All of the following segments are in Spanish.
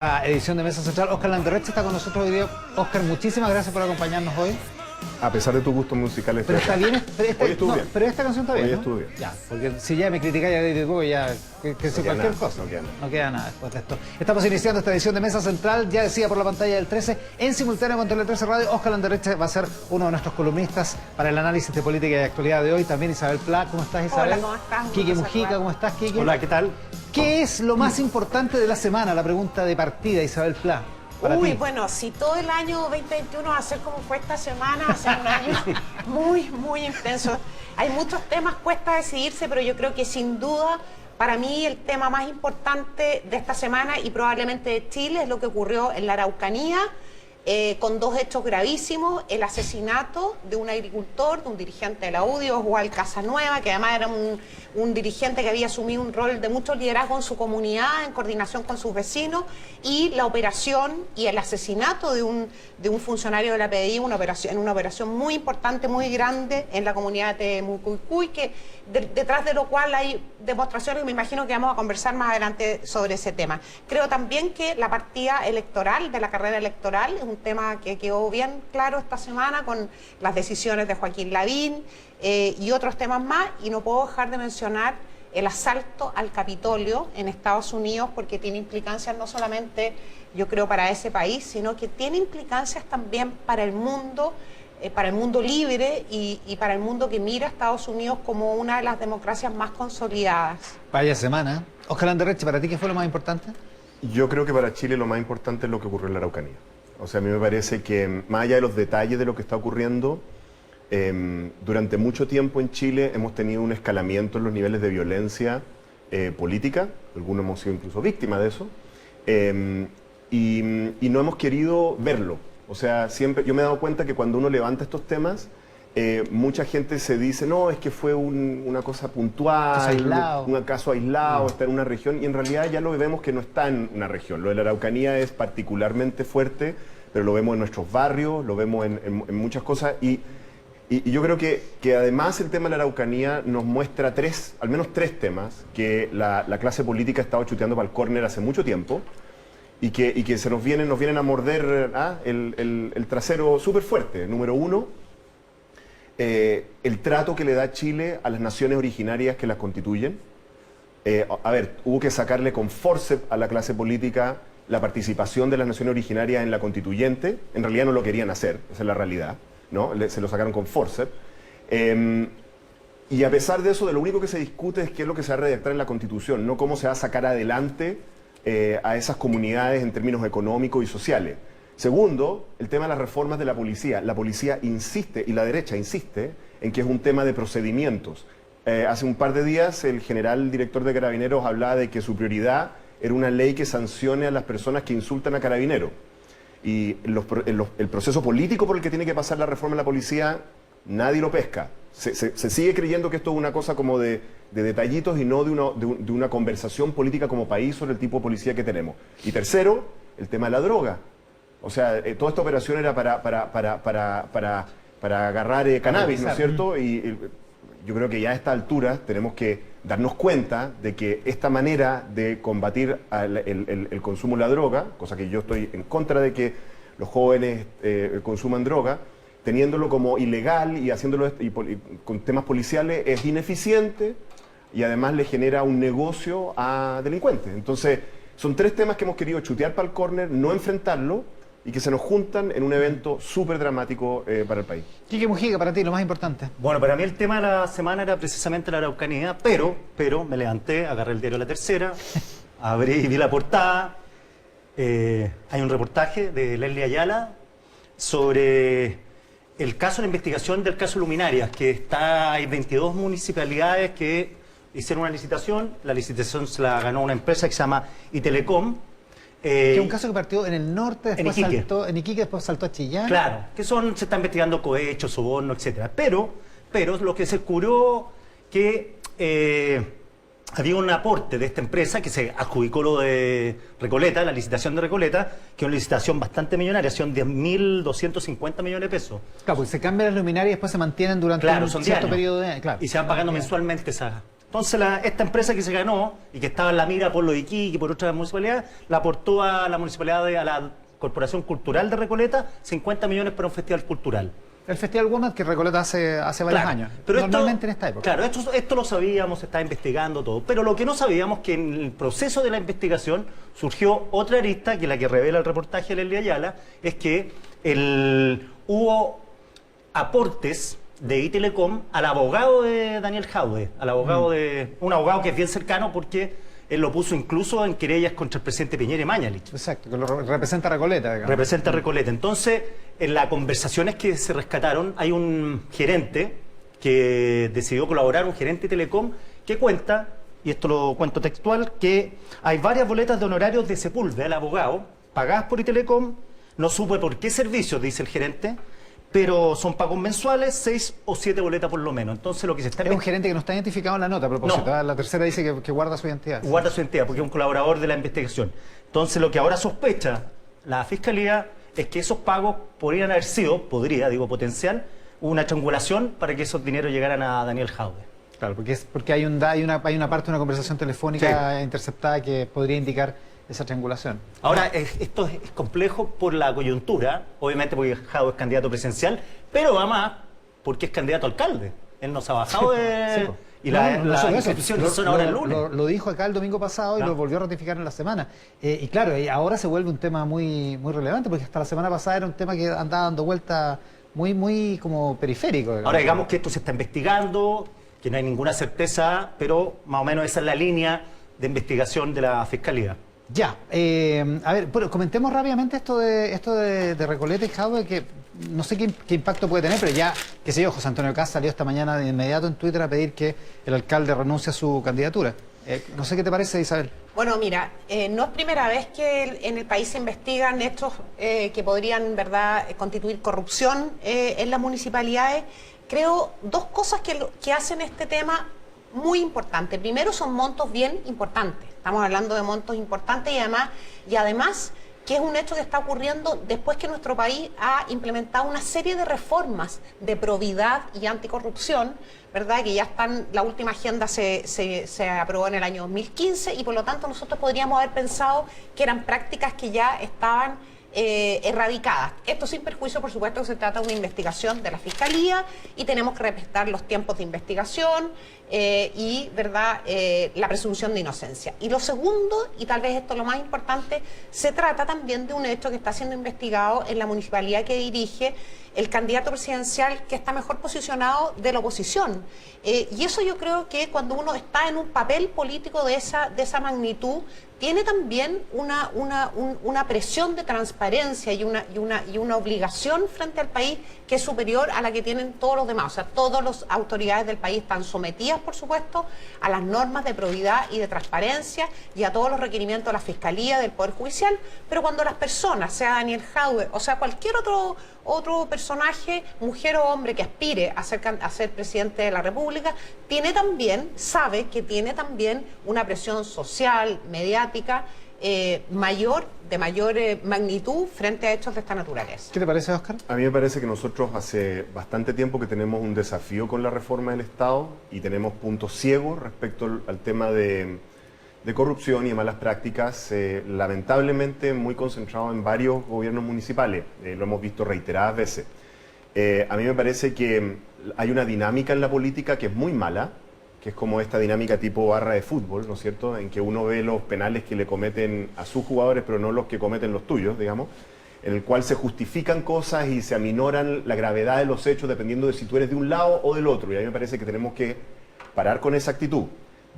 La edición de Mesa Central. Óscar Landerreche está con nosotros hoy día. Óscar, muchísimas gracias por acompañarnos hoy. A pesar de tus gustos musicales. Pero está bien, hoy estuvo bien. Pero esta canción está bien, Hoy ¿no? estuvo bien. Ya, porque si ya me criticáis ya de poco, ya que sé cualquier cosa. No queda nada después de esto. Estamos iniciando esta edición de Mesa Central, ya decía por la pantalla del 13, en simultáneo con Tele 13 Radio. Óscar Landerreche va a ser uno de nuestros columnistas para el análisis de política y de actualidad de hoy. También Isabel Pla, ¿cómo estás, Isabel? Hola, ¿cómo estás? Quique Mujica, ¿cómo estás, Quique? Hola, ¿qué tal? ¿Qué es lo más importante de la semana? La pregunta de partida, Isabel Pla. Uy, bueno, si todo el año 2021 va a ser como fue esta semana, va a ser un año muy intenso. Hay muchos temas, cuesta decidirse, pero yo creo que sin duda, para mí el tema más importante de esta semana y probablemente de Chile es lo que ocurrió en la Araucanía, con dos hechos gravísimos: el asesinato de un agricultor, de un dirigente de la UDI, Oswald Casanueva, que además era un dirigente que había asumido un rol de mucho liderazgo en su comunidad, en coordinación con sus vecinos, y la operación y el asesinato de un funcionario de la PDI, en una operación muy importante, muy grande en la comunidad de Mucuicuy, que detrás de lo cual hay demostraciones, y me imagino que vamos a conversar más adelante sobre ese tema. Creo también que la partida electoral, de la carrera electoral, es un tema que quedó bien claro esta semana con las decisiones de Joaquín Lavín y otros temas más, y no puedo dejar de mencionar el asalto al Capitolio en Estados Unidos, porque tiene implicancias no solamente, yo creo, para ese país, sino que tiene implicancias también para el mundo libre y para el mundo que mira a Estados Unidos como una de las democracias más consolidadas. Vaya semana. Óscar Landerreche, ¿para ti qué fue lo más importante? Yo creo que para Chile lo más importante es lo que ocurrió en la Araucanía. O sea, a mí me parece que, más allá de los detalles de lo que está ocurriendo, durante mucho tiempo en Chile hemos tenido un escalamiento en los niveles de violencia política. Algunos hemos sido incluso víctimas de eso. Y no hemos querido verlo. O sea, siempre yo me he dado cuenta que cuando uno levanta estos temas, mucha gente se dice, no, es que fue una cosa puntual, un caso aislado, está en una región, y en realidad ya lo vemos que no está en una región. Lo de la Araucanía es particularmente fuerte, pero lo vemos en nuestros barrios, lo vemos en muchas cosas, y yo creo que además el tema de la Araucanía nos muestra al menos tres temas que la clase política ha estado chuteando para el córner hace mucho tiempo, y que nos vienen a morder el trasero súper fuerte. Número uno, el trato que le da Chile a las naciones originarias que las constituyen. Hubo que sacarle con forceps a la clase política la participación de las naciones originarias en la constituyente. En realidad no lo querían hacer, esa es la realidad, ¿no? Se lo sacaron con forceps. Y a pesar de eso, de lo único que se discute es qué es lo que se va a redactar en la Constitución, no cómo se va a sacar adelante a esas comunidades en términos económicos y sociales. Segundo, el tema de las reformas de la policía. La policía insiste, y la derecha insiste, en que es un tema de procedimientos. Hace un par de días el general director de Carabineros hablaba de que su prioridad era una ley que sancione a las personas que insultan a Carabineros. Y el proceso político por el que tiene que pasar la reforma de la policía, nadie lo pesca. Se sigue creyendo que esto es una cosa como de detallitos y no de una conversación política como país sobre el tipo de policía que tenemos. Y tercero, el tema de la droga. O sea, toda esta operación era para agarrar cannabis, ¿no es cierto? Y yo creo que ya a esta altura tenemos que darnos cuenta de que esta manera de combatir el consumo de la droga, cosa que yo estoy en contra de que los jóvenes consuman droga, teniéndolo como ilegal y haciéndolo con temas policiales, es ineficiente y además le genera un negocio a delincuentes. Entonces, son tres temas que hemos querido chutear para el córner, no enfrentarlo, y que se nos juntan en un evento súper dramático para el país. Quique Mujica, para ti, lo más importante. Bueno, para mí el tema de la semana era precisamente la Araucanía, pero me levanté, agarré el diario La Tercera, abrí y vi la portada. Hay un reportaje de Leslie Ayala sobre el caso, la investigación del caso Luminarias, que hay 22 municipalidades que hicieron una licitación. La licitación se la ganó una empresa que se llama Itelecom. Que es un caso que partió en el norte, después saltó en Iquique, después saltó a Chillán. Claro, se está investigando cohechos, soborno, etcétera. Pero lo que se descubrió que había un aporte de esta empresa que se adjudicó lo de Recoleta, la licitación de Recoleta, que es una licitación bastante millonaria, son 10.250 millones de pesos. Claro, porque se cambian las luminarias y después se mantienen durante un cierto periodo de años. Claro. Y se van pagando mensualmente Entonces esta empresa que se ganó y que estaba en la mira por lo de Iquique y por otras municipalidades, la aportó a la municipalidad, a la Corporación Cultural de Recoleta, 50 millones para un festival cultural. El Festival Woman que Recoleta hace varios años, pero normalmente en esta época. Claro, esto lo sabíamos, se estaba investigando todo, pero lo que no sabíamos que en el proceso de la investigación surgió otra arista, que la que revela el reportaje de Leslie Ayala, es que hubo aportes de Itelecom al abogado de Daniel Jadwe, al abogado un abogado que es bien cercano porque él lo puso incluso en querellas contra el presidente Piñera y Mañalich. Exacto, que lo representa a Recoleta, digamos. Representa a Recoleta. Entonces, en las conversaciones que se rescataron, hay un gerente que decidió colaborar, un gerente de Telecom, que cuenta, y esto lo cuento textual, que hay varias boletas de honorarios de Sepúlveda, el abogado, pagadas por Itelecom, no supe por qué servicios, dice el gerente, pero son pagos mensuales, 6 o 7 boletas por lo menos. Entonces lo que se está... Es un gerente que no está identificado en la nota, a propósito. No. La tercera dice que guarda su identidad. Guarda su identidad, porque es un colaborador de la investigación. Entonces lo que ahora sospecha la Fiscalía es que esos pagos podrían haber sido, potencial, una triangulación para que esos dineros llegaran a Daniel Jadwe. Claro, porque hay una parte de una conversación telefónica interceptada que podría indicar esa triangulación. Ahora, esto es complejo por la coyuntura, obviamente porque Jadwe es candidato presidencial, pero además porque es candidato a alcalde. Él no se ha bajado de... Y las instituciones son ahora el lunes. Lo dijo acá el domingo pasado y lo volvió a ratificar en la semana. Y claro, ahora se vuelve un tema muy, muy relevante, porque hasta la semana pasada era un tema que andaba dando vuelta muy como periférico. Digamos. Ahora digamos que esto se está investigando, que no hay ninguna certeza, pero más o menos esa es la línea de investigación de la Fiscalía. Ya, a ver, bueno, comentemos rápidamente esto de Recoleta y Jadwe, que no sé qué impacto puede tener, pero ya, qué sé yo, José Antonio Caz salió esta mañana de inmediato en Twitter a pedir que el alcalde renuncie a su candidatura. No sé qué te parece, Isabel. Bueno, mira, no es primera vez que en el país se investigan hechos que podrían, ¿verdad?, constituir corrupción en las municipalidades. Creo dos cosas que hacen este tema muy importante. Primero, son montos bien importantes. Estamos hablando de montos importantes y además que es un hecho que está ocurriendo después que nuestro país ha implementado una serie de reformas de probidad y anticorrupción, ¿verdad? Que ya están, la última agenda se aprobó en el año 2015 y por lo tanto nosotros podríamos haber pensado que eran prácticas que ya estaban erradicadas. Esto sin perjuicio, por supuesto, que se trata de una investigación de la Fiscalía y tenemos que respetar los tiempos de investigación y, ¿verdad?, la presunción de inocencia. Y lo segundo, y tal vez esto es lo más importante, se trata también de un hecho que está siendo investigado en la municipalidad que dirige el candidato presidencial que está mejor posicionado de la oposición. Y eso yo creo que cuando uno está en un papel político de esa magnitud, tiene también una presión de transparencia y una obligación frente al país que es superior a la que tienen todos los demás. O sea, todas las autoridades del país están sometidas, por supuesto, a las normas de probidad y de transparencia y a todos los requerimientos de la Fiscalía, del Poder Judicial, pero cuando las personas, sea Daniel Jadwe o sea cualquier otro personaje, mujer o hombre que aspire a ser presidente de la República, sabe que tiene también una presión social, mediática, de mayor magnitud frente a hechos de esta naturaleza. ¿Qué te parece, Óscar? A mí me parece que nosotros hace bastante tiempo que tenemos un desafío con la reforma del Estado y tenemos puntos ciegos respecto al tema de corrupción y de malas prácticas, lamentablemente muy concentrado en varios gobiernos municipales. Lo hemos visto reiteradas veces. A mí me parece que hay una dinámica en la política que es muy mala, que es como esta dinámica tipo barra de fútbol, ¿no es cierto?, en que uno ve los penales que le cometen a sus jugadores, pero no los que cometen los tuyos, digamos, en el cual se justifican cosas y se aminoran la gravedad de los hechos dependiendo de si tú eres de un lado o del otro. Y a mí me parece que tenemos que parar con esa actitud.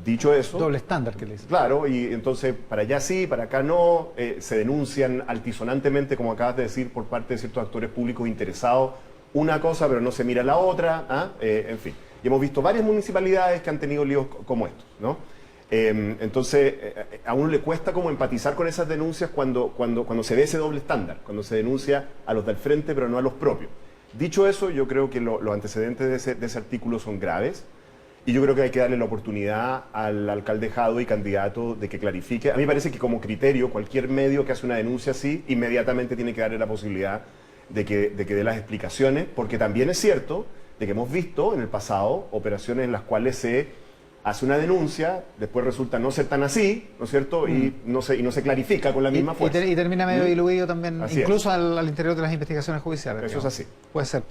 Dicho eso... Doble estándar que le dice. Claro, y entonces para allá sí, para acá no, se denuncian altisonantemente, como acabas de decir, por parte de ciertos actores públicos interesados, una cosa pero no se mira la otra, en fin. Y hemos visto varias municipalidades que han tenido líos como estos, ¿no? Entonces, a uno le cuesta como empatizar con esas denuncias cuando se ve ese doble estándar, cuando se denuncia a los del frente pero no a los propios. Dicho eso, yo creo que los antecedentes de ese artículo son graves y yo creo que hay que darle la oportunidad al alcalde Jadwe y candidato de que clarifique. A mí me parece que como criterio, cualquier medio que hace una denuncia así, inmediatamente tiene que darle la posibilidad de que dé las explicaciones, porque también es cierto de que hemos visto en el pasado operaciones en las cuales se hace una denuncia, después resulta no ser tan así, ¿no es cierto? Y no se clarifica con la misma fuerza. Y termina medio diluido también, Así incluso al interior de las investigaciones judiciales. Eso es así. Puede ser.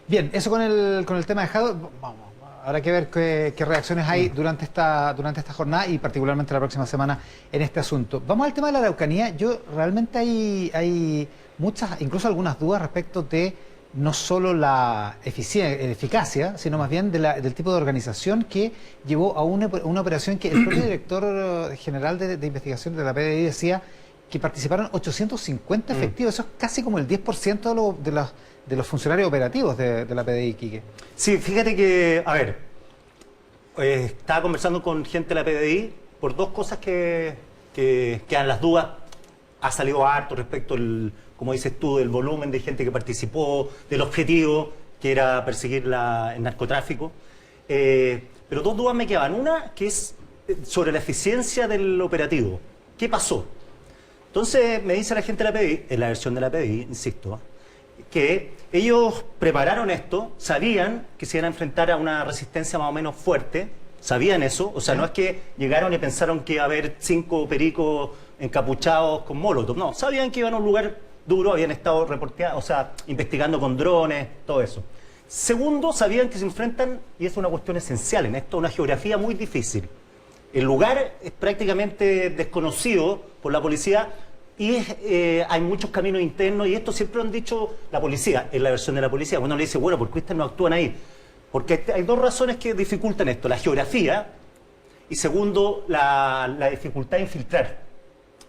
Bien, eso con el tema de Jadwe. Vamos, habrá que ver qué reacciones hay durante esta jornada y particularmente la próxima semana en este asunto. Vamos al tema de la Araucanía. Yo realmente hay muchas, incluso algunas dudas respecto de no solo la eficacia, sino más bien del tipo de organización que llevó a una operación que el propio director general de investigación de la PDI decía que participaron 850 efectivos. Eso es casi como el 10% de los funcionarios operativos de la PDI, Quique. Sí, fíjate que, a ver, estaba conversando con gente de la PDI por dos cosas que quedan las dudas. Ha salido harto respecto como dices tú, del volumen de gente que participó, del objetivo que era perseguir el narcotráfico. Pero dos dudas me quedaban. Una que es sobre la eficiencia del operativo. ¿Qué pasó? Entonces me dice la gente de la PDI, en la versión de la PDI, insisto, que ellos prepararon esto, sabían que se iban a enfrentar a una resistencia más o menos fuerte, sabían eso, o sea, no es que llegaron y pensaron que iba a haber 5 pericos encapuchados con molotov, no, sabían que iban a un lugar duro, habían estado investigando con drones, todo eso. Segundo, sabían que se enfrentan, y es una cuestión esencial en esto, una geografía muy difícil. El lugar es prácticamente desconocido por la policía y hay muchos caminos internos, y esto siempre lo han dicho la policía, en la versión de la policía. Uno le dice, bueno, ¿por qué ustedes no actúan ahí? Porque hay dos razones que dificultan esto, la geografía y segundo, la dificultad de infiltrar.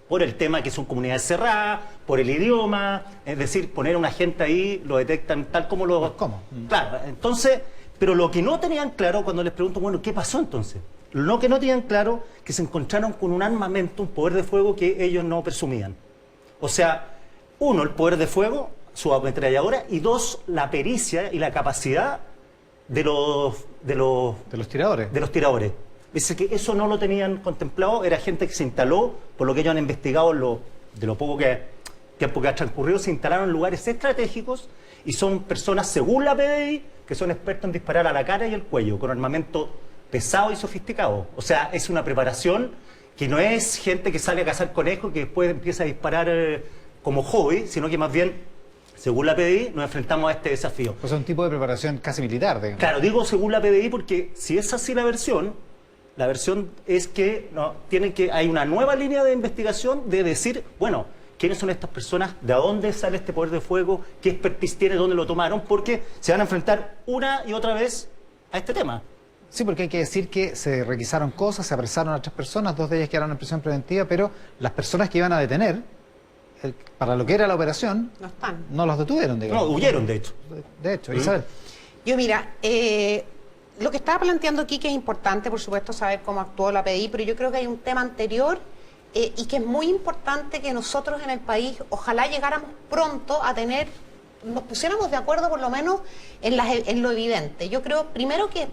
Por el tema que son comunidades cerradas, por el idioma, es decir, poner a una gente ahí, lo detectan tal como lo... Pues, ¿cómo? Claro, entonces, pero lo que no tenían claro cuando les pregunto, bueno, ¿qué pasó entonces? Lo que no tenían claro, que se encontraron con un armamento, un poder de fuego que ellos no presumían. O sea, uno, el poder de fuego, su ametralladora, y dos, la pericia y la capacidad de los tiradores. Dice que eso no lo tenían contemplado, era gente que se instaló, por lo que ellos han investigado, de lo poco tiempo que ha transcurrido, se instalaron en lugares estratégicos y son personas, según la PDI, que son expertos en disparar a la cara y al cuello, con armamento pesado y sofisticado. O sea, es una preparación que no es gente que sale a cazar conejos que después empieza a disparar como hobby, sino que más bien, según la PDI, nos enfrentamos a este desafío. Pues es un tipo de preparación casi militar, digamos. Claro, digo según la PDI porque si es así la versión es que hay una nueva línea de investigación de decir, bueno, ¿quiénes son estas personas? ¿De dónde sale este poder de fuego? ¿Qué expertise tiene? ¿Dónde lo tomaron? Porque se van a enfrentar una y otra vez a este tema. Sí, porque hay que decir que se requisaron cosas, se apresaron a 3 personas, 2 de ellas quedaron en prisión preventiva, pero las personas que iban a detener, para lo que era la operación, no están. No los detuvieron, digamos. No, huyeron, de hecho. De hecho, Isabel. Yo, mira, lo que estaba planteando aquí, que es importante, por supuesto, saber cómo actuó la PDI, pero yo creo que hay un tema anterior y que es muy importante que nosotros en el país, ojalá llegáramos pronto a nos pusiéramos de acuerdo por lo menos en lo evidente. Yo creo, primero, que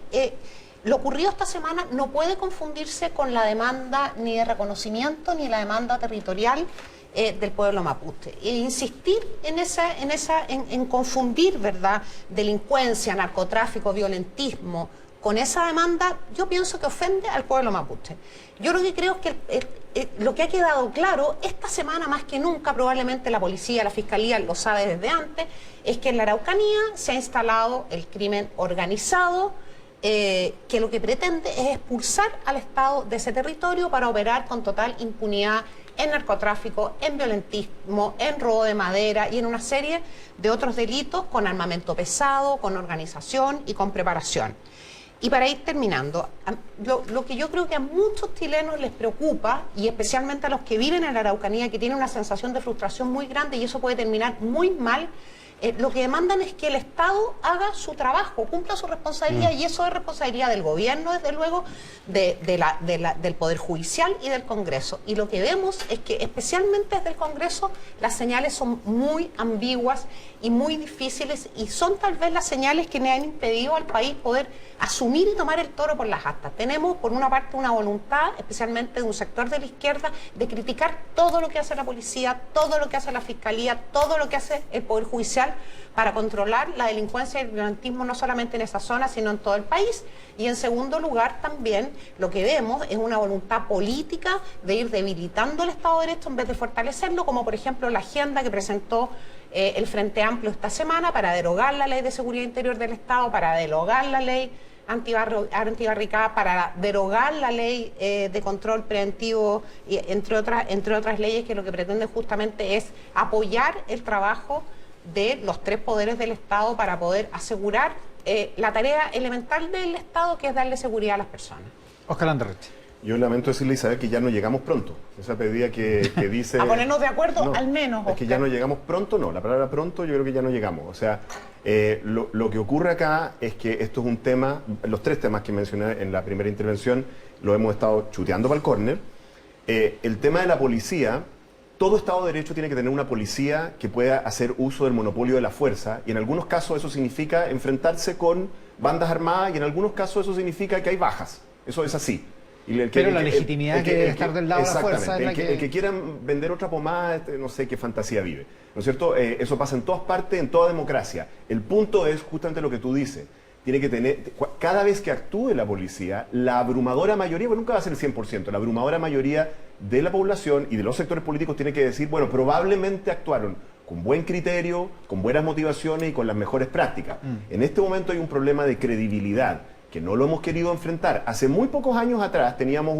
lo ocurrido esta semana no puede confundirse con la demanda ni de reconocimiento ni la demanda territorial del pueblo mapuche. E insistir en confundir, ¿verdad?, delincuencia, narcotráfico, violentismo con esa demanda, yo pienso que ofende al pueblo mapuche. Yo lo que creo es que lo que ha quedado claro esta semana más que nunca, probablemente la policía, la fiscalía lo sabe desde antes, es que en la Araucanía se ha instalado el crimen organizado, que lo que pretende es expulsar al Estado de ese territorio para operar con total impunidad en narcotráfico, en violentismo, en robo de madera y en una serie de otros delitos con armamento pesado, con organización y con preparación. Y para ir terminando, lo que yo creo que a muchos chilenos les preocupa, y especialmente a los que viven en la Araucanía, que tienen una sensación de frustración muy grande y eso puede terminar muy mal, lo que demandan es que el Estado haga su trabajo, cumpla su responsabilidad, y eso es responsabilidad del gobierno, desde luego, del Poder Judicial y del Congreso. Y lo que vemos es que, especialmente desde el Congreso, las señales son muy ambiguas y muy difíciles, y son tal vez las señales que le han impedido al país poder asumir y tomar el toro por las astas. Tenemos, por una parte, una voluntad, especialmente de un sector de la izquierda, de criticar todo lo que hace la policía, todo lo que hace la Fiscalía, todo lo que hace el Poder Judicial, esencial para controlar la delincuencia y el violentismo no solamente en esa zona, sino en todo el país. Y en segundo lugar, también lo que vemos es una voluntad política de ir debilitando el Estado de Derecho en vez de fortalecerlo, como por ejemplo la agenda que presentó el Frente Amplio esta semana para derogar la Ley de Seguridad Interior del Estado, para derogar la ley antibarricada, para derogar la ley de control preventivo, y entre otras leyes que lo que pretende justamente es apoyar el trabajo de los tres poderes del Estado para poder asegurar la tarea elemental del Estado, que es darle seguridad a las personas. Oscar Landerreche. Yo lamento decirle, Isabel, que ya no llegamos pronto. Esa pedida que dice... A ponernos de acuerdo, no, al menos, Oscar. Es que ya no llegamos pronto, no. La palabra pronto yo creo que ya no llegamos. O sea, lo que ocurre acá es que esto es un tema, los tres temas que mencioné en la primera intervención, lo hemos estado chuteando para el córner. El tema de la policía, todo Estado de Derecho tiene que tener una policía que pueda hacer uso del monopolio de la fuerza, y en algunos casos eso significa enfrentarse con bandas armadas, y en algunos casos eso signica que hay bajas. Eso es así. Pero la legitimidad que debe estar del lado de la fuerza es la el que quieran vender otra pomada, no sé qué fantasía vive. ¿No es cierto? Eso pasa en todas partes, en toda democracia. El punto es justamente lo que tú dices. Tiene que tener, cada vez que actúe la policía, la abrumadora mayoría, bueno, nunca va a ser el 100%, la abrumadora mayoría de la población y de los sectores políticos tiene que decir, bueno, probablemente actuaron con buen criterio, con buenas motivaciones y con las mejores prácticas. En este momento hay un problema de credibilidad que no lo hemos querido enfrentar. Hace muy pocos años atrás teníamos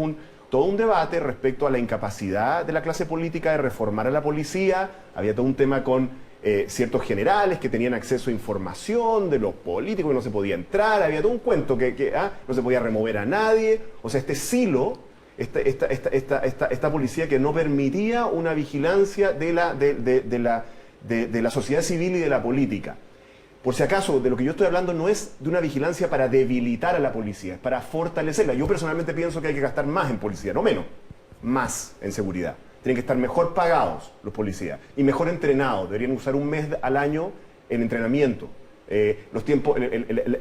todo un debate respecto a la incapacidad de la clase política de reformar a la policía. Había todo un tema con ciertos generales que tenían acceso a información de los políticos, que no se podía entrar. Había todo un cuento que no se podía remover a nadie. O sea, este silo, esta policía que no permitía una vigilancia de la sociedad civil y de la política. Por si acaso, de lo que yo estoy hablando no es de una vigilancia para debilitar a la policía, es para fortalecerla. Yo personalmente pienso que hay que gastar más en policía, no menos, más en seguridad. Tienen que estar mejor pagados los policías y mejor entrenados. Deberían usar un mes al año en entrenamiento. Los tiempos,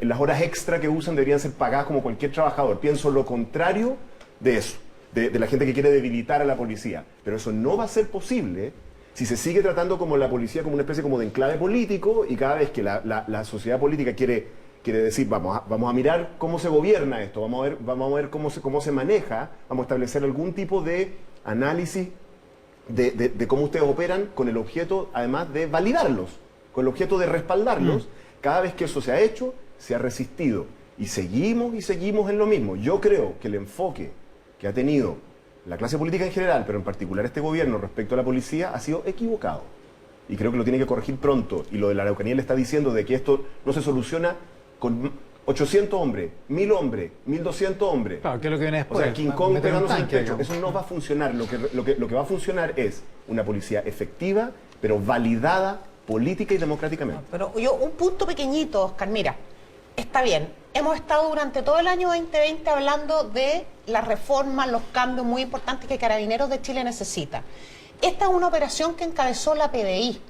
las horas extra que usan deberían ser pagadas como cualquier trabajador. Pienso lo contrario de eso, de la gente que quiere debilitar a la policía. Pero eso no va a ser posible si se sigue tratando como la policía como una especie como de enclave político, y cada vez que la sociedad política quiere decir, vamos a mirar cómo se gobierna esto, vamos a ver cómo se maneja, vamos a establecer algún tipo de análisis de cómo ustedes operan, con el objeto, además, de validarlos, con el objeto de respaldarlos. Cada vez que eso se ha hecho, se ha resistido. Y seguimos en lo mismo. Yo creo que el enfoque que ha tenido la clase política en general, pero en particular este gobierno respecto a la policía, ha sido equivocado. Y creo que lo tiene que corregir pronto. Y lo de la Araucanía le está diciendo de que esto no se soluciona con 800 hombres, 1000 hombres, 1200 hombres. Claro, que es lo que viene después. O sea, King Kong pegándose en el pecho. digamos. Eso no va a funcionar. Lo que va a funcionar es una policía efectiva, pero validada política y democráticamente. Pero un punto pequeñito, Oscar, mira, está bien, hemos estado durante todo el año 2020 hablando de las reformas, los cambios muy importantes que Carabineros de Chile necesita. Esta es una operación que encabezó la PDI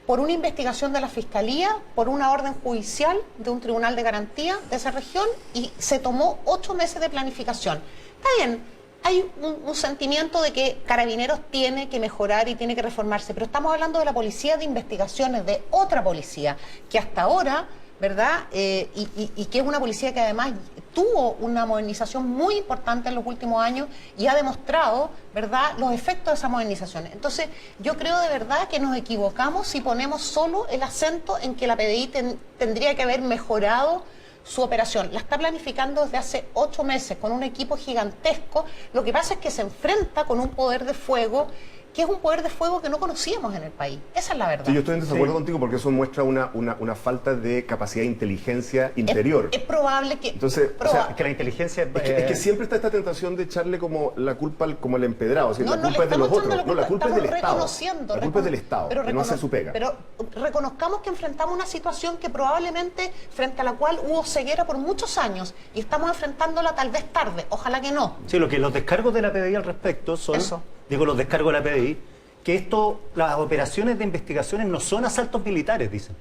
por una investigación de la Fiscalía, por una orden judicial de un tribunal de garantía de esa región, y se tomó 8 meses de planificación. Está bien, hay un sentimiento de que Carabineros tiene que mejorar y tiene que reformarse, pero estamos hablando de la policía de investigaciones, de otra policía, que hasta ahora, ¿verdad? Y que es una policía que además tuvo una modernización muy importante en los últimos años y ha demostrado, ¿verdad?, los efectos de esa modernización. Entonces, yo creo de verdad que nos equivocamos si ponemos solo el acento en que la PDI tendría que haber mejorado su operación. La está planificando desde hace 8 meses con un equipo gigantesco. Lo que pasa es que se enfrenta con un poder de fuego que es un poder de fuego que no conocíamos en el país. Esa es la verdad. Sí, yo estoy en desacuerdo contigo porque eso muestra una falta de capacidad de inteligencia interior. Es probable que... Entonces, O sea, que la inteligencia... es que siempre está esta tentación de echarle como la culpa como el empedrado. O sea, No, la no culpa le es de los estamos otros. echando No, la culpa es del estamos Estado. reconociendo, La culpa es del Estado, pero que no hace su pega. Pero reconozcamos que enfrentamos una situación que probablemente frente a la cual hubo ceguera por muchos años y estamos enfrentándola tal vez tarde. Ojalá que no. Sí, los descargos de la PDI al respecto son... Eso. Digo, los descargos de la PDI, que las operaciones de investigaciones no son asaltos militares, dicen.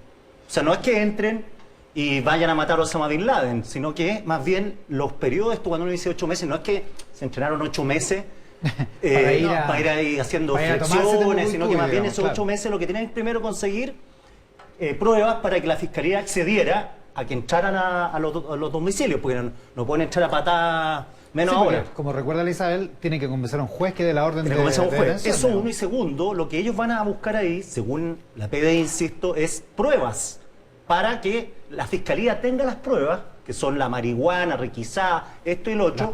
O sea, no es que entren y vayan a matar a Osama Bin Laden, sino que más bien los periodos, esto cuando uno dice 8 meses, no es que se entrenaron 8 meses para ir ahí haciendo flexiones, sino que más bien esos 8 meses lo que tienen es primero conseguir pruebas para que la Fiscalía accediera a que entraran a los domicilios, porque no pueden entrar a patadas, menos Sí, ahora. como recuerda la Isabel, tiene que convencer a un juez que dé la orden Tiene de que comenzar un juez. detención, Eso ¿no? uno, y segundo, lo que ellos van a buscar ahí, según la PDI, insisto, es pruebas para que la Fiscalía tenga las pruebas, que son la marihuana requisada, esto y lo otro. Las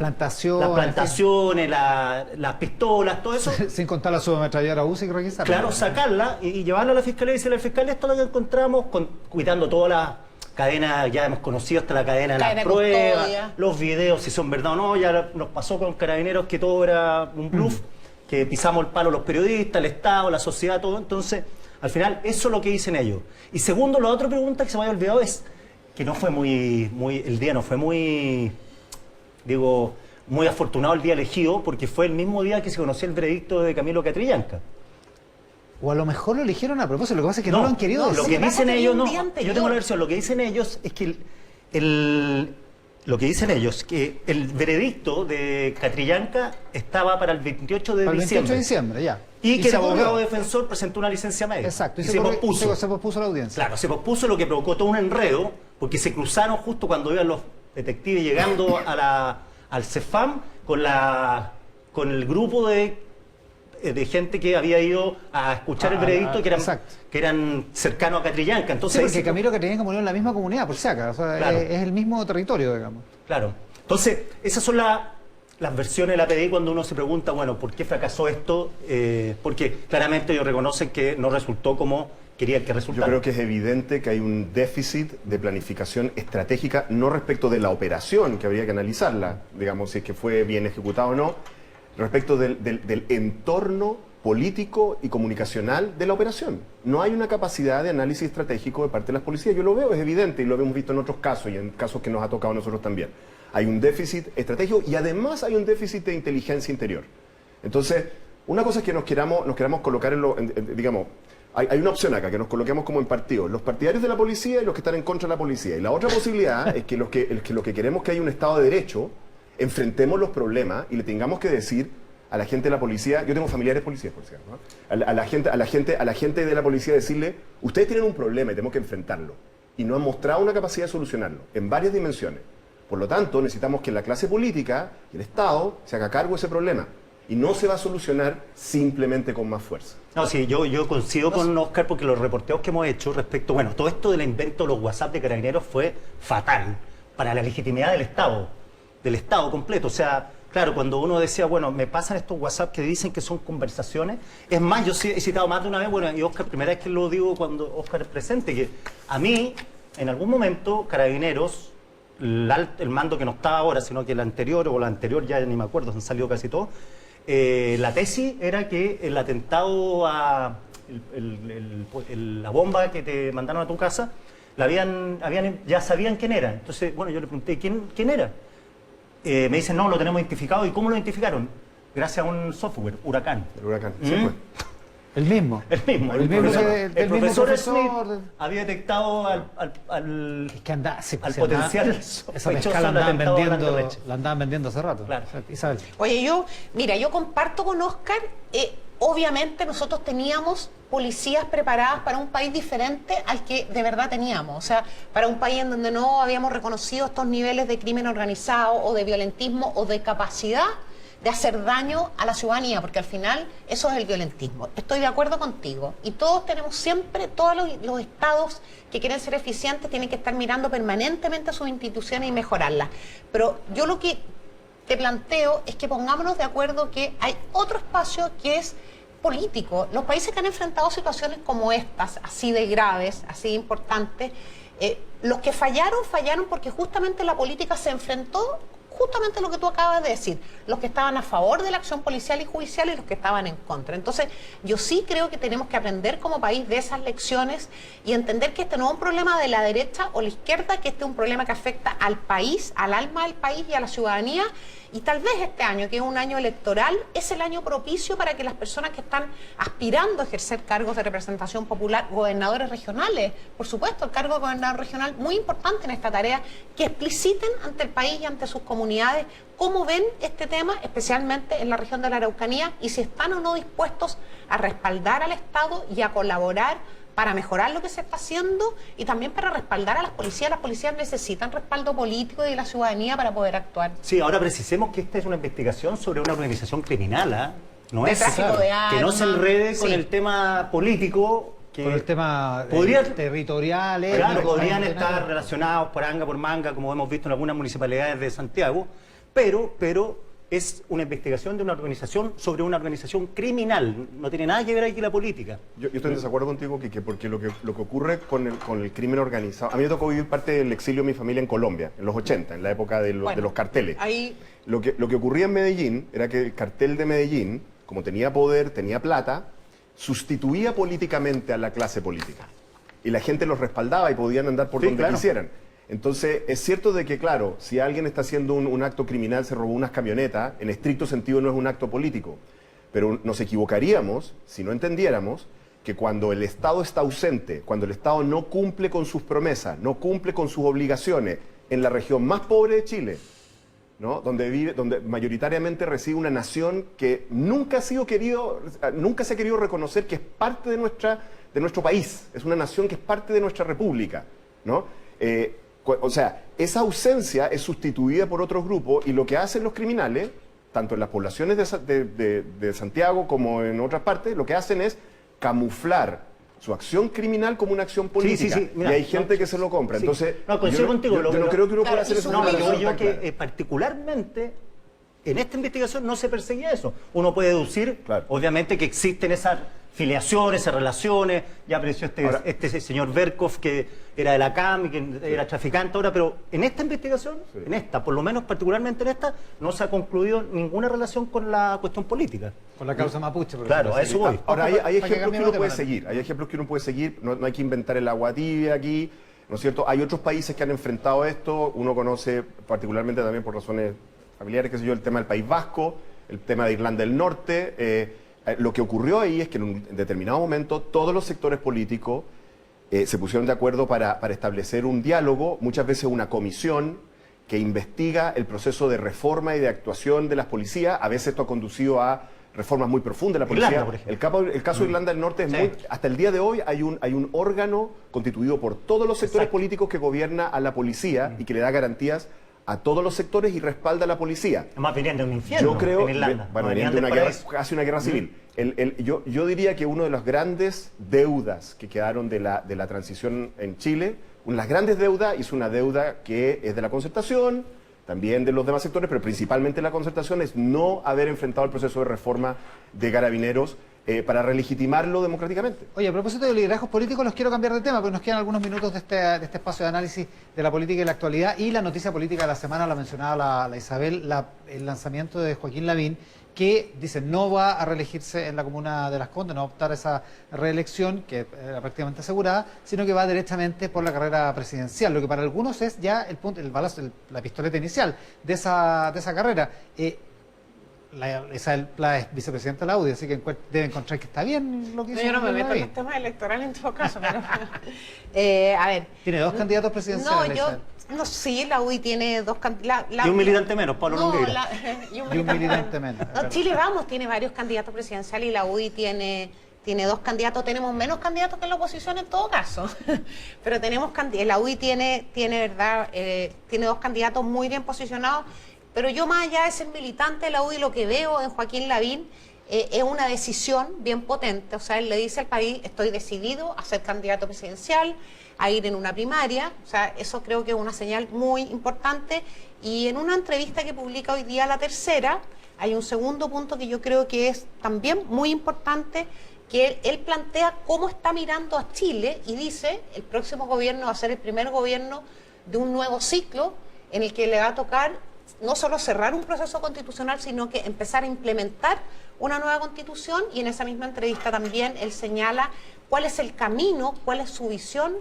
plantaciones, las pistolas, todo eso. Sin contar la subametralladora UCI que requisar. Claro, sacarla y llevarla a la Fiscalía y decirle al fiscal, esto es lo que encontramos, cuidando toda la cadena, ya hemos conocido hasta la cadena de las Cadena de pruebas, custodia. los videos, si son verdad o no. Ya nos pasó con Carabineros que todo era un bluff, que pisamos el palo los periodistas, el Estado, la sociedad, todo. Entonces, al final, eso es lo que dicen ellos. Y segundo, la otra pregunta que se me había olvidado es que no fue el día no fue muy afortunado el día elegido, porque fue el mismo día que se conoció el veredicto de Camilo Catrillanca. O a lo mejor lo eligieron a propósito, lo que pasa es que no lo han querido lo decir. que pasa dicen que ellos, un no, día anterior. yo tengo la versión, lo que dicen ellos es que lo que dicen ellos, que el veredicto de Catrillanca estaba para el 28 de Para el 28 diciembre. de diciembre, ya. Y que el se corrió. abogado defensor presentó una licencia médica. Exacto, y se pospuso. se pospuso la audiencia. Claro, se pospuso, lo que provocó todo un enredo, porque se cruzaron justo cuando iban los detectives llegando al CEFAM con el grupo de gente que había ido a escuchar el veredicto, exacto. que eran cercanos a Catrillanca. Entonces, Sí, porque Camilo Catrillanca murió en la misma comunidad, por si acaso. O sea, Claro. es el mismo territorio, digamos. Claro. Entonces, esas son las versiones de la PDI cuando uno se pregunta, bueno, ¿por qué fracasó esto? Porque claramente ellos reconocen que no resultó como querían que resultara. Yo creo que es evidente que hay un déficit de planificación estratégica, no respecto de la operación, que habría que analizarla, digamos, si es que fue bien ejecutada o no, respecto del entorno político y comunicacional de la operación. No hay una capacidad de análisis estratégico de parte de las policías. Yo lo veo, es evidente, y lo hemos visto en otros casos y en casos que nos ha tocado a nosotros también. Hay un déficit estratégico y además hay un déficit de inteligencia interior. Entonces, una cosa es que nos queramos colocar digamos, hay una opción acá, que nos coloquemos como en partidos, los partidarios de la policía y los que están en contra de la policía. Y la otra posibilidad es que lo que queremos que haya un Estado de Derecho, enfrentemos los problemas y le tengamos que decir a la gente de la policía, yo tengo familiares policías, por cierto, ¿no? a la gente de la policía decirle, ustedes tienen un problema y tenemos que enfrentarlo. Y no han mostrado una capacidad de solucionarlo, en varias dimensiones. Por lo tanto, necesitamos que la clase política y el Estado se haga cargo de ese problema. Y no se va a solucionar simplemente con más fuerza. No, sí, yo coincido con Oscar, porque los reporteos que hemos hecho respecto, bueno, todo esto del invento de los WhatsApp de Carabineros fue fatal para la legitimidad del Estado completo. O sea, claro, cuando uno decía, bueno, me pasan estos WhatsApp que dicen que son conversaciones, es más, yo sí he citado más de una vez, bueno, y Oscar, primera vez que lo digo cuando Oscar es presente, que a mí, en algún momento, Carabineros, el mando que no está ahora, sino que el anterior, o la anterior, ya ni me acuerdo, se han salido casi todos, la tesis era que el atentado a la bomba que te mandaron a tu casa, ya sabían quién era. Entonces, bueno, yo le pregunté, ¿quién era? Me dicen, no, lo tenemos identificado. ¿Y cómo lo identificaron? Gracias a un software, Huracán. El huracán, sí, pues. El mismo. El mismo. El mismo El profesor profesor. Smith había detectado Es que anda, sí, al sí, potencial esa sospechoso pesca la del andaban atentado a vendiendo, Blanca la andaban vendiendo hace rato. Claro. Isabel. Oye, yo comparto con Oscar, obviamente nosotros teníamos policías preparadas para un país diferente al que de verdad teníamos. O sea, para un país en donde no habíamos reconocido estos niveles de crimen organizado o de violentismo o de capacidad de hacer daño a la ciudadanía, porque al final eso es el violentismo. Estoy de acuerdo contigo. Y todos tenemos siempre, todos los estados que quieren ser eficientes tienen que estar mirando permanentemente a sus instituciones y mejorarlas. Pero yo lo que te planteo es que pongámonos de acuerdo que hay otro espacio que es político. Los países que han enfrentado situaciones como estas, así de graves, así de importantes, los que fallaron porque justamente la política se enfrentó justamente lo que tú acabas de decir, los que estaban a favor de la acción policial y judicial y los que estaban en contra. Entonces, yo sí creo que tenemos que aprender como país de esas lecciones y entender que este no es un problema de la derecha o la izquierda, que este es un problema que afecta al país, al alma del país y a la ciudadanía. Y tal vez este año, que es un año electoral, es el año propicio para que las personas que están aspirando a ejercer cargos de representación popular, gobernadores regionales, por supuesto, el cargo de gobernador regional, muy importante en esta tarea, que expliciten ante el país y ante sus comunidades cómo ven este tema, especialmente en la región de la Araucanía, y si están o no dispuestos a respaldar al Estado y a colaborar para mejorar lo que se está haciendo y también para respaldar a las policías. Las policías necesitan respaldo político de la ciudadanía para poder actuar. Sí, ahora precisemos que esta es una investigación sobre una organización criminal, ¿ah? No De es tráfico de armas. que no se enrede con Sí. el tema político. Que Por el tema territorial. claro, podrían étnico, estar relacionados por anga por manga, como hemos visto en algunas municipalidades de Santiago, pero es una investigación de una organización sobre una organización criminal. No tiene nada que ver aquí la política. Yo estoy en desacuerdo contigo, Quique, porque lo que ocurre con el crimen organizado... A mí me tocó vivir parte del exilio de mi familia en Colombia, en los 80, en la época de los carteles. Ahí Lo que ocurría en Medellín era que el cartel de Medellín, como tenía poder, tenía plata, sustituía políticamente a la clase política. Y la gente los respaldaba y podían andar por Sí, donde claro. quisieran. Entonces, es cierto de que, claro, si alguien está haciendo un acto criminal, se robó unas camionetas, en estricto sentido no es un acto político. Pero nos equivocaríamos si no entendiéramos que cuando el Estado está ausente, cuando el Estado no cumple con sus promesas, no cumple con sus obligaciones en la región más pobre de Chile, ¿no? Donde mayoritariamente reside una nación que nunca se ha querido reconocer que es parte de nuestro país, es una nación que es parte de nuestra república, ¿no? O sea, esa ausencia es sustituida por otros grupos y lo que hacen los criminales, tanto en las poblaciones de Santiago como en otras partes, lo que hacen es camuflar su acción criminal como una acción política. Sí, mira, y hay gente que se lo compra. Sí. Entonces, No, coincido contigo, yo no creo que uno claro, pueda hacer eso. no, con una pero Yo persona que tan clara. particularmente en esta investigación no se perseguía eso. Uno puede deducir, Claro. obviamente, que existen esas filiaciones, esas relaciones. Ya apareció Ahora- este señor Berkov, que era de la CAM y que era traficante ahora, pero en esta investigación, Sí. en esta, por lo menos particularmente en esta, no se ha concluido ninguna relación con la cuestión política. Con la causa mapuche. por Claro, ejemplo. a eso voy. Ahora, hay Para que ejemplos que cambiemos uno de puede tema. seguir. Hay ejemplos que uno puede seguir. No hay que inventar el agua tibia aquí, ¿no es cierto? Hay otros países que han enfrentado esto. Uno conoce particularmente también por razones familiares, qué sé yo, el tema del País Vasco, el tema de Irlanda del Norte. Lo que ocurrió ahí es que en un determinado momento todos los sectores políticos se pusieron de acuerdo para establecer un diálogo, muchas veces una comisión que investiga el proceso de reforma y de actuación de las policías. A veces esto ha conducido a reformas muy profundas de la policía. Irlanda, por ejemplo. El caso de Irlanda del Norte es Sí. hasta el día de hoy hay un órgano constituido por todos los sectores Exacto. políticos que gobierna a la policía y que le da garantías a todos los sectores y respalda a la policía. Además venían de un infierno Yo creo, en Irlanda. bueno, no venían de del una guerra, paraíso. casi una guerra civil. Yo diría que uno de las grandes deudas que quedaron de la transición en Chile, una de las grandes deudas, es una deuda que es de la concertación, también de los demás sectores, pero principalmente la concertación, es no haber enfrentado el proceso de reforma de Carabineros para relegitimarlo democráticamente. Oye, a propósito de liderazgos políticos, los quiero cambiar de tema, porque nos quedan algunos minutos de este espacio de análisis de la política y la actualidad. Y la noticia política de la semana la mencionaba la Isabel, el lanzamiento de Joaquín Lavín, que dice no va a reelegirse en la comuna de Las Condes, no va a optar a esa reelección, que era prácticamente asegurada, sino que va directamente por la carrera presidencial, lo que para algunos es ya el punto, el balazo, la pistoleta inicial de esa carrera. Isabel Pla es vicepresidenta de la UDI, así que debe encontrar que está bien lo que hizo. yo no me Joaquín meto en Lavín. los temas electorales en todo caso, pero a ver. Tiene dos candidatos presidenciales. No, la yo Isabel. no, sí, la UDI tiene dos candidatos. Y un militante menos, Pablo Longueira. Y un militante menos, es No, verdad. Chile Vamos tiene varios candidatos presidenciales y la UDI tiene dos candidatos. Tenemos menos candidatos que en la oposición en todo caso. Pero tenemos la UDI tiene verdad, tiene dos candidatos muy bien posicionados. Pero yo, más allá de ser militante de la UDI, lo que veo en Joaquín Lavín es una decisión bien potente. O sea, él le dice al país: estoy decidido a ser candidato presidencial, a ir en una primaria. O sea, eso creo que es una señal muy importante. Y en una entrevista que publica hoy día La Tercera, hay un segundo punto que yo creo que es también muy importante, que él plantea cómo está mirando a Chile y dice: el próximo gobierno va a ser el primer gobierno de un nuevo ciclo en el que le va a tocar no solo cerrar un proceso constitucional, sino que empezar a implementar una nueva constitución. Y en esa misma entrevista también él señala cuál es el camino, cuál es su visión,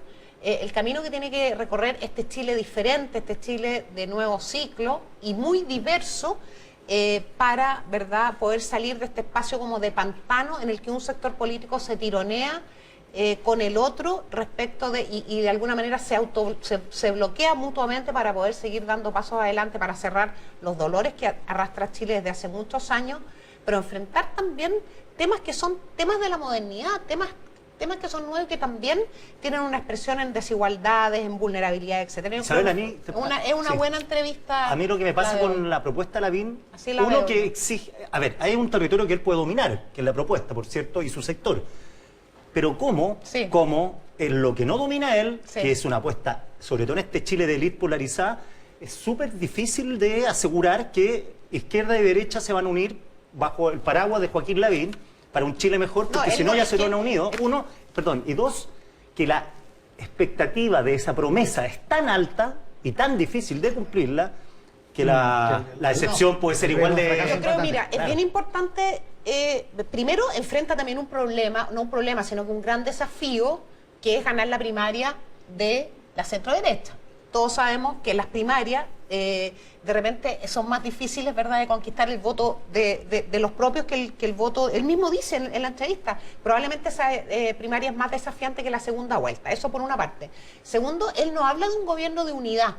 el camino que tiene que recorrer este Chile diferente, este Chile de nuevo ciclo y muy diverso, para, ¿verdad?, poder salir de este espacio como de pantano en el que un sector político se tironea con el otro respecto de, y de alguna manera se bloquea mutuamente para poder seguir dando pasos adelante, para cerrar los dolores que arrastra Chile desde hace muchos años, pero enfrentar también temas que son temas de la modernidad, temas temas que son nuevos y que también tienen una expresión en desigualdades, en vulnerabilidades, etcétera. Isabel, a mí... Es una sí. buena entrevista. A mí lo que me pasa la de hoy. con la propuesta de Lavín, Así la uno veo. que exige... A ver, hay un territorio que él puede dominar, que es la propuesta, por cierto, y su sector. Pero ¿cómo? Sí. ¿Cómo en lo que no domina él, Sí. que es una apuesta, sobre todo en este Chile de élite polarizada, es súper difícil de asegurar que izquierda y derecha se van a unir bajo el paraguas de Joaquín Lavín para un Chile mejor, porque él si no no, ya es se que- lo han unido. Uno, perdón, y dos, que la expectativa de esa promesa es tan alta y tan difícil de cumplirla que la excepción puede ser igual de... Yo creo, mira, es Claro. bien importante, primero enfrenta también un problema, no un problema, sino que un gran desafío, que es ganar la primaria de la centro-derecha. Todos sabemos que las primarias de repente son más difíciles, ¿verdad?, de conquistar el voto de los propios que el voto, él mismo dice en la entrevista, probablemente esa primaria es más desafiante que la segunda vuelta, eso por una parte. Segundo, él no habla de un gobierno de unidad.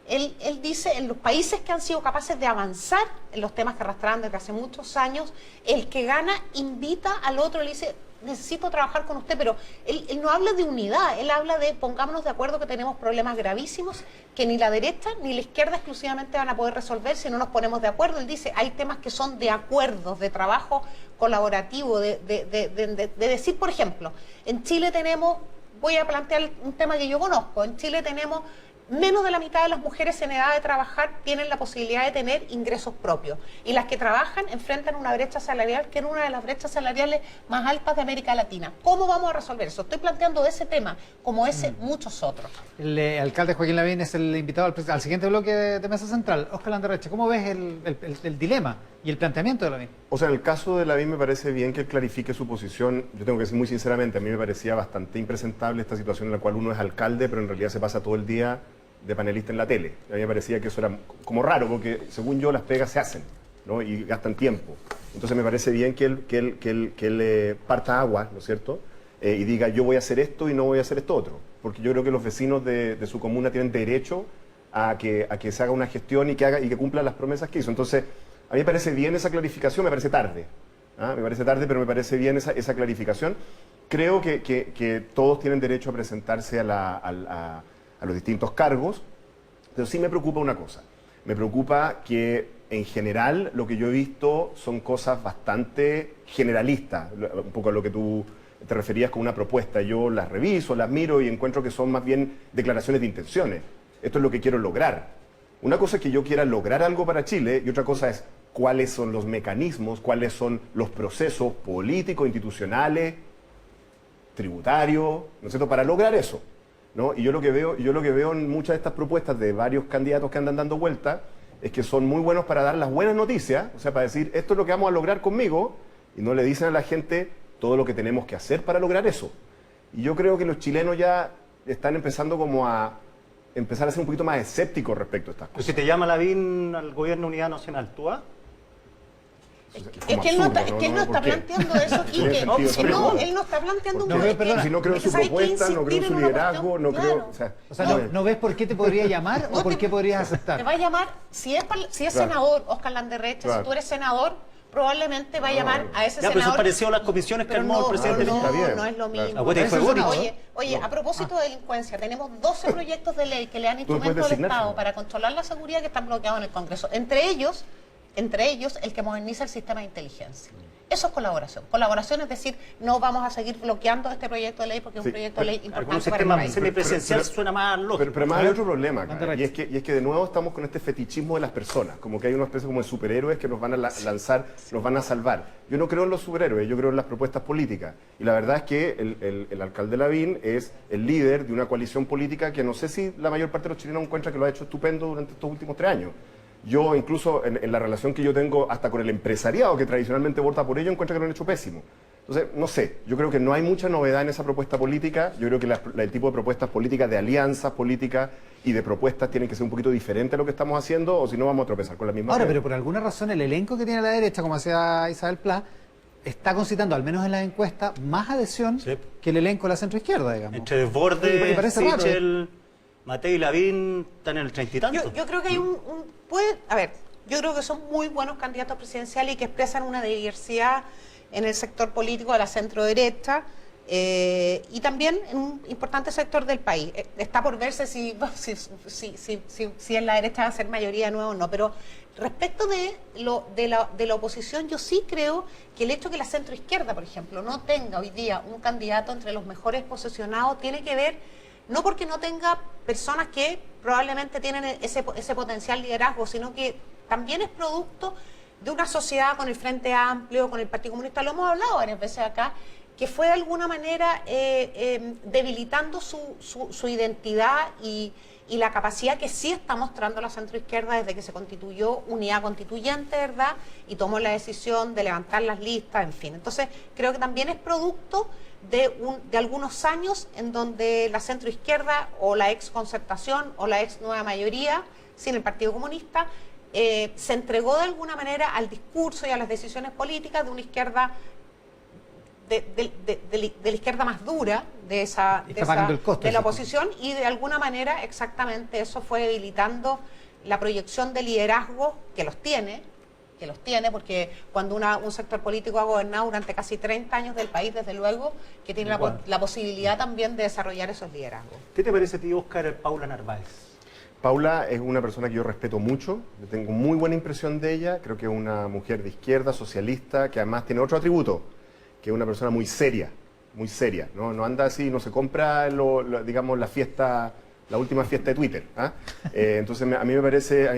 Él dice, en los países que han sido capaces de avanzar en los temas que arrastraban desde hace muchos años, el que gana invita al otro, le dice, necesito trabajar con usted, pero él no habla de unidad, él habla de pongámonos de acuerdo que tenemos problemas gravísimos que ni la derecha ni la izquierda exclusivamente van a poder resolver si no nos ponemos de acuerdo. Él dice, hay temas que son de acuerdos, de trabajo colaborativo, de decir, por ejemplo, en Chile tenemos, voy a plantear un tema que yo conozco, en Chile tenemos menos de la mitad de las mujeres en edad de trabajar tienen la posibilidad de tener ingresos propios. Y las que trabajan enfrentan una brecha salarial que es una de las brechas salariales más altas de América Latina. ¿Cómo vamos a resolver eso? Estoy planteando ese tema, como ese, muchos otros. El alcalde Joaquín Lavín es el invitado al siguiente bloque de Mesa Central. Óscar Landerreche, ¿cómo ves el dilema y el planteamiento de Lavín? O sea, en el caso de Lavín me parece bien que él clarifique su posición. Yo tengo que decir muy sinceramente, a mí me parecía bastante impresentable esta situación en la cual uno es alcalde, pero en realidad se pasa todo el día de panelista en la tele. A mí me parecía que eso era como raro, porque según yo las pegas se hacen, ¿no? Y gastan tiempo. Entonces me parece bien que él parta agua, ¿no es cierto? Y diga, yo voy a hacer esto y no voy a hacer esto otro. Porque yo creo que los vecinos de su comuna tienen derecho a que se haga una gestión y que cumpla las promesas que hizo. Entonces, a mí me parece bien esa clarificación, me parece tarde. Me parece tarde, pero me parece bien esa clarificación. Creo que todos tienen derecho a presentarse a los distintos cargos, pero sí me preocupa una cosa. Me preocupa que en general lo que yo he visto son cosas bastante generalistas, un poco a lo que tú te referías con una propuesta. Yo las reviso, las miro y encuentro que son más bien declaraciones de intenciones. Esto es lo que quiero lograr. Una cosa es que yo quiera lograr algo para Chile y otra cosa es cuáles son los mecanismos, cuáles son los procesos políticos, institucionales, tributarios, ¿no es cierto?, para lograr eso, ¿no? Y yo lo que veo en muchas de estas propuestas de varios candidatos que andan dando vueltas es que son muy buenos para dar las buenas noticias, o sea, para decir, esto es lo que vamos a lograr conmigo, y no le dicen a la gente todo lo que tenemos que hacer para lograr eso. Y yo creo que los chilenos ya están empezando como a empezar a ser un poquito más escépticos respecto a estas Pues cosas. si te llama Lavín al gobierno de Unidad Nacional, ¿tú vas? Es que él no está, absurdo, es que él no ¿Por está qué? planteando eso, Tiene Quique. sentido esa No, pregunta. él no está planteando un No, pero perdona, Si no creo en su Entonces hay que propuesta, no creo en insistir su una liderazgo, cuestión, no claro. creo... O sea, ¿no ves por qué te podría llamar o No por te- qué podrías Te aceptar? va a llamar, si es Claro. senador, Óscar Landerreche, Claro. si tú eres senador, probablemente va a llamar a ese Ya, pero eso senador. pareció a las comisiones que Pero armó el presidente. no, Está bien. no es lo mismo. Acuérdate que fue Eso es Boric. una- Oye, a propósito de delincuencia, tenemos 12 proyectos de ley que le dan Tú puedes instrumentos al designar, Estado ¿no? para controlar la seguridad que están bloqueados en el Congreso. Entre ellos, el que moderniza el sistema de inteligencia. Eso es colaboración. Colaboración es decir, no vamos a seguir bloqueando este proyecto de ley porque es Sí, un proyecto de ley Algunos importante para el sistemas país. semipresencial Pero- suena más lógico. Pero además hay otro problema acá, Landerreche. y es que de nuevo estamos con este fetichismo de las personas, como que hay una especie como de superhéroes que nos van a lanzar, nos van a salvar. Yo no creo en los superhéroes, yo creo en las propuestas políticas. Y la verdad es que el alcalde Lavín es el líder de una coalición política que no sé si la mayor parte de los chilenos encuentra que lo ha hecho estupendo durante estos últimos 3 años. Yo incluso en la relación que yo tengo hasta con el empresariado que tradicionalmente vota por ello, encuentro que lo han hecho pésimo. Entonces, no sé, yo creo que no hay mucha novedad en esa propuesta política. Yo creo que el tipo de propuestas políticas, de alianzas políticas y de propuestas tienen que ser un poquito diferentes a lo que estamos haciendo, o si no vamos a tropezar con la misma. Ahora, piedra. pero por alguna razón el elenco que tiene la derecha, como decía Isabel Pla, está concitando, al menos en las encuestas, más adhesión Sí. que el elenco de la centroizquierda, digamos. Entre Desbordes, Y parece raro, Sichel, Matei y Lavín están en el 30 y tanto. Yo creo que hay yo creo que son muy buenos candidatos presidenciales y que expresan una diversidad en el sector político de la centro derecha. y también en un importante sector del país. Está por verse si en la derecha va a ser mayoría de nuevo o no, pero respecto de la oposición, yo sí creo que el hecho que la centroizquierda, por ejemplo, no tenga hoy día un candidato entre los mejores posicionados tiene que ver no porque no tenga personas que probablemente tienen ese potencial liderazgo, sino que también es producto de una sociedad con el Frente Amplio, con el Partido Comunista, lo hemos hablado varias veces acá, que fue de alguna manera debilitando su identidad y la capacidad que sí está mostrando la centroizquierda desde que se constituyó Unidad Constituyente, ¿verdad? Y tomó la decisión de levantar las listas, en fin. Entonces, creo que también es producto de algunos años en donde la centroizquierda o la ex Concertación o la ex Nueva Mayoría, sin el Partido Comunista, se entregó de alguna manera al discurso y a las decisiones políticas de una izquierda de la izquierda más dura de la oposición, y de alguna manera exactamente eso fue debilitando la proyección de liderazgo que los tiene porque cuando un sector político ha gobernado durante casi 30 años del país, desde luego que tiene la posibilidad también de desarrollar esos liderazgos. ¿Qué te parece a ti, Óscar, Paula Narváez? Paula es una persona que yo respeto mucho, yo tengo muy buena impresión de ella, creo que es una mujer de izquierda, socialista, que además tiene otro atributo, que es una persona muy seria, no anda así, no se compra, digamos, la última fiesta de Twitter. Entonces a mí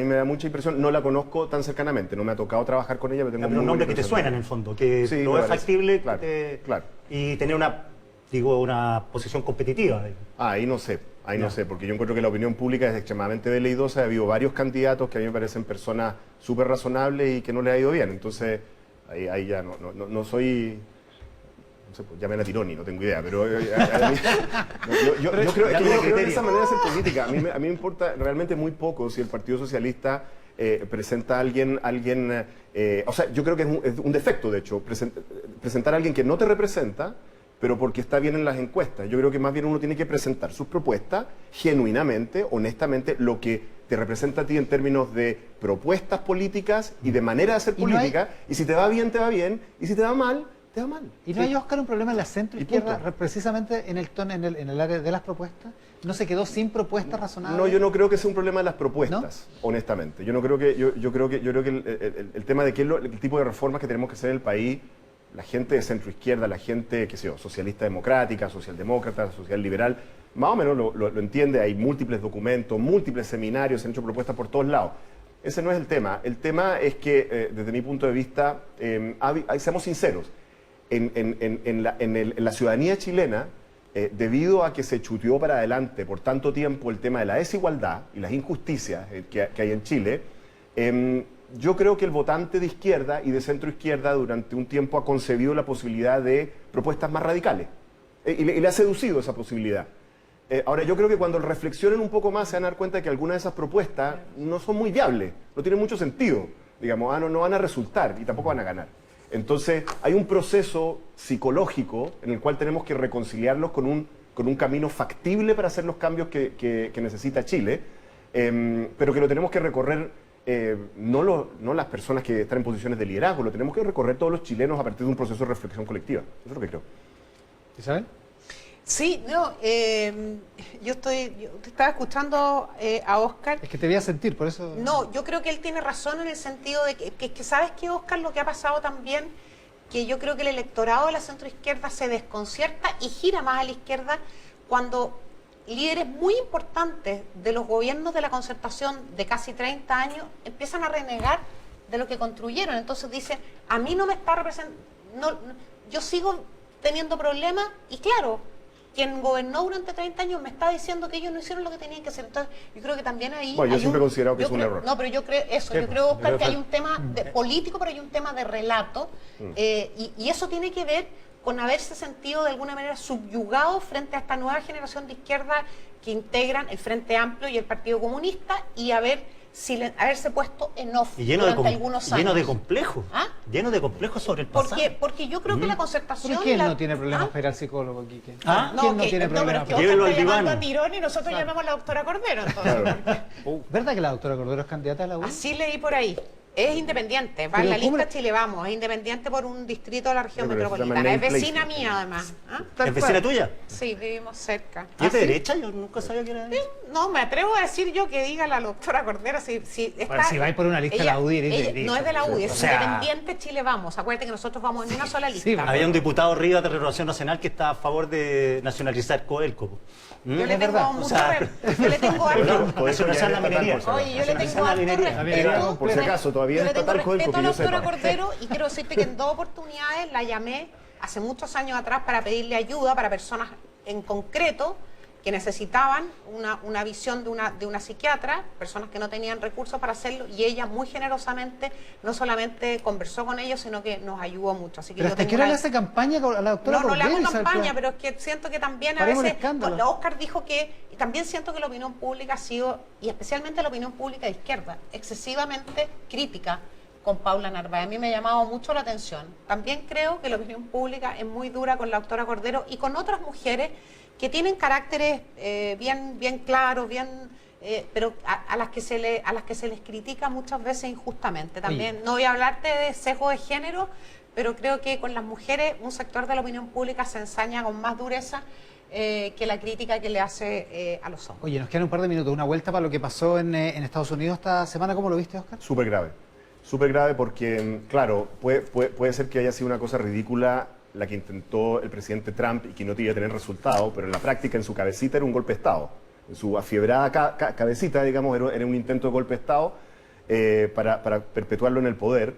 me da mucha impresión, no la conozco tan cercanamente, no me ha tocado trabajar con ella, pero tengo un nombre que te suena en el fondo, que sí, no es factible claro. Y tener una posición competitiva. Ahí no sé, porque yo encuentro que la opinión pública es extremadamente veleidosa, ha habido varios candidatos que a mí me parecen personas súper razonables y que no le ha ido bien, entonces ahí ya no soy... Pues llamen a Tironi, no tengo idea, pero yo creo que de esa manera hacer política. A mí me importa realmente muy poco si el Partido Socialista presenta a alguien o sea, yo creo que es un defecto, de hecho, presentar a alguien que no te representa, pero porque está bien en las encuestas. Yo creo que más bien uno tiene que presentar sus propuestas genuinamente, honestamente, lo que te representa a ti en términos de propuestas políticas y de manera de hacer política, y si te va bien, y si te va mal, te va mal. ¿Y no hay, Óscar, un problema en la centro-izquierda precisamente en el área de las propuestas? ¿No se quedó sin propuestas razonables? No, yo no creo que sea un problema de las propuestas, honestamente. Yo creo que el tema de el tipo de reformas que tenemos que hacer en el país, la gente de centro-izquierda, la gente, qué sé yo, socialista democrática, socialdemócrata, social liberal, más o menos lo entiende. Hay múltiples documentos, múltiples seminarios, se han hecho propuestas por todos lados. Ese no es el tema. El tema es que, desde mi punto de vista, seamos sinceros, en la ciudadanía chilena, debido a que se chuteó para adelante por tanto tiempo el tema de la desigualdad y las injusticias que hay en Chile, yo creo que el votante de izquierda y de centro izquierda durante un tiempo ha concebido la posibilidad de propuestas más radicales y le ha seducido esa posibilidad. Ahora, yo creo que cuando reflexionen un poco más se van a dar cuenta de que algunas de esas propuestas no son muy viables, no tienen mucho sentido, digamos, no van a resultar y tampoco van a ganar. Entonces, hay un proceso psicológico en el cual tenemos que reconciliarlos con un camino factible para hacer los cambios que necesita Chile, pero que lo tenemos que recorrer no las personas que están en posiciones de liderazgo, lo tenemos que recorrer todos los chilenos a partir de un proceso de reflexión colectiva. Eso es lo que creo. ¿Isabel? Sí, yo te estaba escuchando a Óscar. Es que te voy a sentir, por eso... No, yo creo que él tiene razón en el sentido de que ¿sabes qué, Óscar? Lo que ha pasado también, que yo creo que el electorado de la centroizquierda se desconcierta y gira más a la izquierda cuando líderes muy importantes de los gobiernos de la Concertación de casi 30 años empiezan a renegar de lo que construyeron. Entonces dicen, a mí no me está representando, yo sigo teniendo problemas y claro, quien gobernó durante 30 años me está diciendo que ellos no hicieron lo que tenían que hacer. Entonces, yo creo que también ahí... Bueno, yo siempre he considerado que es un error. No, pero yo creo eso. Yo creo, Óscar, que hay un tema político, pero hay un tema de relato. Y eso tiene que ver con haberse sentido de alguna manera subyugado frente a esta nueva generación de izquierda que integran el Frente Amplio y el Partido Comunista y haberse puesto en off durante algunos años. Lleno de complejos. Lleno de complejos sobre el pasado. Porque yo creo que la Concertación... ¿Pero quién no tiene problemas para ir al psicólogo, Quique? ¿Quién no tiene problemas? No, pero es que está llamando a Tirón y nosotros llamamos a la doctora Cordero. Entonces. ¿Verdad que la doctora Cordero es candidata a la U? Así leí por ahí. Es independiente, va en la lista Chile Vamos, es independiente por un distrito de la región metropolitana. Es vecina mía, además. ¿Es vecina tuya? Sí, vivimos cerca. ¿Y es de derecha? Yo nunca sabía que era de derecha. No, me atrevo a decir yo que diga la doctora Cordero si está... Bueno, si vais por una lista de la UDI, no es de la UDI, es o sea, independiente Chile Vamos. Acuérdate que nosotros vamos en una sola lista. Sí, Había un diputado Rivas de Renovación Nacional que está a favor de nacionalizar Codelco. Yo le tengo verdad. mucho O sea, yo le tengo harto... Nacionalizar la minería. Oye, yo le tengo harto respeto. Por si acaso, todavía yo no le está tengo tal respeto a que la yo doctora sepa. Cordero y quiero decirte que en 2 oportunidades la llamé hace muchos años atrás para pedirle ayuda para personas en concreto que necesitaban una visión de una psiquiatra, personas que no tenían recursos para hacerlo, y ella muy generosamente no solamente conversó con ellos, sino que nos ayudó mucho. Así que pero yo hasta tengo qué hora una- le hace campaña a la doctora no le hago Cordero, campaña, Isabel? pero es que siento que también a Paremos el veces... escándalo. Oscar dijo que... Y también siento que la opinión pública ha sido, y especialmente la opinión pública de izquierda, excesivamente crítica con Paula Narváez. A mí me ha llamado mucho la atención. También creo que la opinión pública es muy dura con la doctora Cordero y con otras mujeres que tienen caracteres bien claros, pero a las que se les critica muchas veces injustamente. También no voy a hablarte de sesgo de género, pero creo que con las mujeres un sector de la opinión pública se ensaña con más dureza que la crítica que le hace a los hombres. Oye, nos quedan un par de minutos. Una vuelta para lo que pasó en Estados Unidos esta semana. ¿Cómo lo viste, Oscar? Súper grave porque, claro, puede ser que haya sido una cosa ridícula la que intentó el presidente Trump y que no te iba a tener resultado, pero en la práctica, en su cabecita, era un golpe de Estado. En su afiebrada cabecita, digamos, era un intento de golpe de Estado para perpetuarlo en el poder.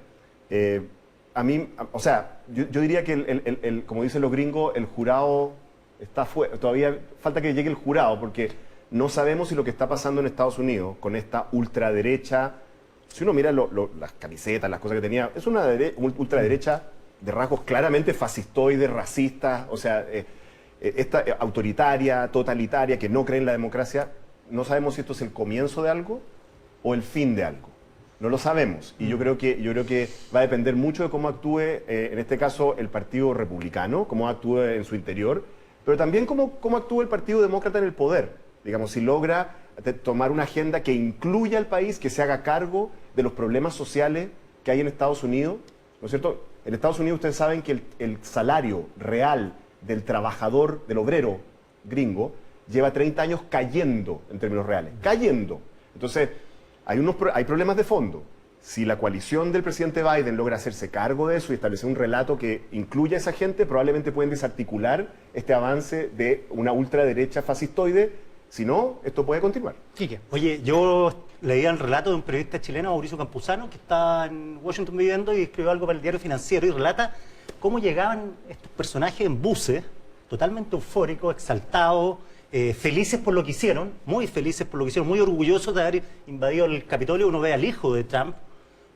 A mí, o sea, yo diría que, como dicen los gringos, el jurado está fuera. Todavía falta que llegue el jurado, porque no sabemos si lo que está pasando en Estados Unidos con esta ultraderecha, si uno mira las camisetas, las cosas que tenía, es una ultraderecha de rasgos claramente fascistoides, racistas, o sea, esta autoritaria, totalitaria, que no cree en la democracia. No sabemos si esto es el comienzo de algo o el fin de algo. No lo sabemos. Y yo creo que va a depender mucho de cómo actúe, en este caso, el Partido Republicano, cómo actúe en su interior, pero también cómo actúa el Partido Demócrata en el poder. Digamos, si logra tomar una agenda que incluya al país, que se haga cargo de los problemas sociales que hay en Estados Unidos, ¿no es cierto? En Estados Unidos ustedes saben que el salario real del trabajador, del obrero gringo, lleva 30 años cayendo en términos reales. Cayendo. Entonces, hay problemas de fondo. Si la coalición del presidente Biden logra hacerse cargo de eso y establecer un relato que incluya a esa gente, probablemente pueden desarticular este avance de una ultraderecha fascistoide. Si no, esto puede continuar. Quique. Oye, yo leía el relato de un periodista chileno, Mauricio Campuzano, que está en Washington viviendo y escribió algo para el Diario Financiero y relata cómo llegaban estos personajes en buses, totalmente eufóricos, exaltados, felices por lo que hicieron, muy felices por lo que hicieron, muy orgullosos de haber invadido el Capitolio. Uno ve al hijo de Trump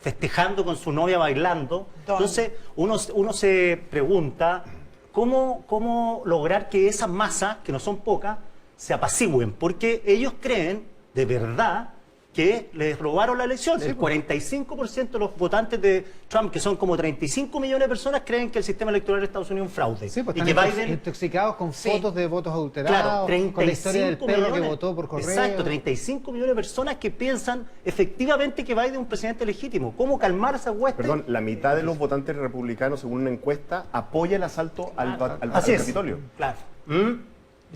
festejando con su novia bailando. Entonces, uno se pregunta cómo lograr que esas masas, que no son pocas, se apacigüen, porque ellos creen de verdad que les robaron la elección. El 45% de los votantes de Trump, que son como 35 millones de personas, creen que el sistema electoral de Estados Unidos es un fraude. Sí, pues y están que Biden, intoxicados con fotos de votos adulterados, claro, 35 con la historia del perro millones, que votó por correo. Exacto, 35 millones de personas que piensan efectivamente que Biden es un presidente legítimo. ¿Cómo calmar esa hueste? Perdón, la mitad de los votantes republicanos, según una encuesta, apoya el asalto al Así es. Capitolio. Claro.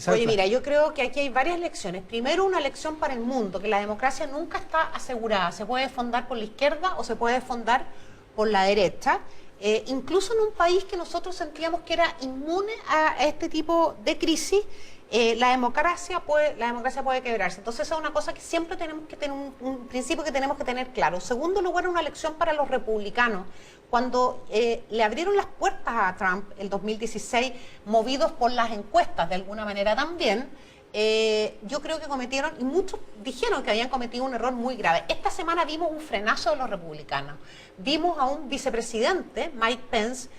Oye, mira, yo creo que aquí hay varias lecciones. Primero, una lección para el mundo, que la democracia nunca está asegurada. Se puede fondar por la izquierda o se puede fondar por la derecha. Incluso en un país que nosotros sentíamos que era inmune a este tipo de crisis, la democracia puede quebrarse. Entonces, esa es una cosa que siempre tenemos que tener, un principio que tenemos que tener claro. En segundo lugar, una lección para los republicanos. Cuando le abrieron las puertas a Trump el 2016, movidos por las encuestas de alguna manera también, yo creo que cometieron, y muchos dijeron que habían cometido un error muy grave. Esta semana vimos un frenazo de los republicanos. Vimos a un vicepresidente, Mike Pence,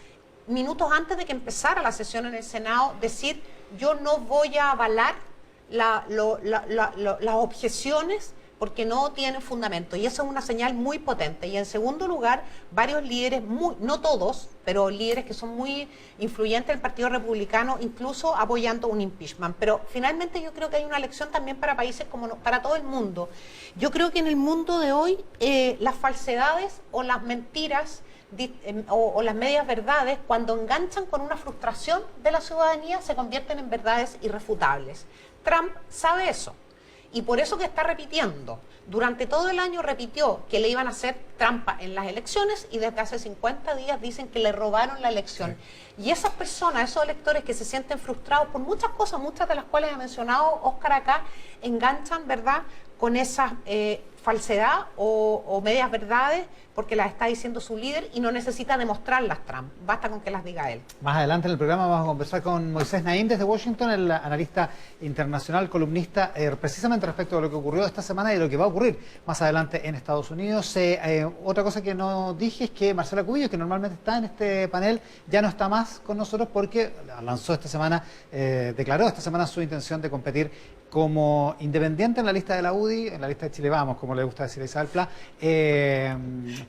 minutos antes de que empezara la sesión en el Senado, decir: yo no voy a avalar las objeciones porque no tienen fundamento, y eso es una señal muy potente. Y en segundo lugar, varios líderes, no todos, pero líderes que son muy influyentes del Partido Republicano, incluso apoyando un impeachment. Pero finalmente yo creo que hay una lección también para países como para todo el mundo. Yo creo que en el mundo de hoy las falsedades o las mentiras o las medias verdades, cuando enganchan con una frustración de la ciudadanía, se convierten en verdades irrefutables. Trump sabe eso. Y por eso que está repitiendo. Durante todo el año repitió que le iban a hacer trampa en las elecciones y desde hace 50 días dicen que le robaron la elección. Sí. Y esas personas, esos electores que se sienten frustrados por muchas cosas, muchas de las cuales ha mencionado Óscar acá, enganchan, ¿verdad?, con esa falsedad o medias verdades porque las está diciendo su líder y no necesita demostrarlas Trump, basta con que las diga él. Más adelante en el programa vamos a conversar con Moisés Naim desde Washington, el analista internacional, columnista, precisamente respecto a lo que ocurrió esta semana y lo que va a ocurrir más adelante en Estados Unidos. Otra cosa que no dije es que Marcela Cubillos, que normalmente está en este panel, ya no está más con nosotros porque lanzó esta semana, declaró esta semana su intención de competir como independiente en la lista de la UDI, en la lista de Chile Vamos, como le gusta decir a Isabel Pla,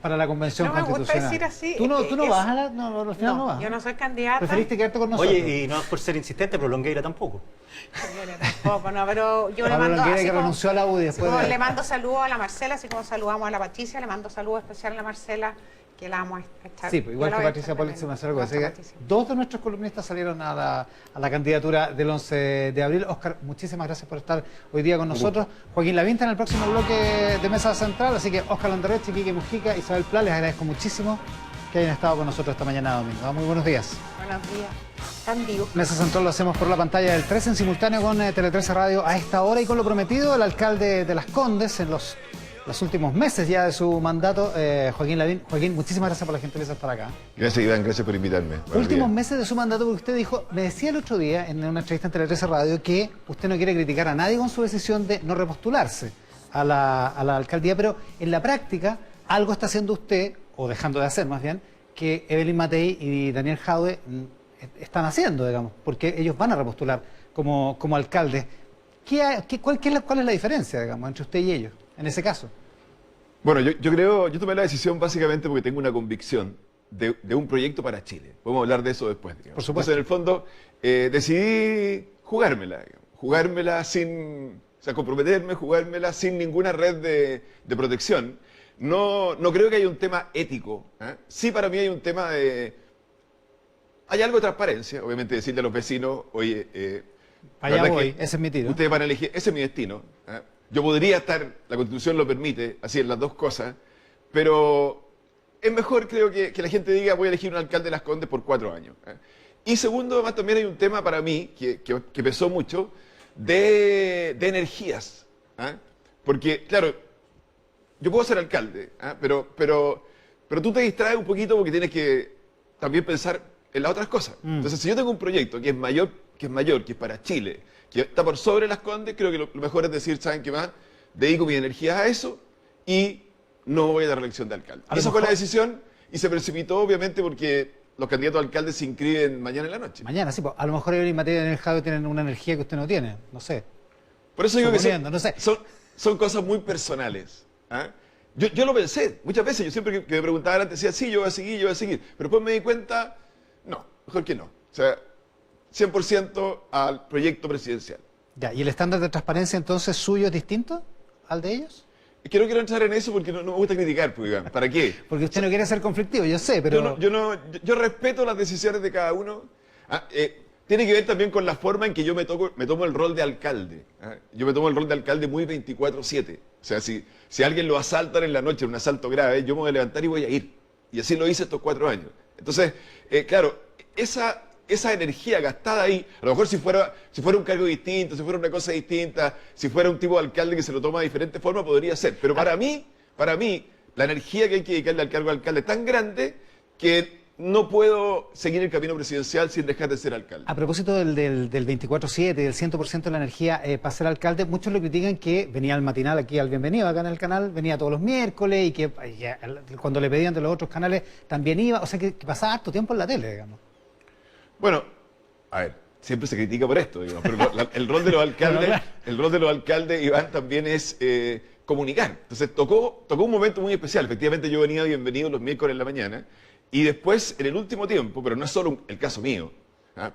para la convención constitucional. No me gusta decir así. ¿Tú no vas a la...? No, al final no vas. Yo no soy candidata. ¿Preferiste quedarte con nosotros? Oye, y no es por ser insistente, pero Longueira tampoco. Tampoco, no, pero yo le mando... Longueira que renunció a la UDI después le mando saludos a la Marcela, así como saludamos a la Patricia, le mando saludos especiales a la Marcela, que la vamos a echar. Sí, pues igual que Patricia Polis y Marcelo Gómez. Dos de nuestros columnistas salieron a la candidatura del 11 de abril. Óscar, muchísimas gracias por estar hoy día con nosotros. Joaquín Lavinta en el próximo bloque de Mesa Central, así que Óscar Landerreche, Quique Mujica, Isabel Pla, les agradezco muchísimo que hayan estado con nosotros esta mañana domingo. Muy buenos días. Buenos días. Están vivos. Mesa Central lo hacemos por la pantalla del 13 en simultáneo con Tele 13 Radio a esta hora y con lo prometido, el alcalde de Las Condes en los últimos meses ya de su mandato, Joaquín Lavín. Joaquín, muchísimas gracias por la gentileza de estar acá. Gracias, Iván, gracias por invitarme. Últimos meses de su mandato, porque usted dijo, me decía el otro día en una entrevista en Tele 13 Radio que usted no quiere criticar a nadie con su decisión de no repostularse a la alcaldía, pero en la práctica algo está haciendo usted, o dejando de hacer más bien, que Evelyn Matei y Daniel Jadwe están haciendo, digamos, porque ellos van a repostular como alcaldes. ¿Cuál es la diferencia, digamos, entre usted y ellos, en ese caso? Bueno, yo tomé la decisión básicamente porque tengo una convicción de un proyecto para Chile. Podemos hablar de eso después, digamos. Por supuesto. Entonces, en el fondo, decidí jugármela sin, o sea, comprometerme, jugármela sin ninguna red de protección. No creo que haya un tema ético. Sí, para mí hay un tema de... Hay algo de transparencia, obviamente decirle a los vecinos, oye... allá voy, ese es mi tiro. Ustedes van a elegir, ese es mi destino. Yo podría estar, la Constitución lo permite, así en las dos cosas, pero es mejor, creo, que la gente diga voy a elegir un alcalde de Las Condes por 4 años. Y segundo, además también hay un tema para mí, que pesó mucho, de energías. Porque, claro, yo puedo ser alcalde, pero tú te distraes un poquito porque tienes que también pensar en las otras cosas. Entonces, si yo tengo un proyecto que es mayor, que es para Chile, que está por sobre Las Condes, creo que lo mejor es decir, ¿saben qué más? Dedico mi energía a eso y no voy a dar elección de alcalde. Y esa fue la decisión y se precipitó, obviamente, porque los candidatos a alcalde se inscriben mañana en la noche. Mañana, sí, pues, a lo mejor Evelyn Matei y Daniel Jadwe tienen una energía que usted no tiene, no sé. Por eso digo que son cosas muy personales. Yo lo pensé muchas veces, yo siempre que me preguntaban antes decía, sí, yo voy a seguir, pero después me di cuenta, no, mejor que no. O sea, 100% al proyecto presidencial. Ya, ¿y el estándar de transparencia entonces suyo es distinto al de ellos? Es que no quiero entrar en eso porque no me gusta criticar, pues, ¿para qué? Porque usted no quiere ser conflictivo, yo sé, pero... Yo respeto las decisiones de cada uno. Tiene que ver también con la forma en que yo me tomo el rol de alcalde. Yo me tomo el rol de alcalde muy 24/7. O sea, si alguien lo asaltan en la noche, en un asalto grave, yo me voy a levantar y voy a ir. Y así lo hice estos 4 años. Entonces, claro, esa energía gastada ahí, a lo mejor si fuera un cargo distinto, si fuera una cosa distinta, si fuera un tipo de alcalde que se lo toma de diferente forma, podría ser. Pero para mí, la energía que hay que dedicarle al cargo de alcalde es tan grande que no puedo seguir el camino presidencial sin dejar de ser alcalde. A propósito del 24/7 y del 100% de la energía para ser alcalde, muchos lo critican que venía al matinal aquí al Bienvenido, acá en el canal, venía todos los miércoles y que cuando le pedían de los otros canales también iba, o sea que pasaba harto tiempo en la tele, digamos. Bueno, a ver, siempre se critica por esto, digamos, pero el rol de los alcaldes, Iván, también es comunicar. Entonces tocó un momento muy especial. Efectivamente yo venía bienvenido los miércoles en la mañana y después en el último tiempo, pero no es solo el caso mío,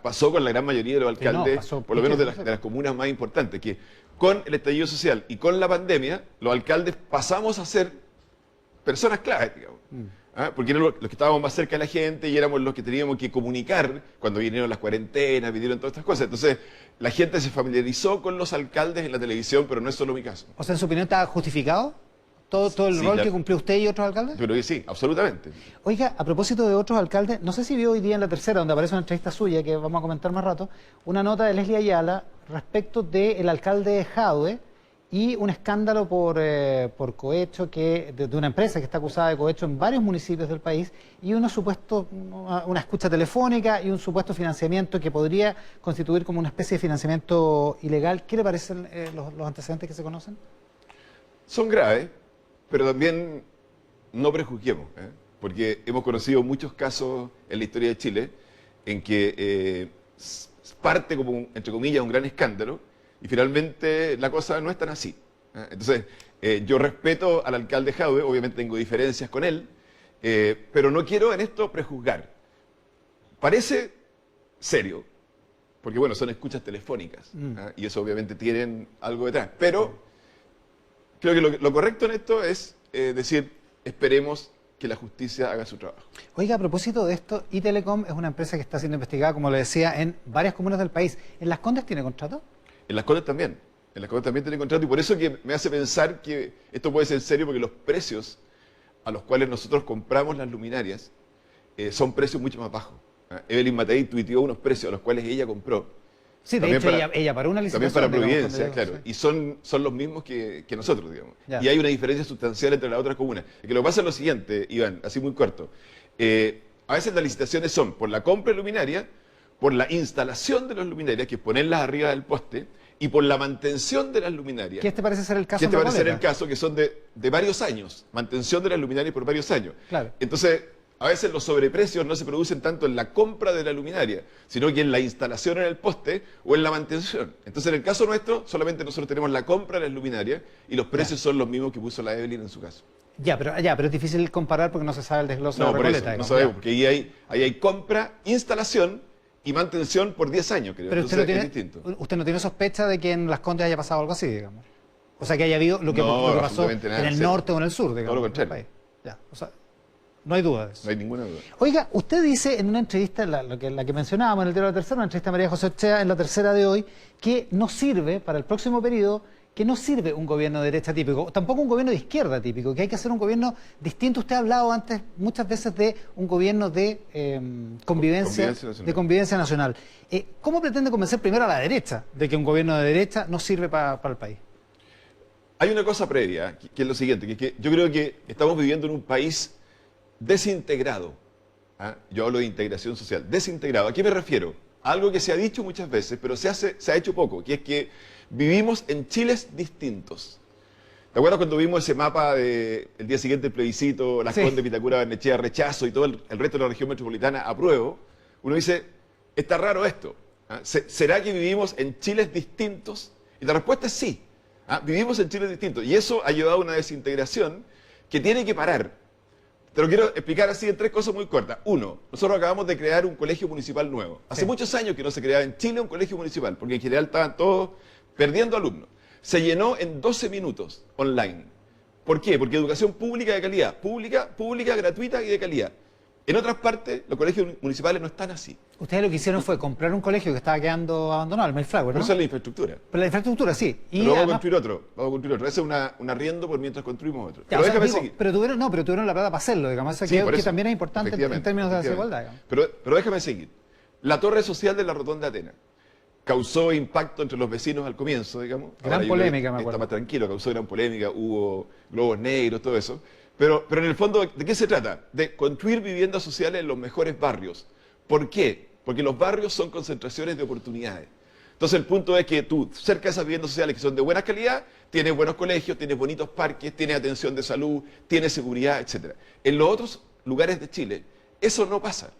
pasó con la gran mayoría de los alcaldes, por lo menos de las comunas más importantes, que con el estallido social y con la pandemia, los alcaldes pasamos a ser personas claves, digamos. Porque eran los que estábamos más cerca de la gente y éramos los que teníamos que comunicar cuando vinieron las cuarentenas, vinieron todas estas cosas. Entonces, la gente se familiarizó con los alcaldes en la televisión, pero no es solo mi caso. O sea, ¿en su opinión está justificado todo el rol que cumplió usted y otros alcaldes? Yo creo que sí, absolutamente. Oiga, a propósito de otros alcaldes, no sé si vio hoy día en La Tercera, donde aparece una entrevista suya, que vamos a comentar más rato, una nota de Leslie Ayala respecto del alcalde de Jadue y un escándalo por cohecho de una empresa que está acusada de cohecho en varios municipios del país y una escucha telefónica y un supuesto financiamiento que podría constituir como una especie de financiamiento ilegal. ¿Qué le parecen los antecedentes que se conocen? Son graves, pero también no prejuzguemos, porque hemos conocido muchos casos en la historia de Chile en que parte como, entre comillas, un gran escándalo y finalmente la cosa no es tan así. Entonces, yo respeto al alcalde Jadue, obviamente tengo diferencias con él, pero no quiero en esto prejuzgar. Parece serio, porque bueno, son escuchas telefónicas, y eso obviamente tienen algo detrás, pero creo que lo correcto en esto es decir, esperemos que la justicia haga su trabajo. Oiga, a propósito de esto, Itelecom es una empresa que está siendo investigada, como le decía, en varias comunas del país. ¿En Las Condes tiene contrato? En Las Condes también. En Las Condes también tiene contrato y por eso que me hace pensar que esto puede ser serio porque los precios a los cuales nosotros compramos las luminarias son precios mucho más bajos. Evelyn Matei tuiteó unos precios a los cuales ella compró. Sí, de hecho ella paró una licitación. También para Providencia, digamos, claro. Sí. Y son los mismos que nosotros, digamos. Ya. Y hay una diferencia sustancial entre las otras comunas. Es que lo que pasa es lo siguiente, Iván, así muy corto. A veces las licitaciones son por la compra de luminaria, por la instalación de las luminarias, que es ponerlas arriba del poste, y por la mantención de las luminarias. ¿Qué te parece ser el caso? ¿Qué te parece ser el caso? Que son de varios años. Mantención de las luminarias por varios años. Claro. Entonces, a veces los sobreprecios no se producen tanto en la compra de la luminaria, sino que en la instalación en el poste o en la mantención. Entonces, en el caso nuestro, solamente nosotros tenemos la compra de las luminarias y los precios son los mismos que puso la Evelyn en su caso. Pero es difícil comparar porque no se sabe el desglose de la por Recoleta. eso, no sabemos, porque ahí hay compra, instalación y mantención por 10 años, creo. Pero entonces es distinto. usted no tiene sospecha de que en Las Condes haya pasado algo así, digamos. O sea, que haya habido lo que pasó absolutamente nada, en el norte o en el sur, digamos. Todo lo contrario. Del país. Ya, o sea, no hay duda de eso. No hay ninguna duda. Oiga, usted dice en una entrevista, la que mencionábamos en el diario La Tercera, una entrevista a María José Ochea en La Tercera de hoy, que no sirve para el próximo periodo, que no sirve un gobierno de derecha típico, tampoco un gobierno de izquierda típico, que hay que hacer un gobierno distinto. Usted ha hablado antes muchas veces de un gobierno de convivencia nacional. ¿Cómo pretende convencer primero a la derecha de que un gobierno de derecha no sirve para el país? Hay una cosa previa, que es lo siguiente, que es que yo creo que estamos viviendo en un país desintegrado. Yo hablo de integración social, desintegrado. ¿A qué me refiero? Algo que se ha dicho muchas veces, pero se ha hecho poco, que es que vivimos en Chiles distintos. ¿Te acuerdas cuando vimos ese mapa del día siguiente del plebiscito, Las Condes, Vitacura, Barnechea, rechazo y todo el resto de la región metropolitana apruebo? Uno dice, está raro esto. ¿Será que vivimos en Chiles distintos? Y la respuesta es sí. Vivimos en Chiles distintos. Y eso ha llevado a una desintegración que tiene que parar. Te lo quiero explicar así en 3 cosas muy cortas. 1, nosotros acabamos de crear un colegio municipal nuevo. Hace muchos años que no se creaba en Chile un colegio municipal, porque en general estaban todos perdiendo alumnos. Se llenó en 12 minutos online. ¿Por qué? Porque educación pública de calidad, pública, gratuita y de calidad. En otras partes, los colegios municipales no están así. Ustedes lo que hicieron fue comprar un colegio que estaba quedando abandonado, el Mayflower, ¿no? Pero eso es la infraestructura. Pero la infraestructura, sí. Pero vamos a construir otro. Ese es un arriendo por mientras construimos otro. Pero déjame seguir. Pero tuvieron la plata para hacerlo, digamos. Sí, que también es importante en términos de desigualdad. Digamos. Pero déjame seguir. La torre social de la Rotonda de Atenas causó impacto entre los vecinos al comienzo, digamos. Gran polémica, me acuerdo. Está más tranquilo, causó gran polémica, hubo globos negros, todo eso. Pero en el fondo, ¿de qué se trata? De construir viviendas sociales en los mejores barrios. ¿Por qué? Porque los barrios son concentraciones de oportunidades. Entonces el punto es que tú, cerca de esas viviendas sociales que son de buena calidad, tienes buenos colegios, tienes bonitos parques, tienes atención de salud, tienes seguridad, etc. En los otros lugares de Chile, eso no pasa.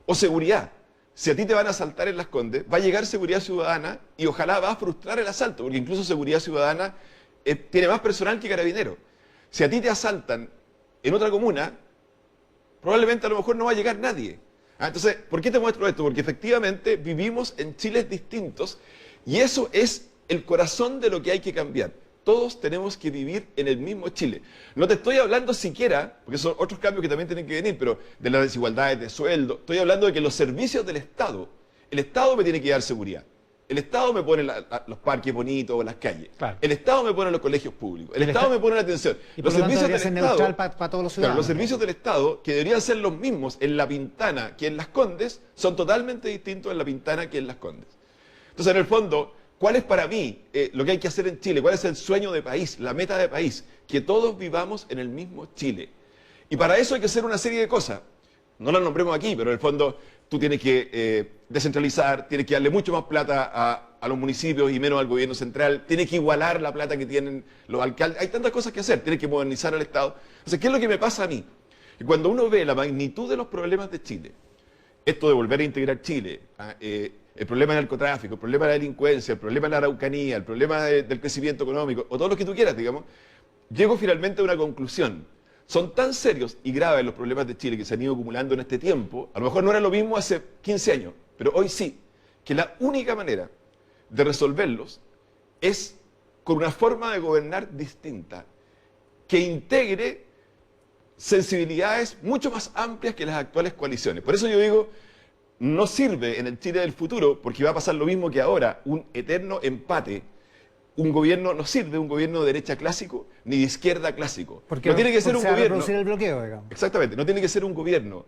O seguridad. Si a ti te van a asaltar en Las Condes, va a llegar seguridad ciudadana y ojalá va a frustrar el asalto, porque incluso seguridad ciudadana tiene más personal que Carabineros. Si a ti te asaltan en otra comuna, probablemente a lo mejor no va a llegar nadie. Entonces, ¿por qué te muestro esto? Porque efectivamente vivimos en Chiles distintos y eso es el corazón de lo que hay que cambiar. Todos tenemos que vivir en el mismo Chile. No te estoy hablando siquiera, porque son otros cambios que también tienen que venir, pero de las desigualdades de sueldo. Estoy hablando de que los servicios del Estado, el Estado me tiene que dar seguridad. El Estado me pone los parques bonitos o las calles. Claro. El Estado me pone los colegios públicos. El Estado me pone la atención. Y por Los lo tanto servicios debería del ser Estado, neutral para todos los ciudadanos. los servicios del Estado, que deberían ser los mismos en La Pintana que en Las Condes, son totalmente distintos en La Pintana que en Las Condes. Entonces, en el fondo, ¿cuál es para mí lo que hay que hacer en Chile? ¿Cuál es el sueño de país, la meta de país? Que todos vivamos en el mismo Chile. Y para eso hay que hacer una serie de cosas. No las nombremos aquí, pero en el fondo tú tienes que descentralizar, tienes que darle mucho más plata a los municipios y menos al gobierno central, tienes que igualar la plata que tienen los alcaldes. Hay tantas cosas que hacer, tienes que modernizar al Estado. Entonces, ¿qué es lo que me pasa a mí? Que cuando uno ve la magnitud de los problemas de Chile, esto de volver a integrar Chile, el problema del narcotráfico, el problema de la delincuencia, el problema de la Araucanía, el problema del crecimiento económico, o todo lo que tú quieras, digamos, llego finalmente a una conclusión. Son tan serios y graves los problemas de Chile que se han ido acumulando en este tiempo, a lo mejor no era lo mismo hace 15 años, pero hoy sí, que la única manera de resolverlos es con una forma de gobernar distinta, que integre sensibilidades mucho más amplias que las actuales coaliciones. Por eso yo digo, no sirve en el Chile del futuro, porque va a pasar lo mismo que ahora, un eterno empate. Un gobierno no sirve, un gobierno de derecha clásico ni de izquierda clásico. Porque no tiene que ser un se va a gobierno. reproducir el bloqueo, digamos. Exactamente, no tiene que ser un gobierno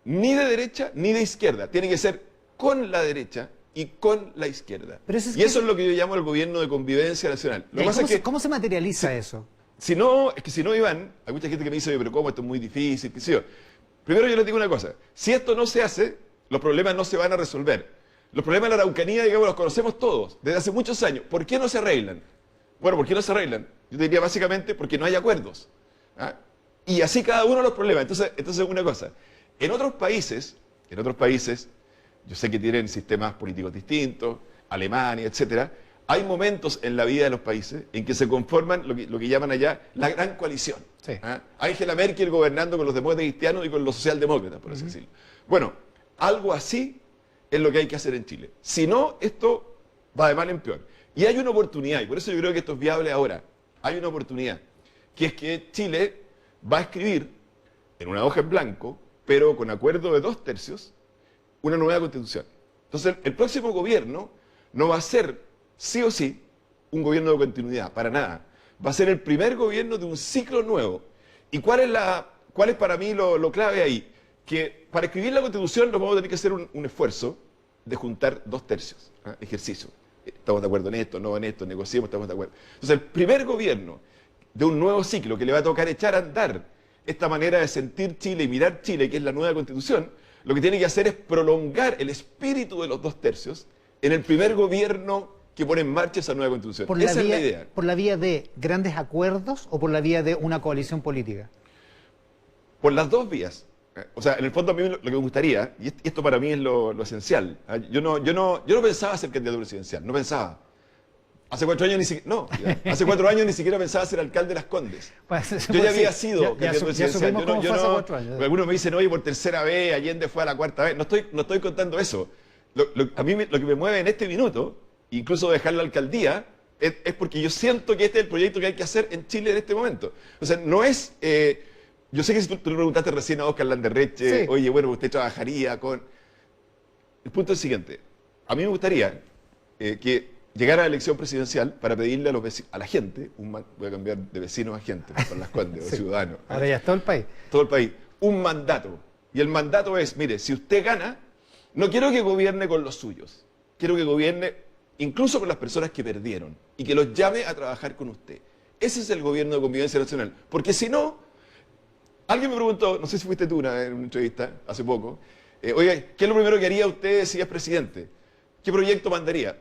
ni de derecha ni de izquierda. Tiene que ser con la derecha y con la izquierda. Pero eso es y que- eso es lo que yo llamo el gobierno de convivencia nacional. Lo que pasa ¿Cómo, es que ¿Cómo se materializa eso? si no, Iván, hay mucha gente que me dice, oye, pero ¿cómo? Esto es muy difícil, qué sé yo. Primero yo les digo una cosa, si esto no se hace, los problemas no se van a resolver. Los problemas de la Araucanía, digamos, los conocemos todos, desde hace muchos años. ¿Por qué no se arreglan? Bueno, ¿por qué no se arreglan? Yo te diría básicamente porque no hay acuerdos. Y así cada uno de los problemas. Entonces una cosa, en otros países, yo sé que tienen sistemas políticos distintos, Alemania, etcétera, hay momentos en la vida de los países en que se conforman lo que llaman allá la gran coalición. Sí. Angela Merkel gobernando con los demócratas cristianos y con los socialdemócratas, por así decirlo. Bueno, algo así es lo que hay que hacer en Chile. Si no, esto va de mal en peor. Y hay una oportunidad, y por eso yo creo que esto es viable ahora. Hay una oportunidad, que es que Chile va a escribir en una hoja en blanco, pero con acuerdo de 2/3, una nueva constitución. Entonces, el próximo gobierno no va a ser, sí o sí, un gobierno de continuidad, para nada. Va a ser el primer gobierno de un ciclo nuevo. ¿Y cuál es para mí lo clave ahí? Que para escribir la constitución nos vamos a tener que hacer un esfuerzo de juntar 2/3, ejercicio. Estamos de acuerdo en esto, no en esto, negociemos, estamos de acuerdo. Entonces, el primer gobierno de un nuevo ciclo que le va a tocar echar a andar esta manera de sentir Chile y mirar Chile, que es la nueva constitución, lo que tiene que hacer es prolongar el espíritu de los 2/3 en el primer gobierno que pone en marcha esa nueva constitución. Esa es la idea. ¿Por la vía de grandes acuerdos o por la vía de una coalición política? Por las dos vías. O sea, en el fondo a mí lo que me gustaría, y esto para mí es lo esencial, yo no pensaba ser candidato presidencial, no pensaba. Hace 4 años hace 4 años ni siquiera pensaba ser alcalde de Las Condes. Yo ya había sido candidato presidencial. Algunos me dicen, oye, por tercera vez, Allende fue a la 4ª vez. No estoy contando eso. A mí lo que me mueve en este minuto, incluso dejar la alcaldía, es porque yo siento que este es el proyecto que hay que hacer en Chile en este momento. O sea, no es... yo sé que si tú le preguntaste recién a Óscar Landerreche, sí, oye, bueno, usted trabajaría con... El punto es el siguiente. A mí me gustaría que llegara a la elección presidencial para pedirle a la gente, voy a cambiar de vecinos a gente, por Las Condes, sí, o ciudadanos. Ahora ya es todo el país. Todo el país. Un mandato. Y el mandato es, mire, si usted gana, no quiero que gobierne con los suyos. Quiero que gobierne incluso con las personas que perdieron y que los llame a trabajar con usted. Ese es el gobierno de convivencia nacional. Porque si no, alguien me preguntó, no sé si fuiste tú en una entrevista hace poco, oiga, ¿qué es lo primero que haría usted si es presidente? ¿Qué proyecto mandaría?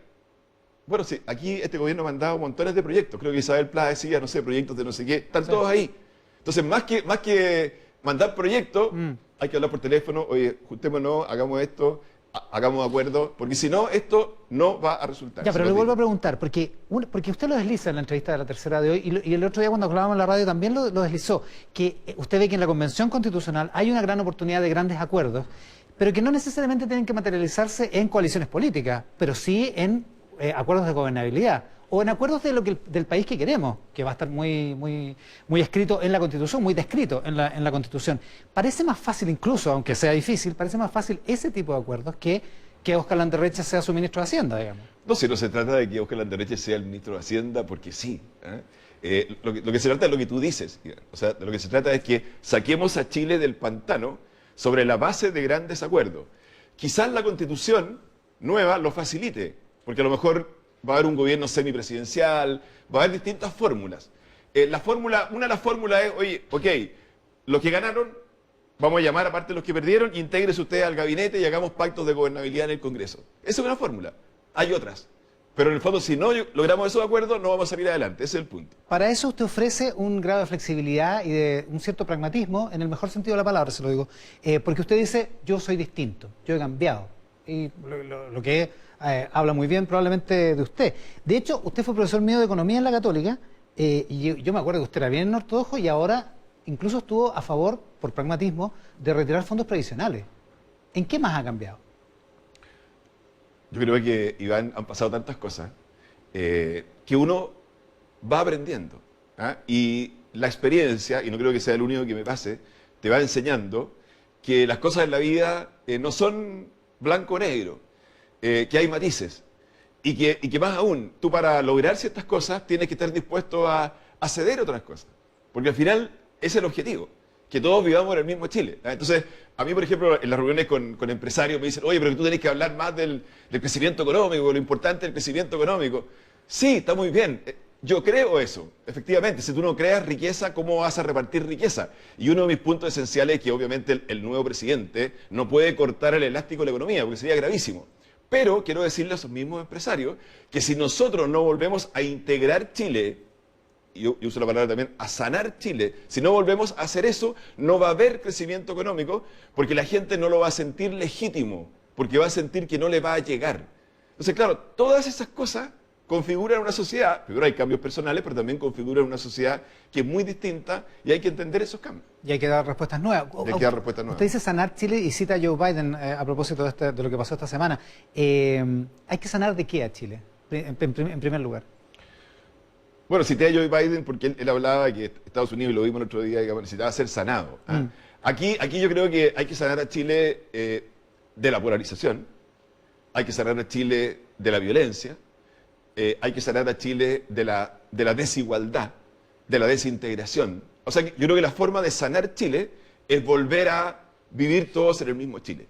Bueno, sí, aquí este gobierno ha mandado montones de proyectos. Creo que Isabel Pla decía, no sé, proyectos de no sé qué. Están todos ahí. Entonces, más que mandar proyectos, hay que hablar por teléfono. Oye, juntémonos, hagamos esto. hagamos acuerdos, porque si no, esto no va a resultar. Ya, pero le vuelvo a preguntar, porque usted lo desliza en la entrevista de la tercera de hoy, y el otro día cuando hablábamos en la radio también lo deslizó, que usted ve que en la Convención Constitucional hay una gran oportunidad de grandes acuerdos, pero que no necesariamente tienen que materializarse en coaliciones políticas, pero sí en acuerdos de gobernabilidad, o en acuerdos de del país que queremos, que va a estar muy escrito en la Constitución, muy descrito en la Constitución. Parece más fácil incluso, aunque sea difícil, parece más fácil ese tipo de acuerdos que Óscar Landerreche sea su ministro de Hacienda, digamos. No, si no se trata de que Óscar Landerreche sea el ministro de Hacienda, porque sí. Lo que se trata es lo que tú dices. O sea, de lo que se trata es que saquemos a Chile del pantano sobre la base de grandes acuerdos. Quizás la Constitución nueva lo facilite, porque a lo mejor va a haber un gobierno semipresidencial, va a haber distintas fórmulas. Una de las fórmulas es, oye, ok, los que ganaron, vamos a llamar aparte de los que perdieron, intégrese usted al gabinete y hagamos pactos de gobernabilidad en el Congreso. Esa es una fórmula. Hay otras. Pero en el fondo, si no logramos esos acuerdos, no vamos a salir adelante. Ese es el punto. Para eso usted ofrece un grado de flexibilidad y de un cierto pragmatismo, en el mejor sentido de la palabra, se lo digo. Porque usted dice, yo soy distinto, yo he cambiado. Y lo que habla muy bien probablemente de usted. De hecho, usted fue profesor mío de Economía en la Católica, y yo me acuerdo que usted era bien ortodoxo y ahora incluso estuvo a favor, por pragmatismo, de retirar fondos previsionales. ¿En qué más ha cambiado? Yo creo que, Iván, han pasado tantas cosas que uno va aprendiendo. Y la experiencia, y no creo que sea el único que me pase, te va enseñando que las cosas en la vida no son blanco o negro, que hay matices. Y que más aún, tú para lograr ciertas cosas tienes que estar dispuesto a ceder otras cosas. Porque al final es el objetivo, que todos vivamos en el mismo Chile. Entonces, a mí, por ejemplo, en las reuniones con empresarios me dicen, oye, pero tú tenés que hablar más del crecimiento económico, lo importante del crecimiento económico. Sí, está muy bien. Yo creo eso, efectivamente. Si tú no creas riqueza, ¿cómo vas a repartir riqueza? Y uno de mis puntos esenciales es que obviamente el nuevo presidente no puede cortar el elástico de la economía, porque sería gravísimo. Pero quiero decirle a esos mismos empresarios que si nosotros no volvemos a integrar Chile, y yo uso la palabra también, a sanar Chile, si no volvemos a hacer eso, no va a haber crecimiento económico, porque la gente no lo va a sentir legítimo, porque va a sentir que no le va a llegar. Entonces, claro, todas esas cosas configuran una sociedad, primero hay cambios personales, pero también configuran una sociedad que es muy distinta y hay que entender esos cambios. Y hay que dar respuestas nuevas. Y hay que dar respuestas nuevas. Usted dice sanar Chile y cita a Joe Biden a propósito de lo que pasó esta semana. ¿Hay que sanar de qué a Chile, en primer lugar? Bueno, cité a Joe Biden porque él hablaba de que Estados Unidos, y lo vimos el otro día, que necesitaba ser sanado. Aquí yo creo que hay que sanar a Chile de la polarización, hay que sanar a Chile de la violencia, hay que sanar a Chile de la desigualdad, de la desintegración. O sea, yo creo que la forma de sanar Chile es volver a vivir todos en el mismo Chile.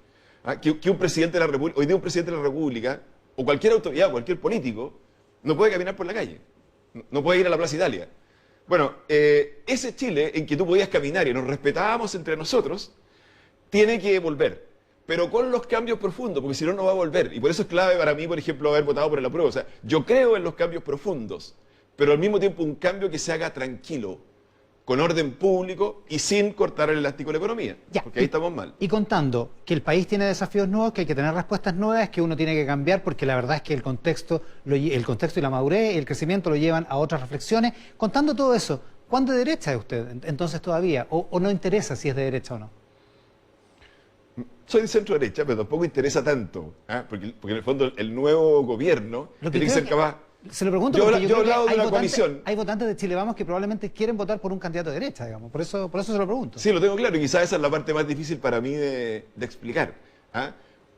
Que un presidente de la República, hoy día un presidente de la República, o cualquier autoridad, cualquier político, no puede caminar por la calle, no puede ir a la Plaza Italia. Bueno, ese Chile en que tú podías caminar y nos respetábamos entre nosotros, tiene que volver. Pero con los cambios profundos, porque si no, no va a volver. Y por eso es clave para mí, por ejemplo, haber votado por el apruebo. O sea, yo creo en los cambios profundos, pero al mismo tiempo un cambio que se haga tranquilo, con orden público y sin cortar el elástico de la economía. Ya, porque ahí estamos mal. Y contando que el país tiene desafíos nuevos, que hay que tener respuestas nuevas, que uno tiene que cambiar, porque la verdad es que el contexto y la madurez y el crecimiento lo llevan a otras reflexiones. Contando todo eso, ¿cuán de derecha es usted entonces todavía? ¿O no interesa si es de derecha o no? Soy de centro derecha, pero tampoco interesa tanto, porque en el fondo el nuevo gobierno tiene que ser capaz. Se lo pregunto porque yo creo que hay votantes de Chile Vamos que probablemente quieren votar por un candidato de derecha, digamos. Por eso se lo pregunto. Sí, lo tengo claro, y quizás esa es la parte más difícil para mí de explicar.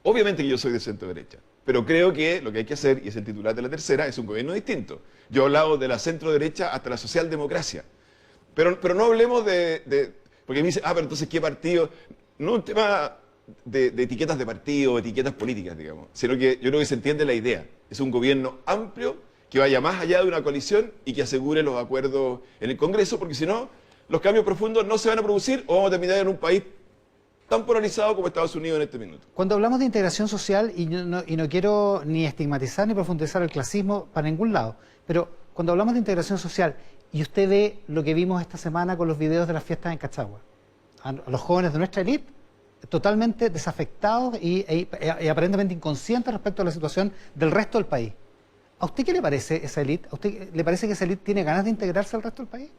Obviamente que yo soy de centro derecha, pero creo que lo que hay que hacer, y es el titular de la tercera, es un gobierno distinto. Yo he hablado de la centro derecha hasta la socialdemocracia. Pero no hablemos porque me dicen, pero entonces, ¿qué partido? No un tema de etiquetas de partido, etiquetas políticas, digamos, sino que yo creo que se entiende la idea. Es un gobierno amplio que vaya más allá de una coalición y que asegure los acuerdos en el Congreso, porque si no, los cambios profundos no se van a producir o vamos a terminar en un país tan polarizado como Estados Unidos en este minuto. Cuando hablamos de integración social, y no quiero ni estigmatizar ni profundizar el clasismo para ningún lado, pero cuando hablamos de integración social, y usted ve lo que vimos esta semana con los videos de las fiestas en Cachagua, a los jóvenes de nuestra élite totalmente desafectados y aparentemente inconscientes respecto a la situación del resto del país. ¿A usted qué le parece esa élite? ¿A usted le parece que esa élite tiene ganas de integrarse al resto del país?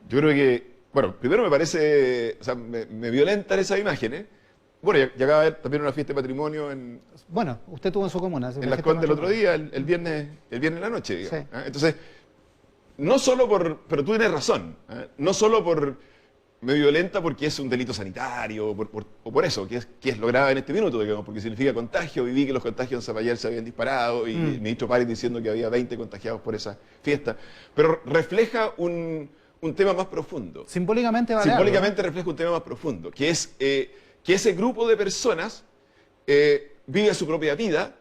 Yo creo que, bueno, primero me parece, o sea, me violentan esas imágenes. Bueno, ya acaba de haber también una fiesta de patrimonio en... Bueno, usted tuvo en su comuna. En Las Condes el otro día, el viernes en la noche, digamos. Sí. Entonces, no solo por... Pero tú tienes razón. No solo por... Me violenta porque es un delito sanitario, o por eso, que es lo grave en este minuto, digamos, porque significa contagio. Viví que los contagios en Zapallar se habían disparado y el ministro París diciendo que había 20 contagiados por esa fiesta. Pero refleja un tema más profundo. Simbólicamente vale Simbólicamente algo, ¿no? refleja un tema más profundo, que es que ese grupo de personas vive su propia vida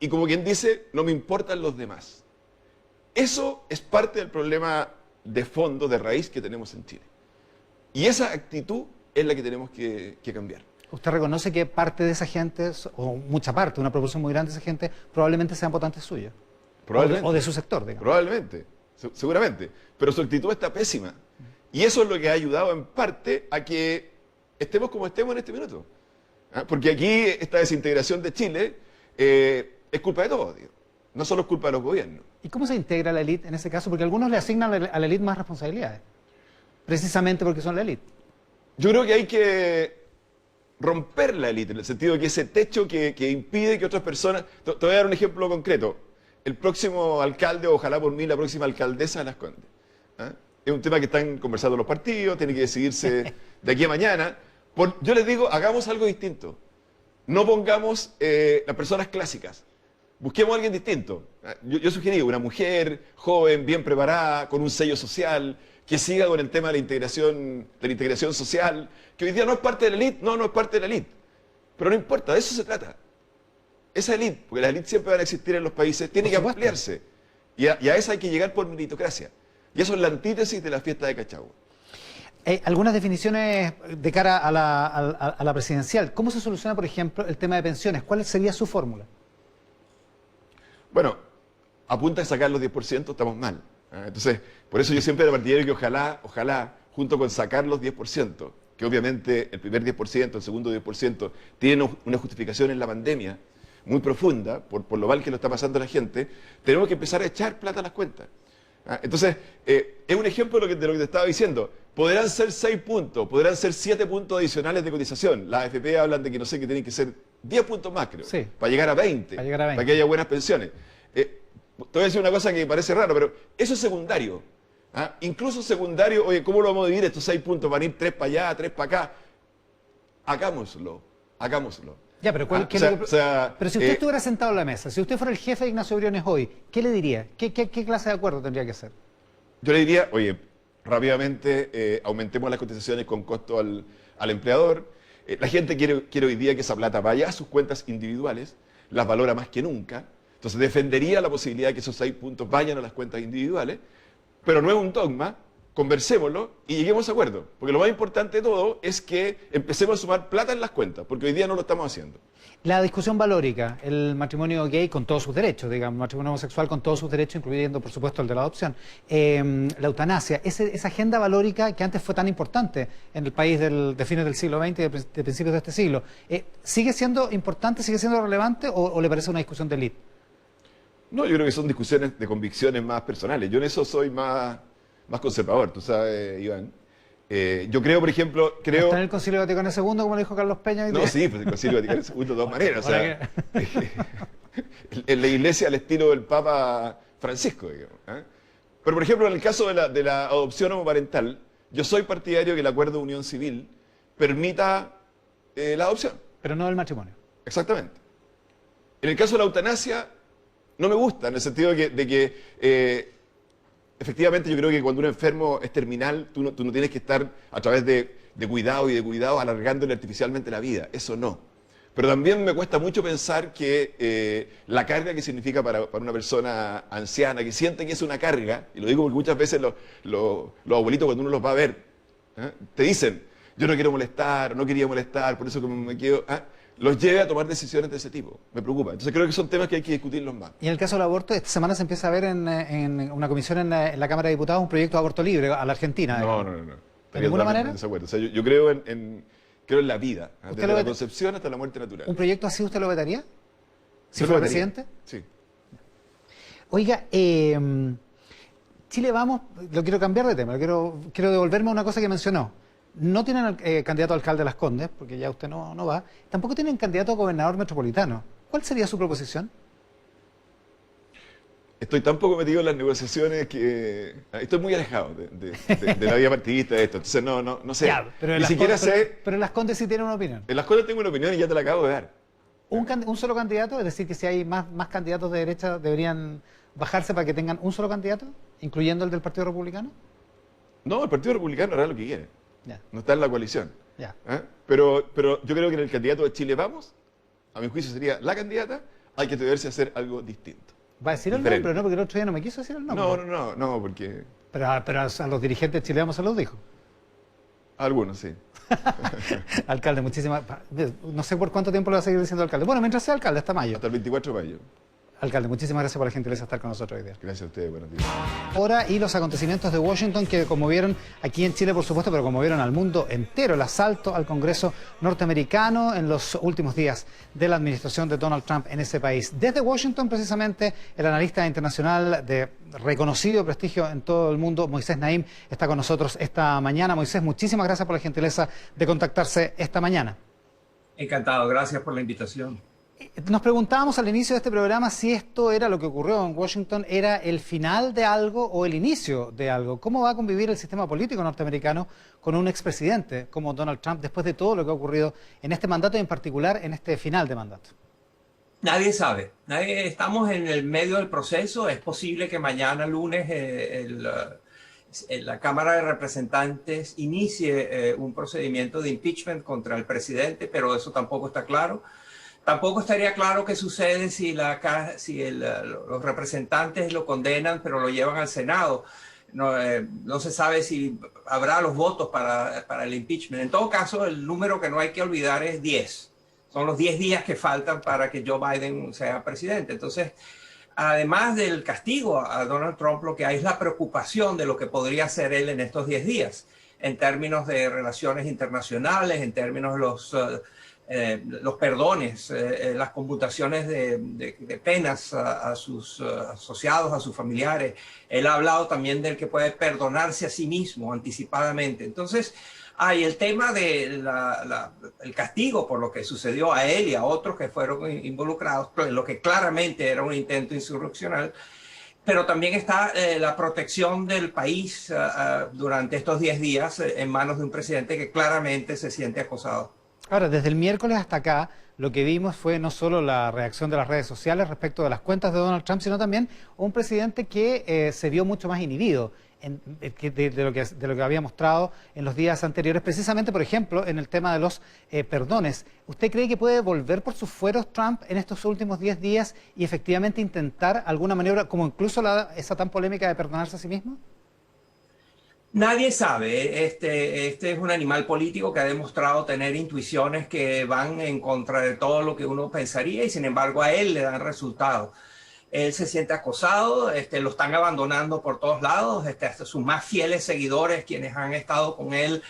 y, como quien dice, no me importan los demás. Eso es parte del problema de fondo, de raíz que tenemos en Chile. Y esa actitud es la que tenemos que cambiar. ¿Usted reconoce que parte de esa gente, o mucha parte, una proporción muy grande de esa gente, probablemente sean votantes suyos? Probablemente. O de su sector, digamos. Probablemente, seguramente. Pero su actitud está pésima. Y eso es lo que ha ayudado en parte a que estemos como estemos en este minuto. Porque aquí esta desintegración de Chile es culpa de todos, digo. No solo es culpa de los gobiernos. ¿Y cómo se integra la élite en ese caso? Porque algunos le asignan a la élite más responsabilidades, precisamente porque son la élite. Yo creo que hay que romper la élite, en el sentido de que ese techo que impide que otras personas... Te voy a dar un ejemplo concreto. El próximo alcalde, ojalá por mí la próxima alcaldesa de Las Condes. Es un tema que están conversando los partidos, tiene que decidirse de aquí a mañana. Yo les digo, hagamos algo distinto. No pongamos las personas clásicas. Busquemos a alguien distinto. Yo sugerí una mujer joven, bien preparada, con un sello social, que siga con el tema de la integración social, que hoy día no es parte de la élite, no es parte de la élite. Pero no importa, de eso se trata. Esa élite, porque las élites siempre van a existir en los países, tiene que ampliarse. Y a esa hay que llegar por meritocracia. Y eso es la antítesis de la fiesta de Cachagua. Algunas definiciones de cara a la presidencial. ¿Cómo se soluciona, por ejemplo, el tema de pensiones? ¿Cuál sería su fórmula? Bueno, apunta a sacar los 10%, estamos mal. Entonces, por eso yo siempre era partidario que ojalá, junto con sacar los 10%, que obviamente el primer 10%, el segundo 10%, tienen una justificación en la pandemia muy profunda, por lo mal que lo está pasando la gente, tenemos que empezar a echar plata a las cuentas. Entonces, es un ejemplo de lo que te estaba diciendo. Podrán ser 6 puntos, podrán ser 7 puntos adicionales de cotización. Las AFP hablan de que no sé, que tienen que ser 10 puntos más, creo, sí, para llegar a 20, para que haya buenas pensiones. Te voy a decir una cosa que me parece raro, pero eso es secundario. Incluso secundario, oye, ¿cómo lo vamos a dividir estos 6 puntos? ¿Van a ir 3 para allá, 3 para acá? Hagámoslo. Ya, pero pero si usted estuviera sentado en la mesa, si usted fuera el jefe de Ignacio Briones hoy, ¿qué le diría? ¿Qué clase de acuerdo tendría que hacer? Yo le diría, oye, rápidamente aumentemos las cotizaciones con costo al empleador. La gente quiere hoy día que esa plata vaya a sus cuentas individuales, las valora más que nunca. Entonces defendería la posibilidad de que esos 6 puntos vayan a las cuentas individuales, pero no es un dogma, conversémoslo y lleguemos a acuerdo. Porque lo más importante de todo es que empecemos a sumar plata en las cuentas, porque hoy día no lo estamos haciendo. La discusión valórica, el matrimonio gay con todos sus derechos, digamos, el matrimonio homosexual con todos sus derechos, incluyendo, por supuesto, el de la adopción, la eutanasia, esa agenda valórica que antes fue tan importante en el país de fines del siglo XX y de principios de este siglo, ¿sigue siendo importante, sigue siendo relevante o le parece una discusión de élite? No, yo creo que son discusiones de convicciones más personales. Yo en eso soy más conservador, tú sabes, Iván. Yo creo, por ejemplo, ¿Está en el Concilio Vaticano II, como lo dijo Carlos Peña? No, sí, pues el Concilio Vaticano II de todas maneras. O sea, en la iglesia al estilo del Papa Francisco, digamos. Pero, por ejemplo, en el caso de la adopción homoparental, yo soy partidario que el acuerdo de unión civil permita la adopción. Pero no el matrimonio. Exactamente. En el caso de la eutanasia, no me gusta, en el sentido de que efectivamente yo creo que cuando un enfermo es terminal, tú no tienes que estar a través de cuidado alargándole artificialmente la vida. Eso no. Pero también me cuesta mucho pensar que la carga que significa para una persona anciana, que siente que es una carga, y lo digo porque muchas veces los abuelitos cuando uno los va a ver, te dicen, yo no quiero molestar, no quería molestar, por eso que me quedo... los lleve a tomar decisiones de ese tipo. Me preocupa. Entonces creo que son temas que hay que discutirlos más. Y en el caso del aborto, esta semana se empieza a ver en una comisión en la Cámara de Diputados un proyecto de aborto libre a la Argentina. No. ¿De ninguna manera? O sea, yo creo en creo en la vida, ¿Usted desde lo la veta- concepción hasta la muerte natural. ¿Un proyecto así usted lo vetaría? Si Yo fuera lo votaría. presidente. Sí. Oiga, Chile Vamos, lo quiero cambiar de tema, quiero devolverme a una cosa que mencionó. No tienen candidato a alcalde de Las Condes, porque ya usted no va. Tampoco tienen candidato a gobernador metropolitano. ¿Cuál sería su proposición? Estoy tan poco metido en las negociaciones que estoy muy alejado de la vida partidista de esto. Entonces no sé. Ya, pero en Ni Las siquiera Condes- pero- sé. pero en Las Condes sí tienen una opinión. En las cosas tengo una opinión y ya te la acabo de dar. Un solo candidato, es decir, que si hay más candidatos de derecha, deberían bajarse para que tengan un solo candidato, incluyendo el del Partido Republicano. No, el Partido Republicano hará lo que quiere. Ya, No está en la coalición. ya. ¿Eh? Pero yo creo que en el candidato de Chile Vamos, a mi juicio sería la candidata, hay que atreverse a hacer algo distinto. Va a decir el Diferente. nombre, ¿no? Porque el otro día no me quiso decir el nombre. No, porque Pero a los dirigentes chilenos se los dijo. algunos sí. Alcalde, muchísimas... No sé por cuánto tiempo le va a seguir diciendo alcalde. Bueno, mientras sea alcalde, hasta mayo. Hasta el 24 de mayo. Alcalde, muchísimas gracias por la gentileza de estar con nosotros hoy día. Gracias a ustedes, buenos días. Ahora y los acontecimientos de Washington que conmovieron aquí en Chile, por supuesto, pero conmovieron al mundo entero. El asalto al Congreso norteamericano en los últimos días de la administración de Donald Trump en ese país. Desde Washington, precisamente, el analista internacional de reconocido prestigio en todo el mundo, Moisés Naim, está con nosotros esta mañana. Moisés, muchísimas gracias por la gentileza de contactarse esta mañana. Encantado, gracias por la invitación. Nos preguntábamos al inicio de este programa si esto era lo que ocurrió en Washington, era el final de algo o el inicio de algo. ¿Cómo va a convivir el sistema político norteamericano con un expresidente como Donald Trump después de todo lo que ha ocurrido en este mandato y en particular en este final de mandato? Nadie sabe, estamos en el medio del proceso. Es posible que mañana lunes la Cámara de Representantes inicie un procedimiento de impeachment contra el presidente, pero eso tampoco está claro. Tampoco estaría claro qué sucede si los representantes lo condenan, pero lo llevan al Senado. No se sabe si habrá los votos para el impeachment. En todo caso, el número que no hay que olvidar es 10. Son los 10 días que faltan para que Joe Biden sea presidente. Entonces, además del castigo a Donald Trump, lo que hay es la preocupación de lo que podría hacer él en estos 10 días, en términos de relaciones internacionales, en términos de los perdones, las conmutaciones de penas a sus asociados, a sus familiares. Él ha hablado también del que puede perdonarse a sí mismo anticipadamente. Entonces, hay el tema del el castigo por lo que sucedió a él y a otros que fueron involucrados, lo que claramente era un intento insurreccional. Pero también está la protección del país durante estos 10 días en manos de un presidente que claramente se siente acosado. Ahora, desde el miércoles hasta acá, lo que vimos fue no solo la reacción de las redes sociales respecto de las cuentas de Donald Trump, sino también un presidente que se vio mucho más inhibido de lo que había mostrado en los días anteriores, precisamente, por ejemplo, en el tema de los perdones. ¿Usted cree que puede volver por sus fueros Trump en estos últimos 10 días y efectivamente intentar alguna maniobra, como incluso esa tan polémica de perdonarse a sí mismo? Nadie sabe. Este es un animal político que ha demostrado tener intuiciones que van en contra de todo lo que uno pensaría y sin embargo a él le dan resultados. Él se siente acosado, lo están abandonando por todos lados, hasta sus más fieles seguidores, quienes han estado con él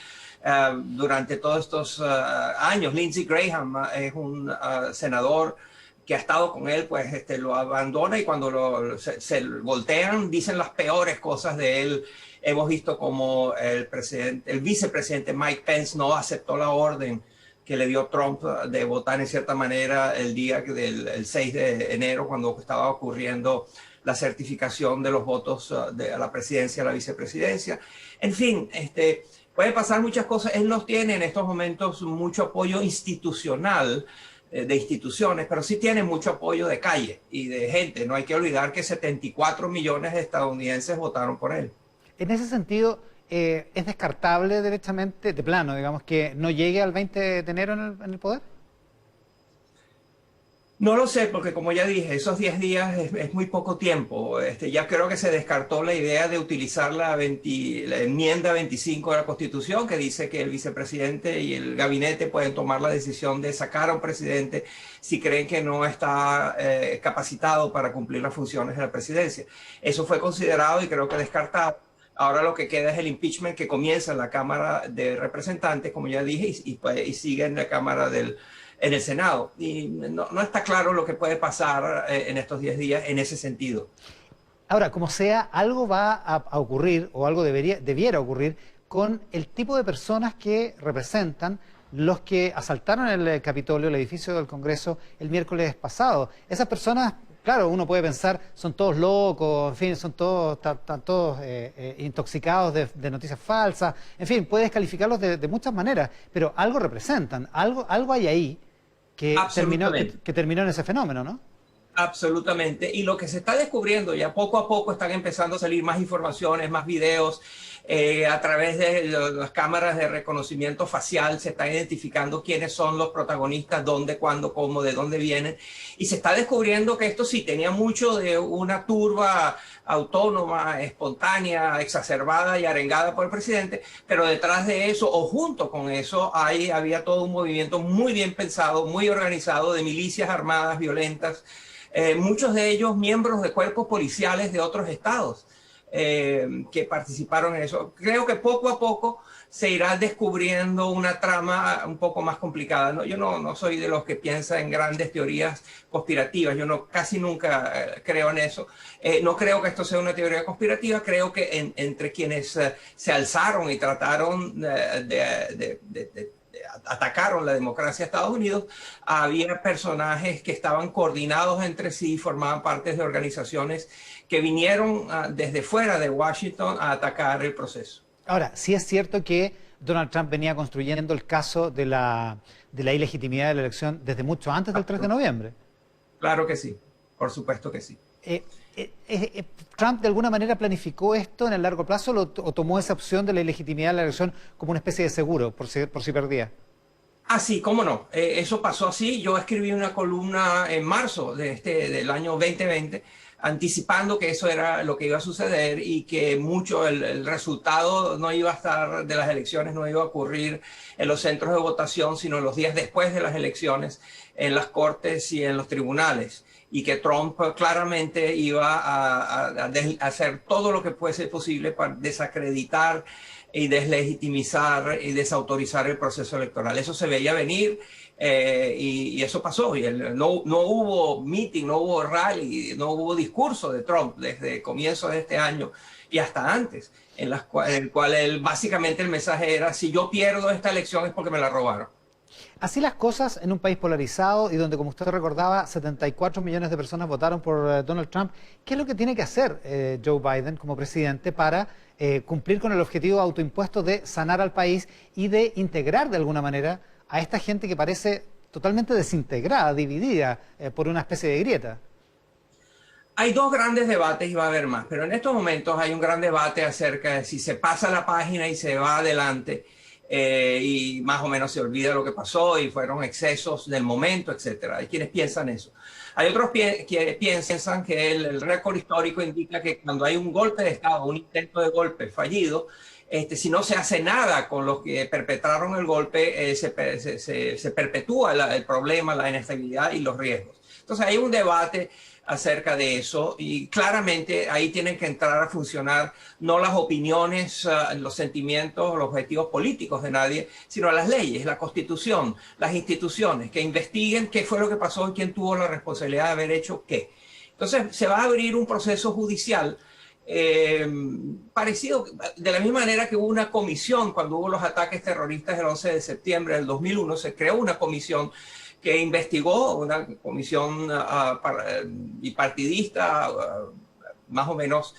durante todos estos años. Lindsey Graham es un senador que ha estado con él, pues lo abandona y cuando se voltean dicen las peores cosas de él. Hemos visto como el vicepresidente Mike Pence no aceptó la orden que le dio Trump de votar en cierta manera el día el 6 de enero, cuando estaba ocurriendo la certificación de los votos de la presidencia, la vicepresidencia. En fin, puede pasar muchas cosas. Él no tiene en estos momentos mucho apoyo institucional, de instituciones, pero sí tiene mucho apoyo de calle y de gente. No hay que olvidar que 74 millones de estadounidenses votaron por él. En ese sentido, ¿es descartable derechamente, de plano, digamos, que no llegue al 20 de enero en el poder? No lo sé, porque como ya dije, esos 10 días es muy poco tiempo. Ya creo que se descartó la idea de utilizar la enmienda 25 de la Constitución, que dice que el vicepresidente y el gabinete pueden tomar la decisión de sacar a un presidente si creen que no está capacitado para cumplir las funciones de la presidencia. Eso fue considerado y creo que descartado. Ahora lo que queda es el impeachment que comienza en la Cámara de Representantes, como ya dije, y sigue en la Cámara en el Senado. Y no está claro lo que puede pasar en estos 10 días en ese sentido. Ahora, como sea, algo va a ocurrir, o algo debiera ocurrir, con el tipo de personas que representan los que asaltaron el Capitolio, el edificio del Congreso, el miércoles pasado. Esas personas, claro, uno puede pensar, son todos locos, en fin, están todos intoxicados de noticias falsas, en fin, puedes calificarlos de muchas maneras, pero algo representan, algo hay ahí que terminó en ese fenómeno, ¿no? Absolutamente. Y lo que se está descubriendo, ya poco a poco están empezando a salir más informaciones, más videos, a través de las cámaras de reconocimiento facial se está identificando quiénes son los protagonistas, dónde, cuándo, cómo, de dónde vienen. Y se está descubriendo que esto sí tenía mucho de una turba autónoma, espontánea, exacerbada y arengada por el presidente, pero detrás de eso, o junto con eso, había todo un movimiento muy bien pensado, muy organizado de milicias armadas, violentas, muchos de ellos miembros de cuerpos policiales de otros estados que participaron en eso. Creo que poco a poco se irá descubriendo una trama un poco más complicada, ¿no? Yo no soy de los que piensa en grandes teorías conspirativas, yo casi nunca creo en eso. No creo que esto sea una teoría conspirativa, creo que entre quienes se alzaron y trataron atacaron la democracia de Estados Unidos, había personajes que estaban coordinados entre sí, formaban parte de organizaciones que vinieron desde fuera de Washington a atacar el proceso. Ahora, sí es cierto que Donald Trump venía construyendo el caso de la ilegitimidad de la elección desde mucho antes del 3 de noviembre. Claro que sí, por supuesto que sí. ¿Trump de alguna manera planificó esto en el largo plazo o tomó esa opción de la ilegitimidad de la elección como una especie de seguro por si perdía? Ah, sí, cómo no. Eso pasó así. Yo escribí una columna en marzo del año 2020 anticipando que eso era lo que iba a suceder y que el resultado no iba a estar de las elecciones, no iba a ocurrir en los centros de votación, sino en los días después de las elecciones, en las cortes y en los tribunales. Y que Trump claramente iba a hacer todo lo que fuese posible para desacreditar y deslegitimizar y desautorizar el proceso electoral. Eso se veía venir y eso pasó. Y no hubo meeting, no hubo rally, no hubo discurso de Trump desde comienzos de este año y hasta antes, en el cual básicamente el mensaje era: si yo pierdo esta elección es porque me la robaron. Así las cosas en un país polarizado y donde, como usted recordaba, 74 millones de personas votaron por Donald Trump. ¿Qué es lo que tiene que hacer Joe Biden como presidente para cumplir con el objetivo autoimpuesto de sanar al país y de integrar de alguna manera a esta gente que parece totalmente desintegrada, dividida por una especie de grieta? Hay dos grandes debates y va a haber más, pero en estos momentos hay un gran debate acerca de si se pasa la página y se va adelante y más o menos se olvida lo que pasó y fueron excesos del momento, etcétera. Hay quienes piensan eso. Hay otros que piensan que el récord histórico indica que cuando hay un golpe de Estado, un intento de golpe fallido, si no se hace nada con los que perpetraron el golpe, se perpetúa el problema, la inestabilidad y los riesgos. Entonces hay un debate acerca de eso y claramente ahí tienen que entrar a funcionar no las opiniones, los sentimientos, los objetivos políticos de nadie, sino las leyes, la Constitución, las instituciones que investiguen qué fue lo que pasó y quién tuvo la responsabilidad de haber hecho qué. Entonces se va a abrir un proceso judicial parecido, de la misma manera que hubo una comisión cuando hubo los ataques terroristas del 11 de septiembre del 2001, se creó una comisión que investigó, una comisión bipartidista, más o menos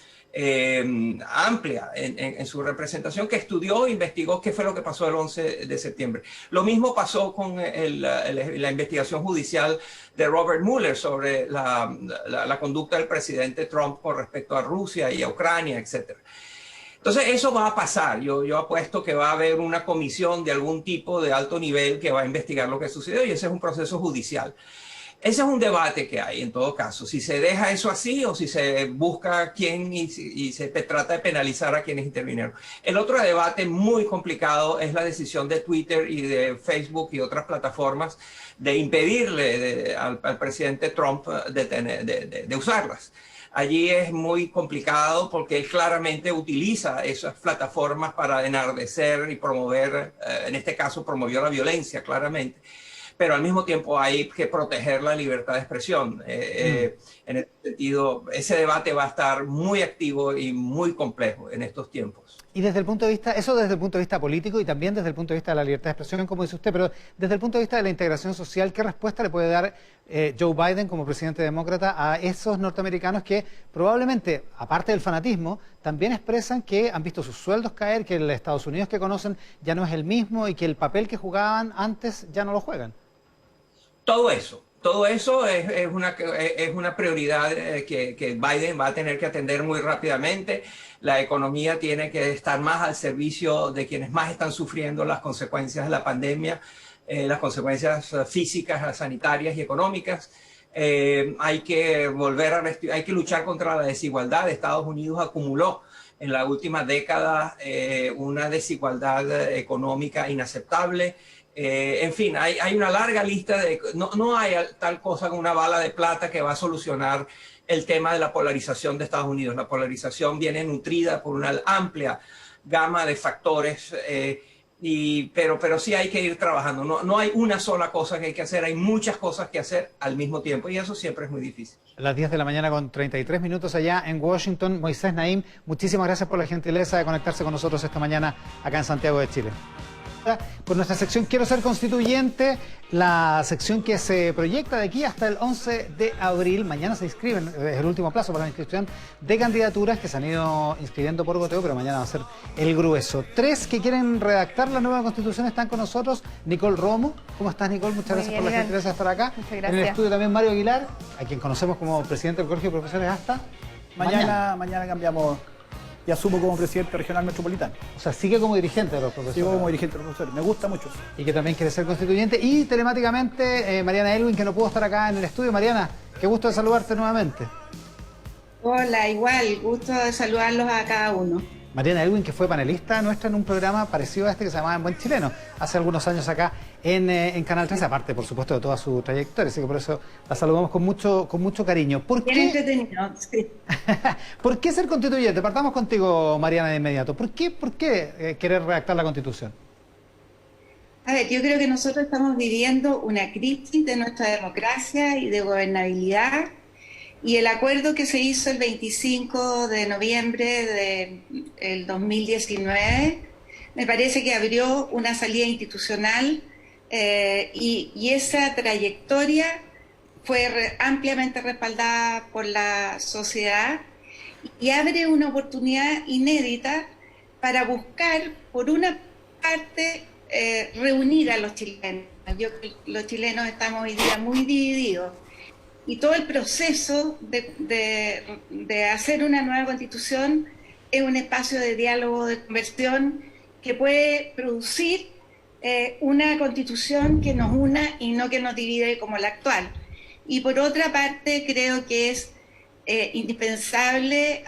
amplia en su representación, que estudió e investigó qué fue lo que pasó el 11 de septiembre. Lo mismo pasó con la investigación judicial de Robert Mueller sobre la conducta del presidente Trump con respecto a Rusia y a Ucrania, etc. Entonces eso va a pasar. Yo apuesto que va a haber una comisión de algún tipo de alto nivel que va a investigar lo que sucedió y ese es un proceso judicial. Ese es un debate que hay en todo caso, si se deja eso así o si se busca quién y se trata de penalizar a quienes intervinieron. El otro debate muy complicado es la decisión de Twitter y de Facebook y otras plataformas de impedirle al presidente Trump de usarlas. allí es muy complicado porque él claramente utiliza esas plataformas para enardecer y promover, en este caso promovió la violencia claramente, pero al mismo tiempo hay que proteger la libertad de expresión. En ese sentido, ese debate va a estar muy activo y muy complejo en estos tiempos. Y desde el punto de vista, eso desde el punto de vista político y también desde el punto de vista de la libertad de expresión, como dice usted, pero desde el punto de vista de la integración social, ¿qué respuesta le puede dar Joe Biden como presidente demócrata a esos norteamericanos que probablemente, aparte del fanatismo, también expresan que han visto sus sueldos caer, que el Estados Unidos que conocen ya no es el mismo y que el papel que jugaban antes ya no lo juegan? Todo eso es una prioridad que Biden va a tener que atender muy rápidamente. La economía tiene que estar más al servicio de quienes más están sufriendo las consecuencias de la pandemia, las consecuencias físicas, sanitarias y económicas. Hay que hay que luchar contra la desigualdad. Estados Unidos acumuló en la última década una desigualdad económica inaceptable. En fin, hay una larga lista de... No hay tal cosa como una bala de plata que va a solucionar el tema de la polarización de Estados Unidos. La polarización viene nutrida por una amplia gama de factores, pero sí hay que ir trabajando. No hay una sola cosa que hay que hacer, hay muchas cosas que hacer al mismo tiempo y eso siempre es muy difícil. Las 10 de la mañana con 33 minutos allá en Washington. Moisés Naim, muchísimas gracias por la gentileza de conectarse con nosotros esta mañana acá en Santiago de Chile. Por nuestra sección Quiero Ser Constituyente, la sección que se proyecta de aquí hasta el 11 de abril. Mañana se inscriben, es el último plazo para la inscripción de candidaturas que se han ido inscribiendo por goteo, pero mañana va a ser el grueso. 3 que quieren redactar la nueva Constitución están con nosotros. Nicole Romo, ¿cómo estás, Nicole? Muchas gracias por la gentileza de estar acá. Muchas gracias. En el estudio también Mario Aguilar, a quien conocemos como presidente del Colegio de Profesores hasta Mañana cambiamos y asumo como presidente regional metropolitano. O sea, sigue como dirigente de los profesores. Sigo como dirigente de los profesores, me gusta mucho. Y que también quiere ser constituyente. Y telemáticamente, Mariana Elwin, que no pudo estar acá en el estudio. Mariana, qué gusto de saludarte nuevamente. Hola, igual, gusto de saludarlos a cada uno. Mariana Elwin, que fue panelista nuestra en un programa parecido a este que se llamaba En Buen Chileno, hace algunos años acá en Canal 13, aparte, por supuesto, de toda su trayectoria, así que por eso la saludamos con mucho cariño. ¿Por Bien qué? entretenido, sí. ¿Por qué ser constituyente? Partamos contigo, Mariana, de inmediato. ¿Por qué querer redactar la Constitución? A ver, yo creo que nosotros estamos viviendo una crisis de nuestra democracia y de gobernabilidad, y el acuerdo que se hizo el 25 de noviembre del 2019 me parece que abrió una salida institucional y esa trayectoria fue ampliamente respaldada por la sociedad y abre una oportunidad inédita para buscar, por una parte, reunir a los chilenos. Los chilenos estamos hoy día muy divididos. Y todo el proceso de hacer una nueva constitución es un espacio de diálogo, de conversión, que puede producir una constitución que nos una y no que nos divide como la actual. Y por otra parte, creo que es indispensable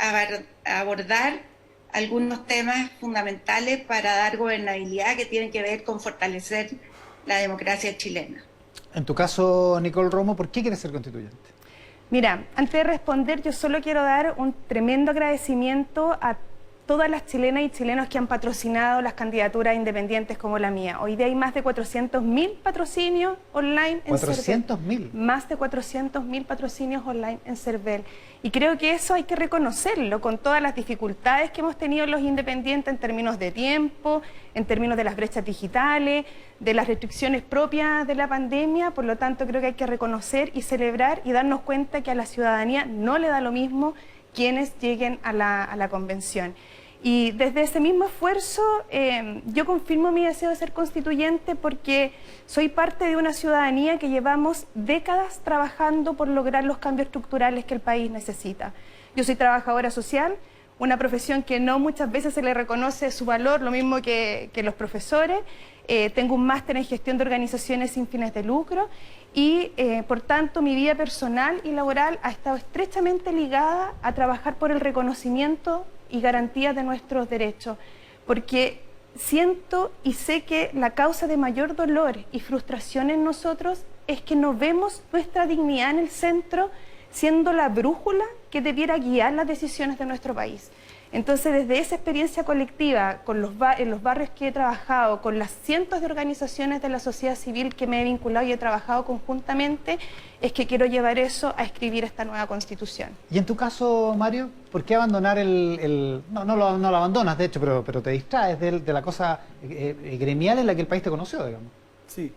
abordar algunos temas fundamentales para dar gobernabilidad que tienen que ver con fortalecer la democracia chilena. En tu caso, Nicole Romo, ¿por qué quieres ser constituyente? Mira, antes de responder, yo solo quiero dar un tremendo agradecimiento a todas las chilenas y chilenos que han patrocinado las candidaturas independientes como la mía. Hoy día hay más de 400.000 patrocinios online en CERVEL. ¿400.000? Más de 400.000 patrocinios online en CERVEL. Y creo que eso hay que reconocerlo, con todas las dificultades que hemos tenido los independientes en términos de tiempo, en términos de las brechas digitales, de las restricciones propias de la pandemia. Por lo tanto, creo que hay que reconocer y celebrar y darnos cuenta que a la ciudadanía no le da lo mismo quienes lleguen a la convención. Y desde ese mismo esfuerzo yo confirmo mi deseo de ser constituyente porque soy parte de una ciudadanía que llevamos décadas trabajando por lograr los cambios estructurales que el país necesita. Yo soy trabajadora social, una profesión que no muchas veces se le reconoce su valor, lo mismo que los profesores. Tengo un máster en gestión de organizaciones sin fines de lucro y por tanto mi vida personal y laboral ha estado estrechamente ligada a trabajar por el reconocimiento y garantía de nuestros derechos, porque siento y sé que la causa de mayor dolor y frustración en nosotros es que no vemos nuestra dignidad en el centro, siendo la brújula que debiera guiar las decisiones de nuestro país. Entonces, desde esa experiencia colectiva, en los barrios que he trabajado, con las cientos de organizaciones de la sociedad civil que me he vinculado y he trabajado conjuntamente, es que quiero llevar eso a escribir esta nueva Constitución. Y en tu caso, Mario, ¿por qué abandonar no lo abandonas, de hecho, pero te distraes de la cosa gremial en la que el país te conoció, digamos? Sí.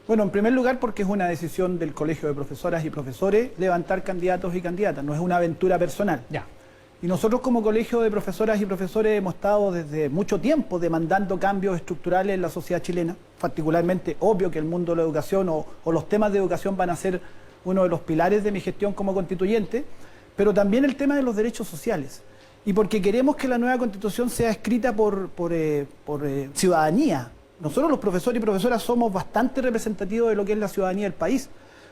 Bueno, en primer lugar porque es una decisión del Colegio de Profesoras y Profesores levantar candidatos y candidatas, no es una aventura personal. Ya. Y nosotros como Colegio de Profesoras y Profesores hemos estado desde mucho tiempo demandando cambios estructurales en la sociedad chilena, particularmente obvio que el mundo de la educación o los temas de educación van a ser uno de los pilares de mi gestión como constituyente, pero también el tema de los derechos sociales. Y porque queremos que la nueva Constitución sea escrita por ciudadanía. Nosotros los profesores y profesoras somos bastante representativos de lo que es la ciudadanía del país.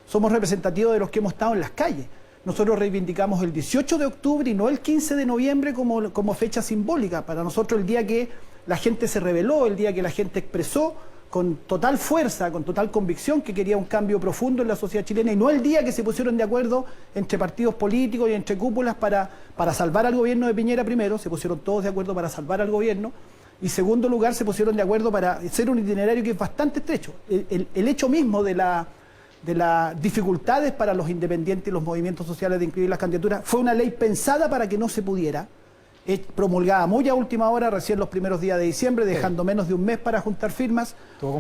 Somos representativos de los que hemos estado en las calles. Nosotros reivindicamos el 18 de octubre y no el 15 de noviembre como fecha simbólica. Para nosotros el día que la gente se rebeló, el día que la gente expresó con total fuerza, con total convicción que quería un cambio profundo en la sociedad chilena y no el día que se pusieron de acuerdo entre partidos políticos y entre cúpulas para salvar al gobierno de Piñera primero, se pusieron todos de acuerdo para salvar al gobierno y segundo lugar se pusieron de acuerdo para hacer un itinerario que es bastante estrecho. El hecho mismo de las dificultades para los independientes y los movimientos sociales de inscribir las candidaturas fue una ley pensada para que no se pudiera, promulgada muy a última hora, recién los primeros días de diciembre, dejando menos de un mes para juntar firmas.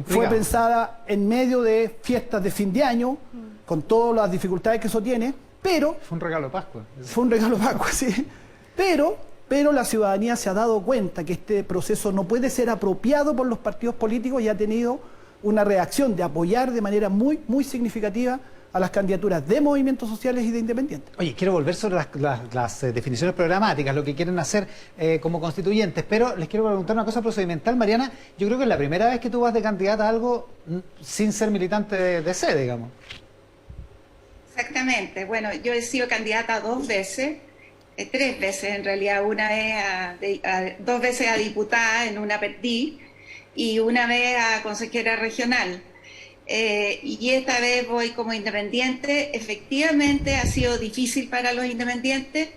Fue pensada en medio de fiestas de fin de año, con todas las dificultades que eso tiene, pero... Fue un regalo de Pascua. Fue un regalo de Pascua, sí. Pero la ciudadanía se ha dado cuenta que este proceso no puede ser apropiado por los partidos políticos y ha tenido una reacción de apoyar de manera muy, muy significativa a las candidaturas de movimientos sociales y de independientes. Oye, quiero volver sobre las definiciones programáticas, lo que quieren hacer como constituyentes, pero les quiero preguntar una cosa procedimental, Mariana. Yo creo que es la primera vez que tú vas de candidata a algo sin ser militante de C, digamos. Exactamente. Bueno, yo he sido candidata 2 veces, 3 veces en realidad. Una vez 2 veces a diputada, en una perdí, y una vez a consejera regional. Y esta vez voy como independiente. Efectivamente ha sido difícil para los independientes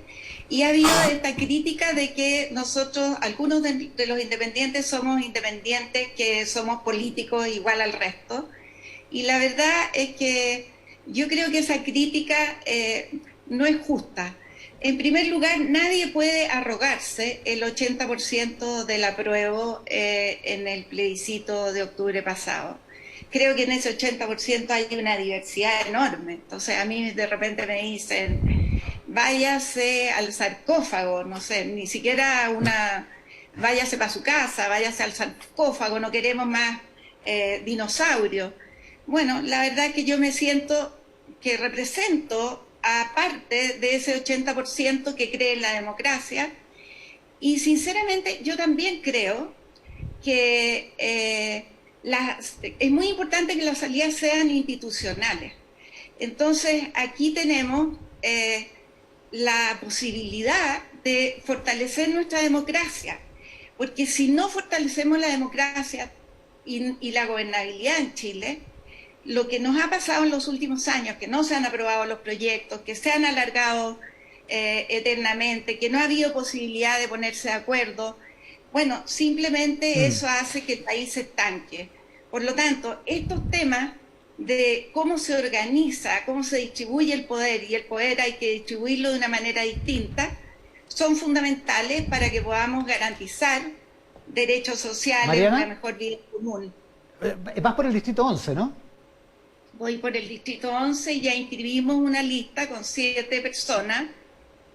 y ha habido esta crítica de que nosotros, algunos de los independientes, somos independientes, que somos políticos igual al resto. Y la verdad es que yo creo que esa crítica no es justa. En primer lugar, nadie puede arrogarse el 80% del apruebo en el plebiscito de octubre pasado. Creo que en ese 80% hay una diversidad enorme. Entonces a mí de repente me dicen, váyase al sarcófago, no sé, ni siquiera váyase para su casa, váyase al sarcófago, no queremos más dinosaurios. Bueno, la verdad es que yo me siento que represento a parte de ese 80% que cree en la democracia y sinceramente yo también creo que es muy importante que las salidas sean institucionales. Entonces, aquí tenemos la posibilidad de fortalecer nuestra democracia, porque si no fortalecemos la democracia y la gobernabilidad en Chile, lo que nos ha pasado en los últimos años, que no se han aprobado los proyectos, que se han alargado eternamente, que no ha habido posibilidad de ponerse de acuerdo, bueno, simplemente eso hace que el país se estanque. Por lo tanto, estos temas de cómo se organiza, cómo se distribuye el poder, y el poder hay que distribuirlo de una manera distinta, son fundamentales para que podamos garantizar derechos sociales, Mariana, una mejor vida común. Vas por el distrito 11, ¿no? Voy por el distrito 11 y ya inscribimos una lista con 7 personas,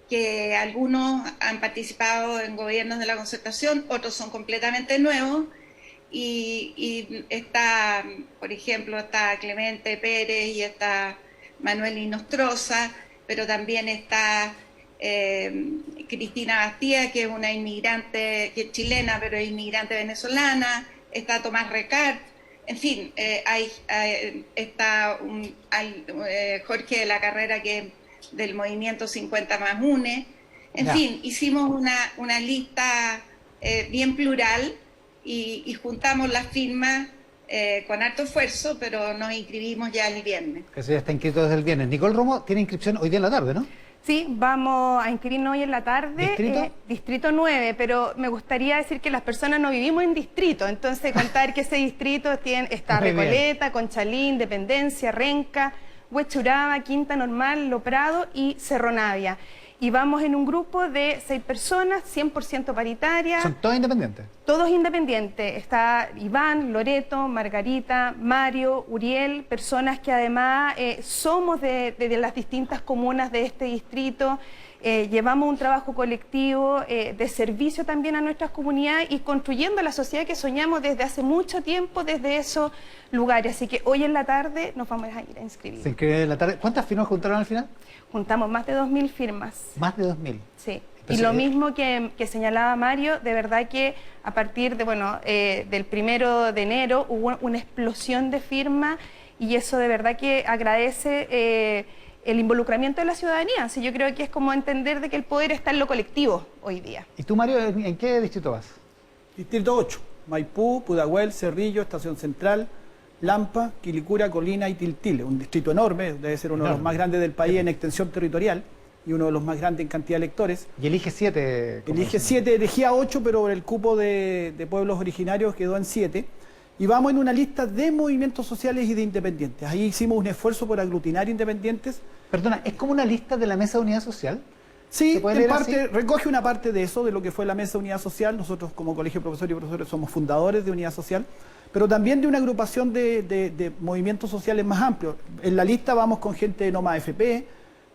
que algunos han participado en gobiernos de la concertación, otros son completamente nuevos, y está, por ejemplo, está Clemente Pérez y está Manuel Inostroza, pero también está Cristina Bastía, que es una inmigrante, que es chilena, pero es inmigrante venezolana, está Tomás Recart, en fin, está Jorge de la Carrera, que es del movimiento 50 más UNE. En fin, hicimos una lista bien plural y juntamos las firmas con harto esfuerzo, pero nos inscribimos ya el viernes. Eso ya está inscrito desde el viernes. Nicole Romo tiene inscripción hoy día en la tarde, ¿no? Sí, vamos a inscribirnos hoy en la tarde. ¿Distrito? Distrito 9, pero me gustaría decir que las personas no vivimos en distrito, entonces contar que ese distrito está Muy bien. Recoleta, Conchalí, Independencia, Renca, Huechuraba, Quinta Normal, Lo Prado y Cerro Navia. Y vamos en un grupo de 6 personas, 100% paritaria. Son todos independientes. Todos independientes. Está Iván, Loreto, Margarita, Mario, Uriel, personas que además somos de las distintas comunas de este distrito. Llevamos un trabajo colectivo de servicio también a nuestras comunidades y construyendo la sociedad que soñamos desde hace mucho tiempo, desde esos lugares. Así que hoy en la tarde nos vamos a ir a inscribir. Se inscribe en la tarde. ¿Cuántas firmas juntaron al final? Juntamos más de 2.000 firmas. Más de 2.000. Sí. Entonces, y lo mismo que señalaba Mario, de verdad que a partir de del 1 de enero hubo una explosión de firmas y eso de verdad que agradece el involucramiento de la ciudadanía. Así yo creo que es como entender de que el poder está en lo colectivo hoy día. ¿Y tú, Mario, en qué distrito vas? Distrito 8, Maipú, Pudahuel, Cerrillo, Estación Central, Lampa, Quilicura, Colina y Tiltile. Un distrito enorme, debe ser uno de los más grandes del país en extensión territorial y uno de los más grandes en cantidad de electores. Y elige 7. Elige 7, elegía 8, pero el cupo de pueblos originarios quedó en 7. Y vamos en una lista de movimientos sociales y de independientes. Ahí hicimos un esfuerzo por aglutinar independientes. Perdona, ¿es como una lista de la Mesa de Unidad Social? Sí, ¿Se puede en leer parte, así? recoge una parte de eso, de lo que fue la Mesa de Unidad Social. Nosotros como Colegio de Profesores y Profesores somos fundadores de Unidad Social, pero también de una agrupación de movimientos sociales más amplios. En la lista vamos con gente de Noma AFP,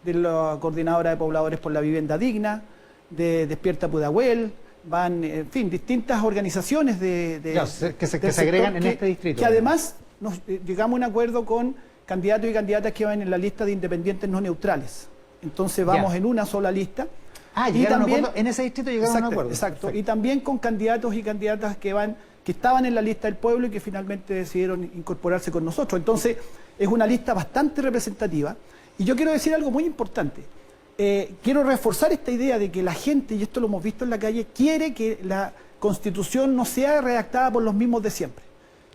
de la Coordinadora de Pobladores por la Vivienda Digna, de Despierta Pudahuel, van, en fin, distintas organizaciones Claro, que se agregan en este distrito. Que además llegamos a un acuerdo con candidatos y candidatas que van en la lista de independientes no neutrales. Entonces vamos Ya. en una sola lista. Ah, Y llegaron a un también- acuerdo. En ese distrito llegaron a un acuerdo. Exacto. Perfecto. Y también con candidatos y candidatas que estaban en la lista del pueblo y que finalmente decidieron incorporarse con nosotros. Entonces, es una lista bastante representativa. Y yo quiero decir algo muy importante. Quiero reforzar esta idea de que la gente, y esto lo hemos visto en la calle, quiere que la Constitución no sea redactada por los mismos de siempre.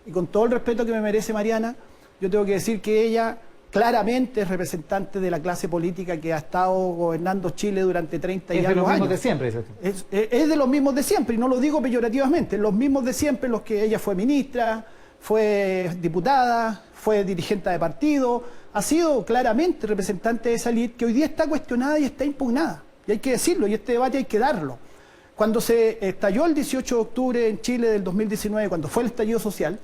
Y con todo el respeto que me merece Mariana, yo tengo que decir que ella claramente es representante de la clase política que ha estado gobernando Chile durante 30 y Es de algo los mismos años. de siempre, dices tú. Es de los mismos de siempre, y no lo digo peyorativamente, los mismos de siempre, los que ella fue ministra, fue diputada, fue dirigente de partido, ha sido claramente representante de esa élite que hoy día está cuestionada y está impugnada. Y hay que decirlo, y este debate hay que darlo. Cuando se estalló el 18 de octubre en Chile del 2019, cuando fue el estallido social,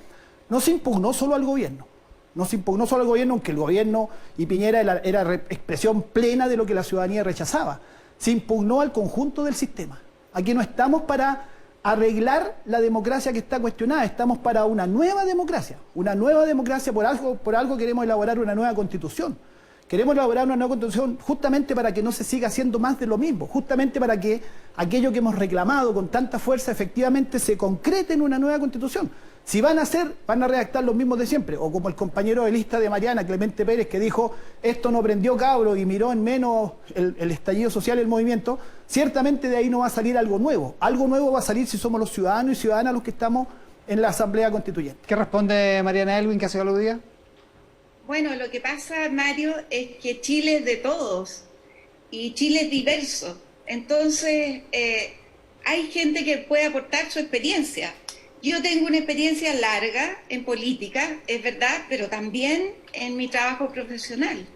no se impugnó solo al gobierno. No se impugnó solo al gobierno, aunque el gobierno y Piñera era expresión plena de lo que la ciudadanía rechazaba. Se impugnó al conjunto del sistema. Aquí no estamos para arreglar la democracia que está cuestionada, estamos para una nueva democracia. Una nueva democracia, por algo queremos elaborar una nueva constitución. Queremos elaborar una nueva constitución justamente para que no se siga haciendo más de lo mismo, justamente para que aquello que hemos reclamado con tanta fuerza efectivamente se concrete en una nueva constitución. Si van a redactar los mismos de siempre, o como el compañero de lista de Mariana, Clemente Pérez, que dijo, esto no prendió cabro y miró en menos el estallido social, el movimiento, ciertamente de ahí no va a salir algo nuevo. Algo nuevo va a salir si somos los ciudadanos y ciudadanas los que estamos en la Asamblea Constituyente. ¿Qué responde Mariana Elwin, que ha sido aludida? Bueno, lo que pasa, Mario, es que Chile es de todos y Chile es diverso. Entonces, hay gente que puede aportar su experiencia. Yo tengo una experiencia larga en política, es verdad, pero también en mi trabajo profesional.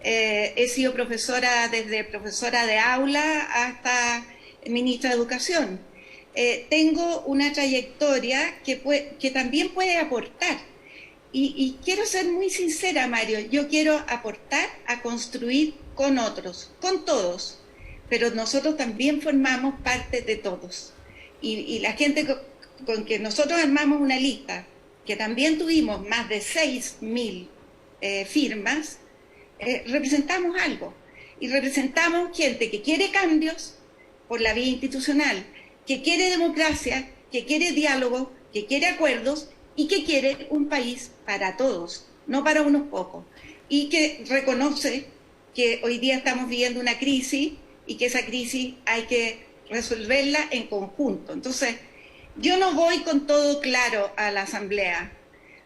He sido profesora, desde profesora de aula hasta ministra de Educación. Tengo una trayectoria que también puede aportar. Y quiero ser muy sincera, Mario, yo quiero aportar a construir con otros, con todos, pero nosotros también formamos parte de todos. Y la gente con que nosotros armamos una lista, que también tuvimos más de 6.000 firmas, representamos algo. Y representamos gente que quiere cambios por la vía institucional, que quiere democracia, que quiere diálogo, que quiere acuerdos, y que quiere un país para todos, no para unos pocos, y que reconoce que hoy día estamos viviendo una crisis y que esa crisis hay que resolverla en conjunto. Entonces, yo no voy con todo claro a la Asamblea,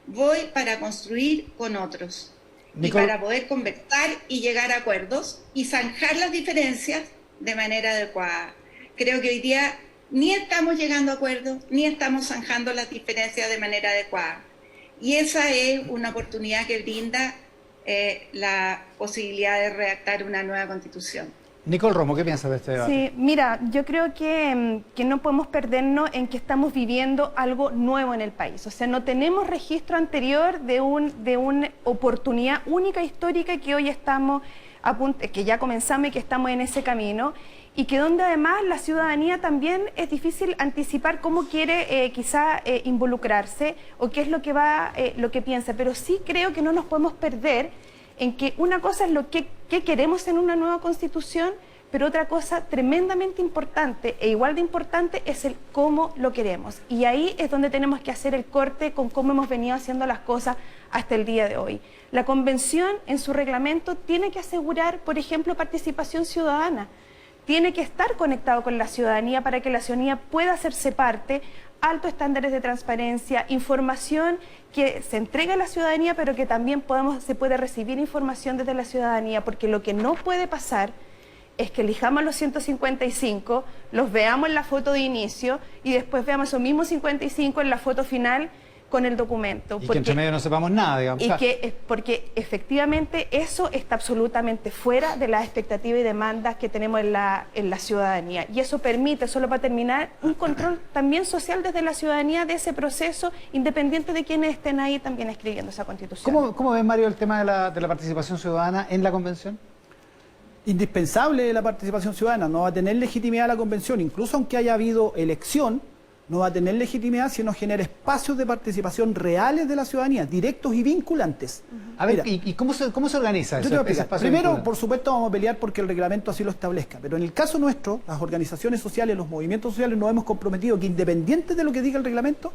voy para construir con otros. y para poder conversar y llegar a acuerdos y zanjar las diferencias de manera adecuada. Creo que hoy día ni estamos llegando a acuerdos, ni estamos zanjando las diferencias de manera adecuada. Y esa es una oportunidad que brinda la posibilidad de redactar una nueva constitución. Nicole Romo, ¿qué piensas de este debate? Sí, mira, yo creo que no podemos perdernos en que estamos viviendo algo nuevo en el país. O sea, no tenemos registro anterior de una oportunidad única histórica que hoy estamos que ya comenzamos y que estamos en ese camino, y que donde además la ciudadanía también es difícil anticipar cómo quiere quizá involucrarse o qué es lo que piensa. Pero sí creo que no nos podemos perder en que una cosa es lo que queremos en una nueva constitución, pero otra cosa tremendamente importante e igual de importante es el cómo lo queremos. Y ahí es donde tenemos que hacer el corte con cómo hemos venido haciendo las cosas hasta el día de hoy. La convención en su reglamento tiene que asegurar, por ejemplo, participación ciudadana. Tiene que estar conectado con la ciudadanía para que la ciudadanía pueda hacerse parte, altos estándares de transparencia, información que se entregue a la ciudadanía, pero que también se puede recibir información desde la ciudadanía, porque lo que no puede pasar es que elijamos a los 155, los veamos en la foto de inicio y después veamos esos mismos 55 en la foto final con el documento. Y que entre medio no sepamos nada, digamos. Porque efectivamente eso está absolutamente fuera de las expectativas y demandas que tenemos en la ciudadanía. Y eso permite, solo para terminar, un control también social desde la ciudadanía de ese proceso, independiente de quienes estén ahí también escribiendo esa Constitución. ¿Cómo ves, Mario, el tema de la participación ciudadana en la convención? Indispensable la participación ciudadana. No va a tener legitimidad la convención, incluso aunque haya habido elección, no va a tener legitimidad si no genera espacios de participación reales de la ciudadanía, directos y vinculantes. A ver, mira, ¿y cómo se organiza eso? Primero, por supuesto, vamos a pelear porque el reglamento así lo establezca, pero en el caso nuestro, las organizaciones sociales, los movimientos sociales, nos hemos comprometido que independiente de lo que diga el reglamento,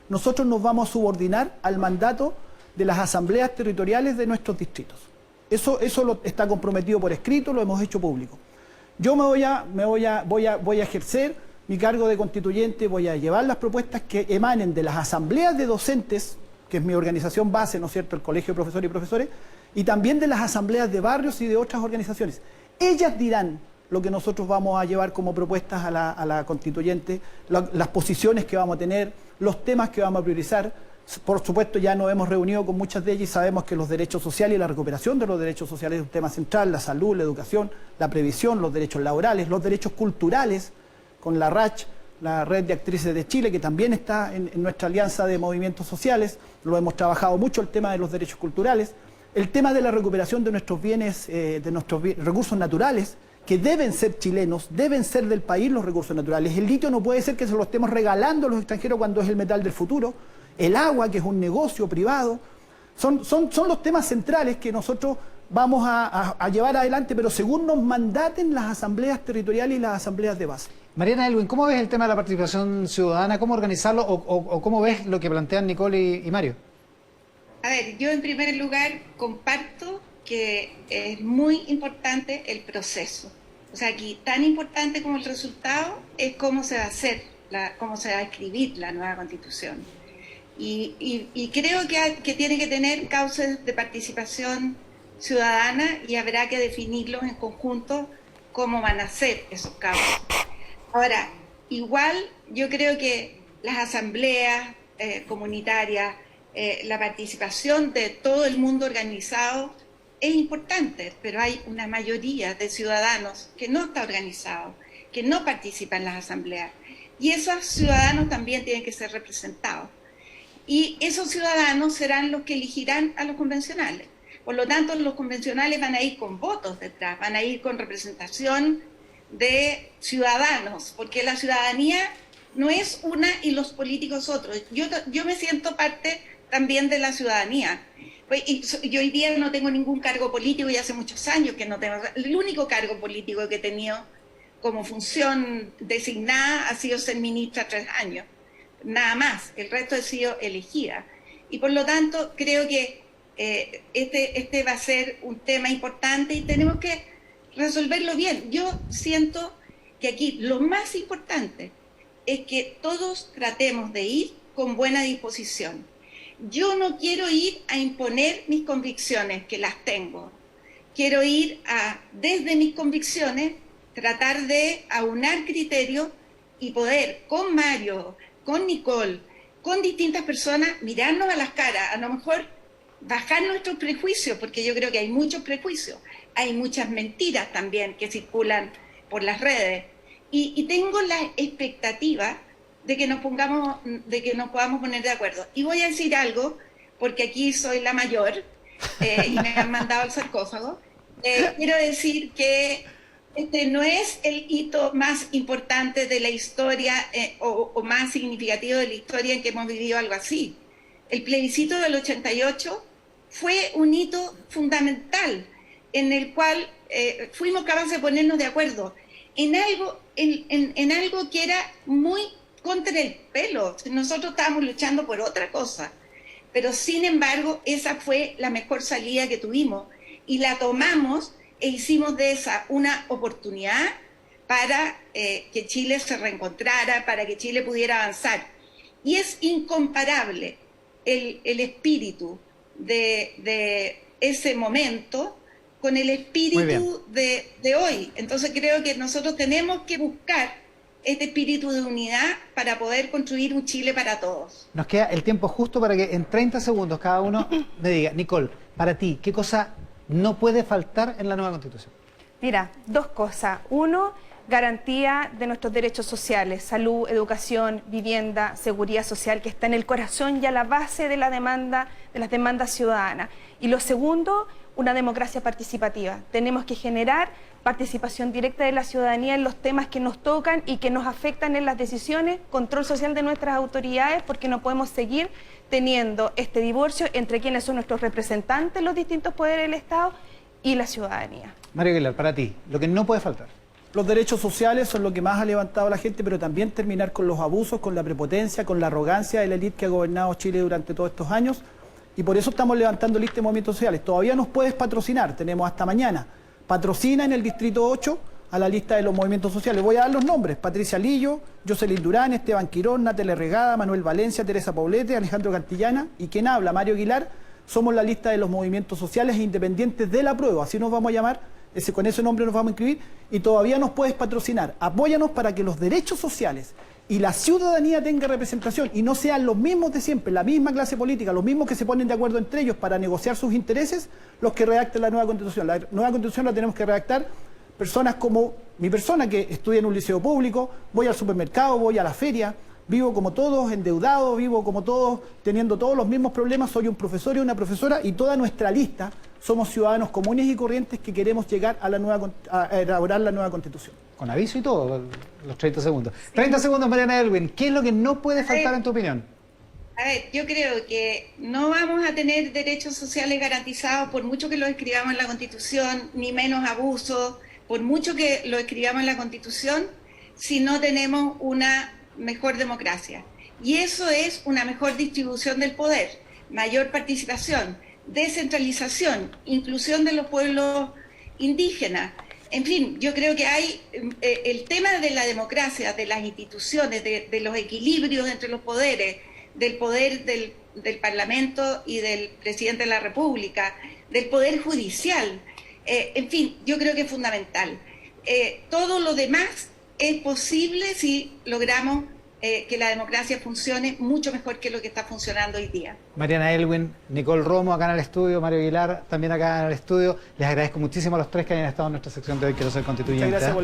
nosotros nos vamos a subordinar al mandato de las asambleas territoriales de nuestros distritos. Eso está comprometido por escrito, lo hemos hecho público. Yo voy a ejercer mi cargo de constituyente, voy a llevar las propuestas que emanen de las asambleas de docentes, que es mi organización base, ¿no es cierto?, el Colegio de Profesores y Profesores, y también de las asambleas de barrios y de otras organizaciones. Ellas dirán lo que nosotros vamos a llevar como propuestas a la constituyente, las posiciones que vamos a tener, los temas que vamos a priorizar. Por supuesto, ya nos hemos reunido con muchas de ellas y sabemos que los derechos sociales y la recuperación de los derechos sociales es un tema central, la salud, la educación, la previsión, los derechos laborales, los derechos culturales, con la RACH, la Red de Actrices de Chile, que también está en nuestra alianza de movimientos sociales. Lo hemos trabajado mucho, el tema de los derechos culturales, el tema de la recuperación de nuestros bienes, de nuestros recursos naturales, que deben ser chilenos, deben ser del país los recursos naturales. El litio no puede ser que se lo estemos regalando a los extranjeros cuando es el metal del futuro. El agua, que es un negocio privado. Son los temas centrales que nosotros vamos a llevar adelante, pero según nos mandaten las asambleas territoriales y las asambleas de base. Mariana Elwin, ¿cómo ves el tema de la participación ciudadana? ¿Cómo organizarlo? ¿O cómo ves lo que plantean Nicole y Mario? A ver, yo en primer lugar comparto que es muy importante el proceso. O sea, aquí tan importante como el resultado es cómo se va a hacer, cómo se va a escribir la nueva Constitución. Y creo que tiene que tener causas de participación ciudadana y habrá que definirlos en conjunto cómo van a ser esos cauces. Ahora, igual yo creo que las asambleas comunitarias, la participación de todo el mundo organizado es importante, pero hay una mayoría de ciudadanos que no está organizado, que no participan en las asambleas. Y esos ciudadanos también tienen que ser representados. Y esos ciudadanos serán los que elegirán a los convencionales. Por lo tanto, los convencionales van a ir con votos detrás, van a ir con representación de ciudadanos, porque la ciudadanía no es una y los políticos otros. Yo me siento parte también de la ciudadanía. Y hoy día no tengo ningún cargo político y hace muchos años que no tengo. El único cargo político que he tenido como función designada ha sido ser ministra 3 años. Nada más, el resto he sido elegida. Y por lo tanto creo que este va a ser un tema importante y tenemos que resolverlo bien. Yo siento que aquí lo más importante es que todos tratemos de ir con buena disposición. Yo no quiero ir a imponer mis convicciones, que las tengo. Quiero ir a, desde mis convicciones, tratar de aunar criterios y poder, con Mario, con Nicole, con distintas personas, mirarnos a las caras, a lo mejor bajar nuestros prejuicios, porque yo creo que hay muchos prejuicios, hay muchas mentiras también que circulan por las redes, y tengo la expectativa de que nos podamos poner de acuerdo. Y voy a decir algo, porque aquí soy la mayor, y me han mandado al sarcófago. Quiero decir que este no es el hito más importante de la historia o más significativo de la historia en que hemos vivido algo así. El plebiscito del 88 fue un hito fundamental en el cual fuimos capaces de ponernos de acuerdo en algo que era muy contra el pelo. Nosotros estábamos luchando por otra cosa, pero sin embargo esa fue la mejor salida que tuvimos y la tomamos e hicimos de esa una oportunidad para que Chile se reencontrara, para que Chile pudiera avanzar. Y es incomparable el espíritu de ese momento con el espíritu de hoy. Entonces creo que nosotros tenemos que buscar este espíritu de unidad para poder construir un Chile para todos. Nos queda el tiempo justo para que en 30 segundos cada uno me diga, Nicole, para ti, ¿qué cosa no puede faltar en la nueva Constitución? Mira, dos cosas. Uno, garantía de nuestros derechos sociales, salud, educación, vivienda, seguridad social, que está en el corazón y a la base de la demanda, de las demandas ciudadanas. Y lo segundo, una democracia participativa. Tenemos que generar participación directa de la ciudadanía en los temas que nos tocan y que nos afectan en las decisiones, control social de nuestras autoridades, porque no podemos seguir teniendo este divorcio entre quienes son nuestros representantes, los distintos poderes del Estado y la ciudadanía. Mario Aguilar, para ti, lo que no puede faltar. Los derechos sociales son lo que más ha levantado a la gente, pero también terminar con los abusos, con la prepotencia, con la arrogancia de la élite que ha gobernado Chile durante todos estos años. Y por eso estamos levantando lista de movimientos sociales. Todavía nos puedes patrocinar, tenemos hasta mañana. Patrocina en el Distrito 8 a la lista de los movimientos sociales. Voy a dar los nombres: Patricia Lillo, Jocelyn Durán, Esteban Quirón, Natalia Regada, Manuel Valencia, Teresa Paulete, Alejandro Cantillana y quien habla, Mario Aguilar. Somos la lista de los movimientos sociales e independientes de la prueba, así nos vamos a llamar, con ese nombre nos vamos a inscribir y todavía nos puedes patrocinar. Apóyanos para que los derechos sociales y la ciudadanía tenga representación y no sean los mismos de siempre, la misma clase política, los mismos que se ponen de acuerdo entre ellos para negociar sus intereses, los que redacten la nueva Constitución. La nueva Constitución la tenemos que redactar personas como mi persona, que estudia en un liceo público, voy al supermercado, voy a la feria, vivo como todos endeudado, vivo como todos teniendo todos los mismos problemas, soy un profesor y una profesora y toda nuestra lista somos ciudadanos comunes y corrientes que queremos llegar a elaborar la nueva Constitución. Con aviso y todo, los 30 segundos. 30 segundos, Mariana Elwin. ¿Qué es lo que no puede faltar en tu opinión? A ver, yo creo que no vamos a tener derechos sociales garantizados por mucho que lo escribamos en la Constitución, ni menos abusos, por mucho que lo escribamos en la Constitución, si no tenemos una mejor democracia. Y eso es una mejor distribución del poder, mayor participación, descentralización, inclusión de los pueblos indígenas. En fin, yo creo que hay el tema de la democracia, de las instituciones, de los equilibrios entre los poderes, del poder del Parlamento y del Presidente de la República, del Poder Judicial. En fin, yo creo que es fundamental. Todo lo demás es posible si logramos que la democracia funcione mucho mejor que lo que está funcionando hoy día. Mariana Elwin, Nicole Romo acá en el estudio, Mario Aguilar también acá en el estudio. Les agradezco muchísimo a los tres que hayan estado en nuestra sección de hoy. Quiero ser constituyente.